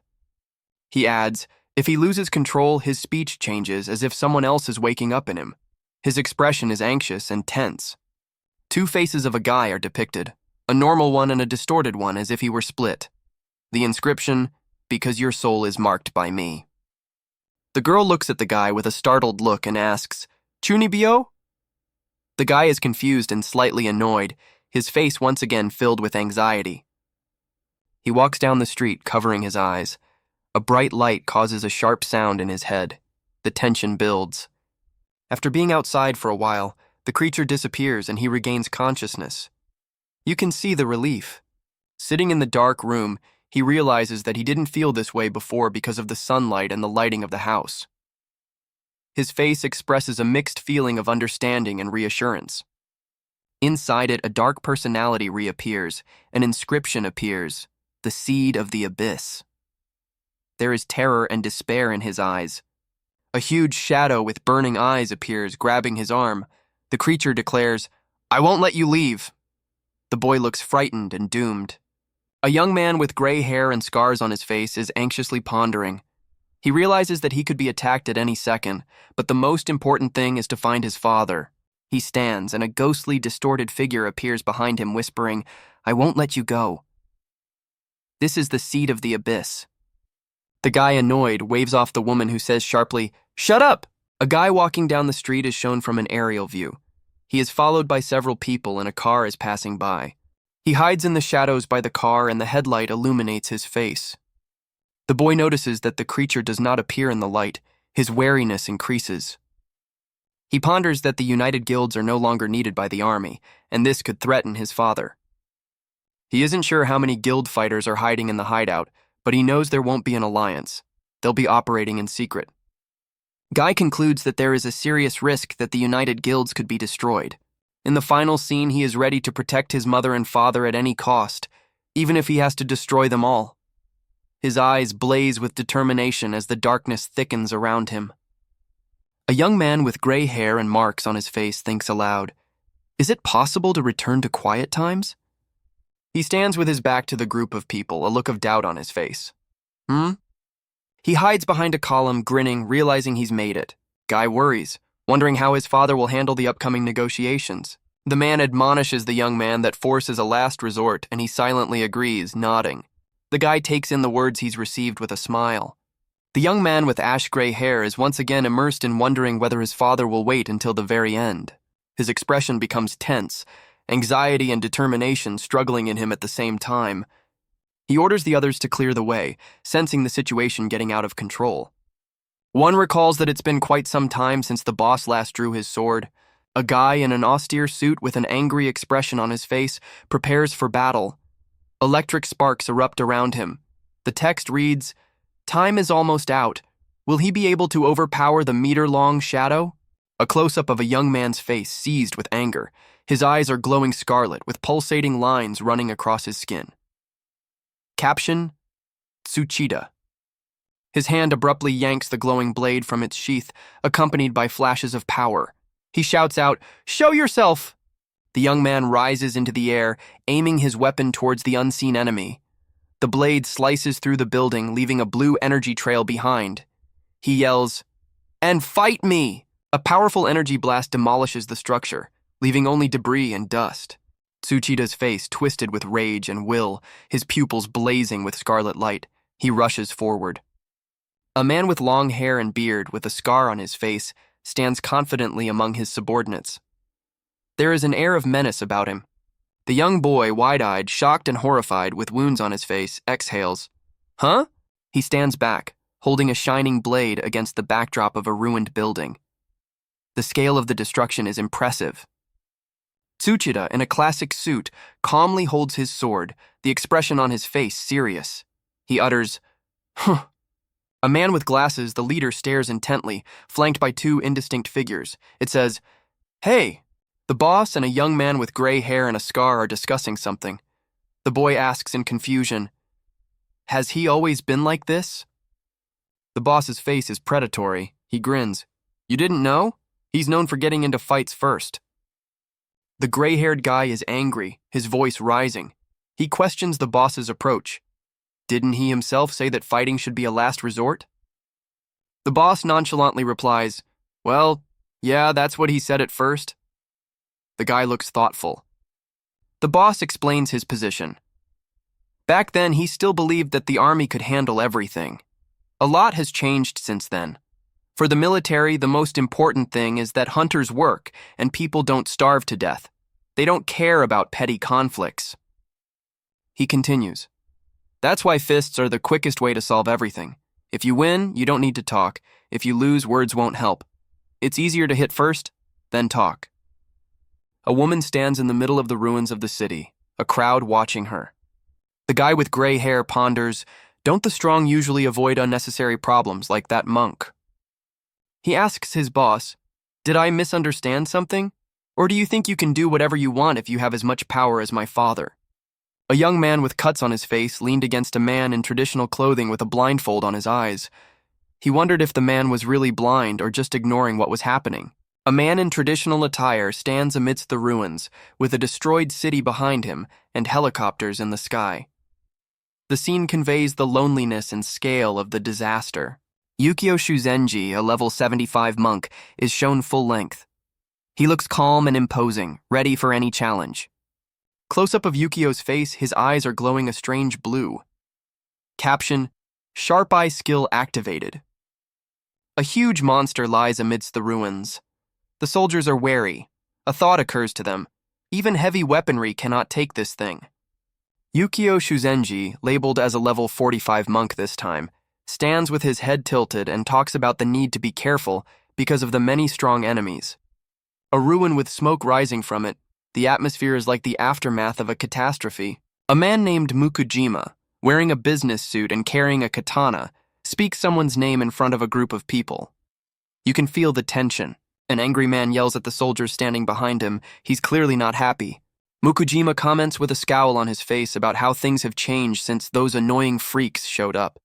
He adds, if he loses control, his speech changes as if someone else is waking up in him. His expression is anxious and tense. Two faces of a guy are depicted, a normal one and a distorted one as if he were split. The inscription, because your soul is marked by me. The girl looks at the guy with a startled look and asks, Chunibyo? The guy is confused and slightly annoyed, his face once again filled with anxiety. He walks down the street, covering his eyes. A bright light causes a sharp sound in his head. The tension builds. After being outside for a while, the creature disappears and he regains consciousness. You can see the relief. Sitting in the dark room, he realizes that he didn't feel this way before because of the sunlight and the lighting of the house. His face expresses a mixed feeling of understanding and reassurance. Inside it, a dark personality reappears. An inscription appears, the seed of the abyss. There is terror and despair in his eyes. A huge shadow with burning eyes appears, grabbing his arm. The creature declares, I won't let you leave. The boy looks frightened and doomed. A young man with gray hair and scars on his face is anxiously pondering. He realizes that he could be attacked at any second, but the most important thing is to find his father. He stands, and a ghostly, distorted figure appears behind him, whispering, I won't let you go. This is the seed of the abyss. The guy, annoyed, waves off the woman who says sharply, Shut up! A guy walking down the street is shown from an aerial view. He is followed by several people and a car is passing by. He hides in the shadows by the car and the headlight illuminates his face. The boy notices that the creature does not appear in the light. His wariness increases. He ponders that the united guilds are no longer needed by the army, and this could threaten his father. He isn't sure how many guild fighters are hiding in the hideout, but he knows there won't be an alliance. They'll be operating in secret. Guy concludes that there is a serious risk that the united guilds could be destroyed. In the final scene, he is ready to protect his mother and father at any cost, even if he has to destroy them all. His eyes blaze with determination as the darkness thickens around him. A young man with gray hair and marks on his face thinks aloud, Is it possible to return to quiet times? He stands with his back to the group of people, a look of doubt on his face. He hides behind a column, grinning, realizing he's made it. Guy worries, wondering how his father will handle the upcoming negotiations. The man admonishes the young man that force is a last resort, and he silently agrees, nodding. The guy takes in the words he's received with a smile. The young man with ash-gray hair is once again immersed in wondering whether his father will wait until the very end. His expression becomes tense, anxiety and determination struggling in him at the same time. He orders the others to clear the way, sensing the situation getting out of control. One recalls that it's been quite some time since the boss last drew his sword. A guy in an austere suit with an angry expression on his face prepares for battle. Electric sparks erupt around him. The text reads, "Time is almost out. Will he be able to overpower the meter-long shadow?" A close-up of a young man's face seized with anger. His eyes are glowing scarlet with pulsating lines running across his skin. Caption: Tsuchida. His hand abruptly yanks the glowing blade from its sheath, accompanied by flashes of power. He shouts out, "Show yourself!" The young man rises into the air, aiming his weapon towards the unseen enemy. The blade slices through the building, leaving a blue energy trail behind. He yells, "And fight me!" A powerful energy blast demolishes the structure, leaving only debris and dust. Tsuchida's face twisted with rage and will, his pupils blazing with scarlet light. He rushes forward. A man with long hair and beard, with a scar on his face, stands confidently among his subordinates. There is an air of menace about him. The young boy, wide-eyed, shocked and horrified, with wounds on his face, exhales. "Huh?" He stands back, holding a shining blade against the backdrop of a ruined building. The scale of the destruction is impressive. Tsuchida, in a classic suit, calmly holds his sword, the expression on his face serious. He utters, "Huh." A man with glasses, the leader, stares intently, flanked by two indistinct figures. It says, "Hey!" The boss and a young man with gray hair and a scar are discussing something. The boy asks in confusion, "Has he always been like this?" The boss's face is predatory. He grins. "You didn't know? He's known for getting into fights first." The gray-haired guy is angry, his voice rising. He questions the boss's approach. Didn't he himself say that fighting should be a last resort? The boss nonchalantly replies, "Well, yeah, that's what he said at first." The guy looks thoughtful. The boss explains his position. Back then, he still believed that the army could handle everything. A lot has changed since then. For the military, the most important thing is that hunters work and people don't starve to death. They don't care about petty conflicts. He continues, "That's why fists are the quickest way to solve everything. If you win, you don't need to talk. If you lose, words won't help. It's easier to hit first, then talk." A woman stands in the middle of the ruins of the city, a crowd watching her. The guy with gray hair ponders, don't the strong usually avoid unnecessary problems like that monk? He asks his boss, "Did I misunderstand something? Or do you think you can do whatever you want if you have as much power as my father?" A young man with cuts on his face leaned against a man in traditional clothing with a blindfold on his eyes. He wondered if the man was really blind or just ignoring what was happening. A man in traditional attire stands amidst the ruins, with a destroyed city behind him and helicopters in the sky. The scene conveys the loneliness and scale of the disaster. Yukio Shuzenji, a level 75 monk, is shown full length. He looks calm and imposing, ready for any challenge. Close-up of Yukio's face, his eyes are glowing a strange blue. Caption, "Sharp eye skill activated." A huge monster lies amidst the ruins. The soldiers are wary. A thought occurs to them. Even heavy weaponry cannot take this thing. Yukio Shuzenji, labeled as a level 45 monk this time, stands with his head tilted and talks about the need to be careful because of the many strong enemies. A ruin with smoke rising from it, the atmosphere is like the aftermath of a catastrophe. A man named Mukujima, wearing a business suit and carrying a katana, speaks someone's name in front of a group of people. You can feel the tension. An angry man yells at the soldiers standing behind him. He's clearly not happy. Mukujima comments with a scowl on his face about how things have changed since those annoying freaks showed up.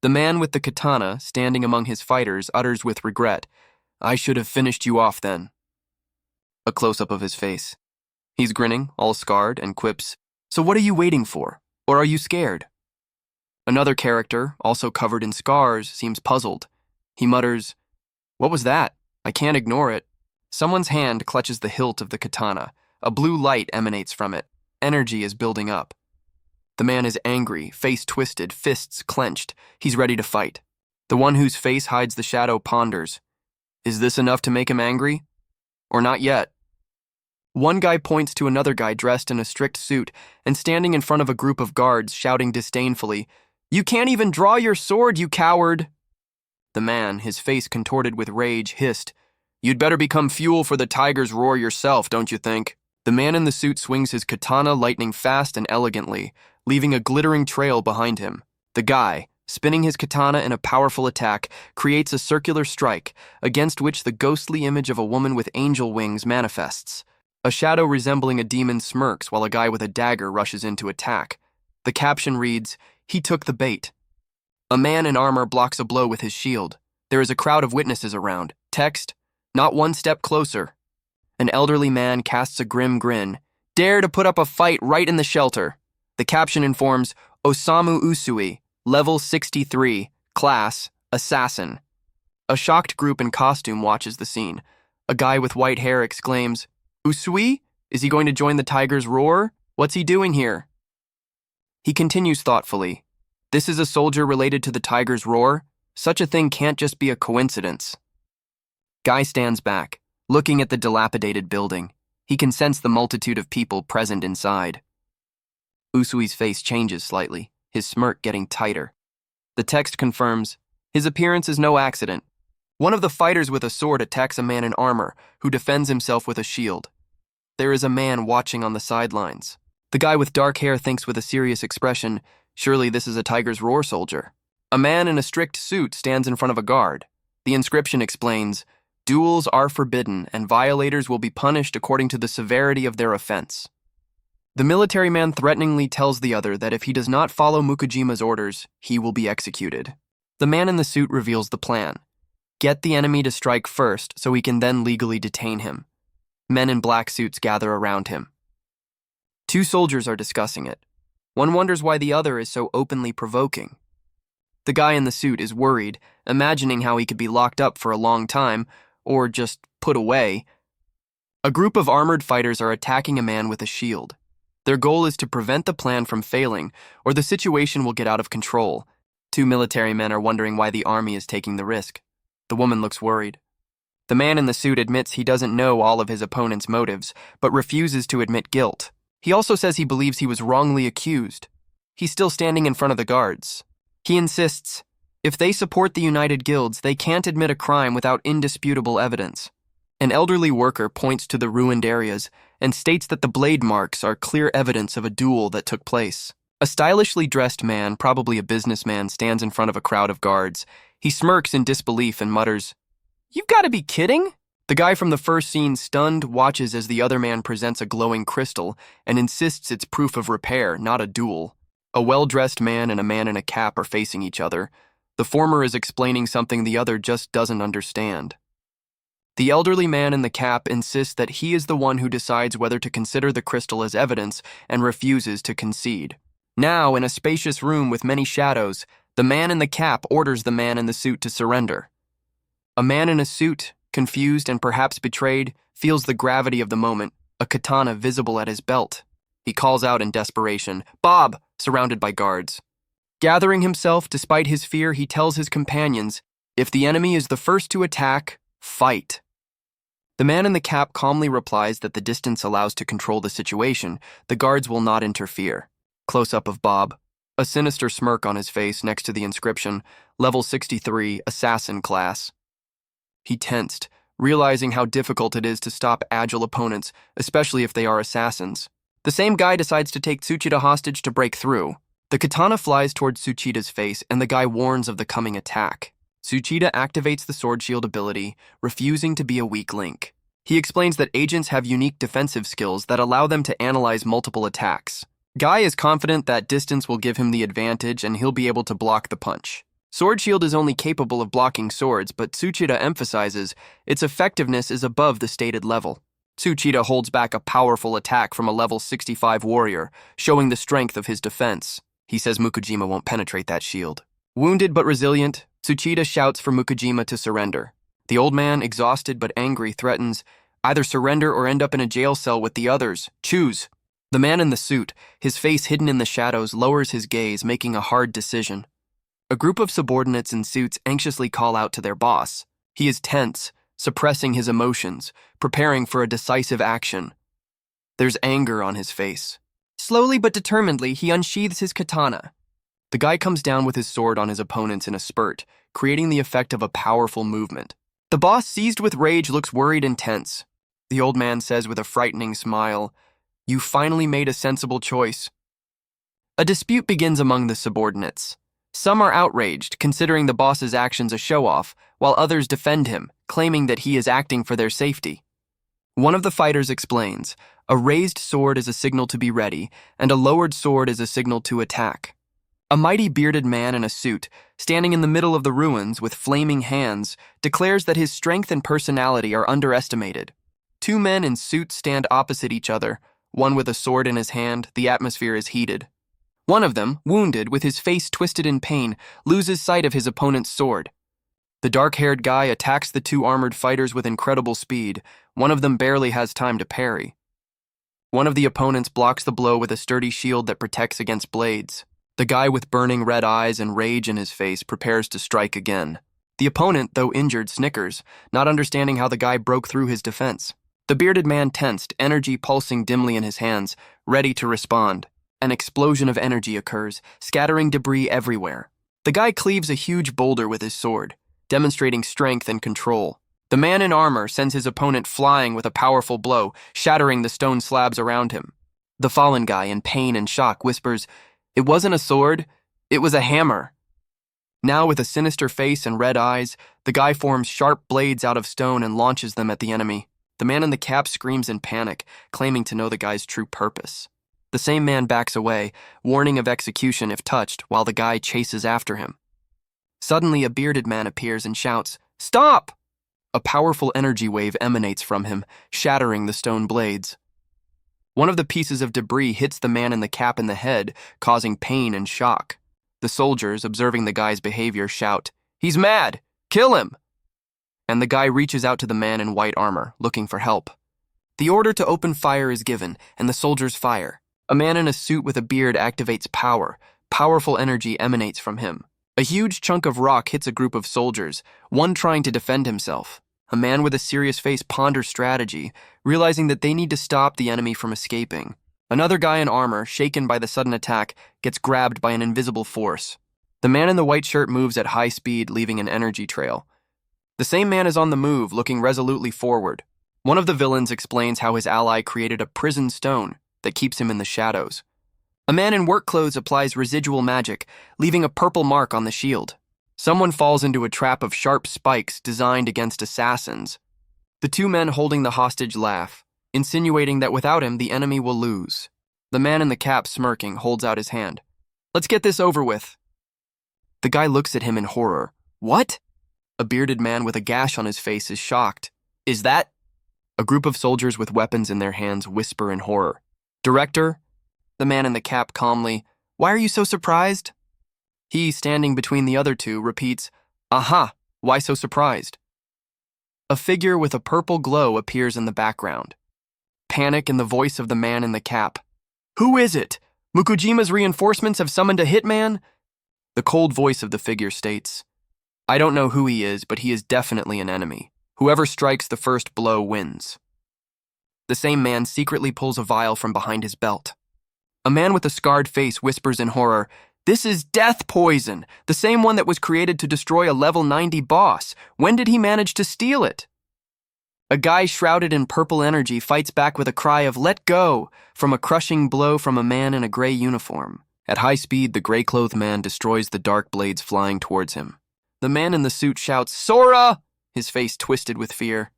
The man with the katana, standing among his fighters, utters with regret, "I should have finished you off then." A close-up of his face. He's grinning, all scarred, and quips, "So what are you waiting for? Or are you scared?" Another character, also covered in scars, seems puzzled. He mutters, "What was that? I can't ignore it." Someone's hand clutches the hilt of the katana. A blue light emanates from it. Energy is building up. The man is angry, face twisted, fists clenched. He's ready to fight. The one whose face hides the shadow ponders. Is this enough to make him angry? Or not yet? One guy points to another guy dressed in a strict suit and standing in front of a group of guards, shouting disdainfully, "You can't even draw your sword, you coward!" The man, his face contorted with rage, hissed, "You'd better become fuel for the tiger's roar yourself, don't you think?" The man in the suit swings his katana lightning fast and elegantly, leaving a glittering trail behind him. The guy, spinning his katana in a powerful attack, creates a circular strike, against which the ghostly image of a woman with angel wings manifests. A shadow resembling a demon smirks while a guy with a dagger rushes in to attack. The caption reads, "He took the bait." A man in armor blocks a blow with his shield. There is a crowd of witnesses around. Text, "Not one step closer." An elderly man casts a grim grin. "Dare to put up a fight right in the shelter." The caption informs, "Osamu Usui, level 63, class, assassin." A shocked group in costume watches the scene. A guy with white hair exclaims, "Usui? Is he going to join the tiger's roar? What's he doing here?" He continues thoughtfully, "This is a soldier related to the tiger's roar. Such a thing can't just be a coincidence." Guy stands back, looking at the dilapidated building. He can sense the multitude of people present inside. Usui's face changes slightly, his smirk getting tighter. The text confirms, his appearance is no accident. One of the fighters with a sword attacks a man in armor, who defends himself with a shield. There is a man watching on the sidelines. The guy with dark hair thinks with a serious expression, surely this is a tiger's roar soldier. A man in a strict suit stands in front of a guard. The inscription explains, "Duels are forbidden, and violators will be punished according to the severity of their offense." The military man threateningly tells the other that if he does not follow Mukajima's orders, he will be executed. The man in the suit reveals the plan. Get the enemy to strike first so he can then legally detain him. Men in black suits gather around him. Two soldiers are discussing it. One wonders why the other is so openly provoking. The guy in the suit is worried, imagining how he could be locked up for a long time, or just put away. A group of armored fighters are attacking a man with a shield. Their goal is to prevent the plan from failing, or the situation will get out of control. Two military men are wondering why the army is taking the risk. The woman looks worried. The man in the suit admits he doesn't know all of his opponent's motives, but refuses to admit guilt. He also says he believes he was wrongly accused. He's still standing in front of the guards. He insists, if they support the United Guilds, they can't admit a crime without indisputable evidence. An elderly worker points to the ruined areas and states that the blade marks are clear evidence of a duel that took place. A stylishly dressed man, probably a businessman, stands in front of a crowd of guards. He smirks in disbelief and mutters, "You've got to be kidding!" The guy from the first scene, stunned, watches as the other man presents a glowing crystal and insists it's proof of repair, not a duel. A well-dressed man and a man in a cap are facing each other. The former is explaining something the other just doesn't understand. The elderly man in the cap insists that he is the one who decides whether to consider the crystal as evidence and refuses to concede. Now, in a spacious room with many shadows, the man in the cap orders the man in the suit to surrender. A man in a suit, confused and perhaps betrayed, feels the gravity of the moment, a katana visible at his belt. He calls out in desperation, "Bob!" surrounded by guards. Gathering himself despite his fear, he tells his companions, if the enemy is the first to attack, fight. The man in the cap calmly replies that the distance allows to control the situation. The guards will not interfere. Close-up of Bob, a sinister smirk on his face next to the inscription, level 63, assassin class. He tensed, realizing how difficult it is to stop agile opponents, especially if they are assassins. The same guy decides to take Tsuchida hostage to break through. The katana flies towards Tsuchida's face, and the guy warns of the coming attack. Tsuchida activates the sword shield ability, refusing to be a weak link. He explains that agents have unique defensive skills that allow them to analyze multiple attacks. Guy is confident that distance will give him the advantage and he'll be able to block the punch. Sword shield is only capable of blocking swords, but Tsuchida emphasizes its effectiveness is above the stated level. Tsuchida holds back a powerful attack from a level 65 warrior, showing the strength of his defense. He says Mukujima won't penetrate that shield. Wounded but resilient, Tsuchida shouts for Mukujima to surrender. The old man, exhausted but angry, threatens, either surrender or end up in a jail cell with the others. Choose. The man in the suit, his face hidden in the shadows, lowers his gaze, making a hard decision. A group of subordinates in suits anxiously call out to their boss. He is tense, suppressing his emotions, preparing for a decisive action. There's anger on his face. Slowly but determinedly, he unsheathes his katana. The guy comes down with his sword on his opponents in a spurt, creating the effect of a powerful movement. The boss, seized with rage, looks worried and tense. The old man says with a frightening smile, "You finally made a sensible choice." A dispute begins among the subordinates. Some are outraged, considering the boss's actions a show-off, while others defend him, claiming that he is acting for their safety. One of the fighters explains, a raised sword is a signal to be ready, and a lowered sword is a signal to attack. A mighty bearded man in a suit, standing in the middle of the ruins with flaming hands, declares that his strength and personality are underestimated. Two men in suits stand opposite each other, one with a sword in his hand. The atmosphere is heated. One of them, wounded, with his face twisted in pain, loses sight of his opponent's sword. The dark-haired guy attacks the two armored fighters with incredible speed. One of them barely has time to parry. One of the opponents blocks the blow with a sturdy shield that protects against blades. The guy with burning red eyes and rage in his face prepares to strike again. The opponent, though injured, snickers, not understanding how the guy broke through his defense. The bearded man tensed, energy pulsing dimly in his hands, ready to respond. An explosion of energy occurs, scattering debris everywhere. The guy cleaves a huge boulder with his sword, demonstrating strength and control. The man in armor sends his opponent flying with a powerful blow, shattering the stone slabs around him. The fallen guy, in pain and shock, whispers, "It wasn't a sword, it was a hammer." Now, with a sinister face and red eyes, the guy forms sharp blades out of stone and launches them at the enemy. The man in the cap screams in panic, claiming to know the guy's true purpose. The same man backs away, warning of execution if touched, while the guy chases after him. Suddenly, a bearded man appears and shouts, "Stop!" A powerful energy wave emanates from him, shattering the stone blades. One of the pieces of debris hits the man in the cap in the head, causing pain and shock. The soldiers, observing the guy's behavior, shout, "He's mad! Kill him!" And the guy reaches out to the man in white armor, looking for help. The order to open fire is given, and the soldiers fire. A man in a suit with a beard activates power. Powerful energy emanates from him. A huge chunk of rock hits a group of soldiers, one trying to defend himself. A man with a serious face ponders strategy, realizing that they need to stop the enemy from escaping. Another guy in armor, shaken by the sudden attack, gets grabbed by an invisible force. The man in the white shirt moves at high speed, leaving an energy trail. The same man is on the move, looking resolutely forward. One of the villains explains how his ally created a prison stone that keeps him in the shadows. A man in work clothes applies residual magic, leaving a purple mark on the shield. Someone falls into a trap of sharp spikes designed against assassins. The two men holding the hostage laugh, insinuating that without him, the enemy will lose. The man in the cap, smirking, holds out his hand. "Let's get this over with." The guy looks at him in horror. "What?" A bearded man with a gash on his face is shocked. "Is that?" A group of soldiers with weapons in their hands whisper in horror. "Director?" The man in the cap calmly, "Why are you so surprised?" He, standing between the other two, repeats, "Aha, why so surprised?" A figure with a purple glow appears in the background. Panic in the voice of the man in the cap. "Who is it? Mukujima's reinforcements have summoned a hitman?" The cold voice of the figure states, "I don't know who he is, but he is definitely an enemy. Whoever strikes the first blow wins." The same man secretly pulls a vial from behind his belt. A man with a scarred face whispers in horror, "This is death poison, the same one that was created to destroy a level 90 boss. When did he manage to steal it?" A guy shrouded in purple energy fights back with a cry of "Let go!" from a crushing blow from a man in a gray uniform. At high speed, the gray-clothed man destroys the dark blades flying towards him. The man in the suit shouts, "Sora!" his face twisted with fear.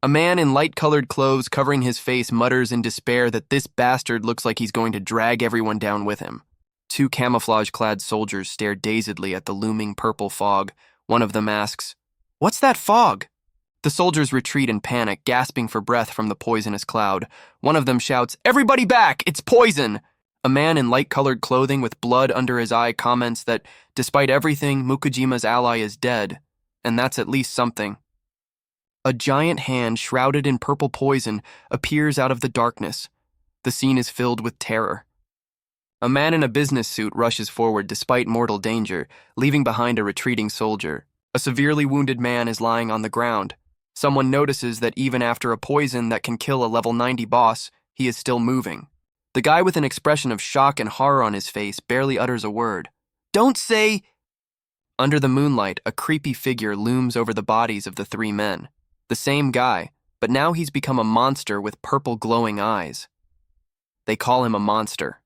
A man in light-colored clothes covering his face mutters in despair that this bastard looks like he's going to drag everyone down with him. Two camouflage-clad soldiers stare dazedly at the looming purple fog. One of them asks, "What's that fog?" The soldiers retreat in panic, gasping for breath from the poisonous cloud. One of them shouts, "Everybody back! It's poison!" A man in light-colored clothing with blood under his eye comments that, despite everything, Mukujima's ally is dead, and that's at least something. A giant hand shrouded in purple poison appears out of the darkness. The scene is filled with terror. A man in a business suit rushes forward despite mortal danger, leaving behind a retreating soldier. A severely wounded man is lying on the ground. Someone notices that even after a poison that can kill a level 90 boss, he is still moving. The guy with an expression of shock and horror on his face barely utters a word. "Don't say—" Under the moonlight, a creepy figure looms over the bodies of the three men. The same guy, but now he's become a monster with purple glowing eyes. They call him a monster.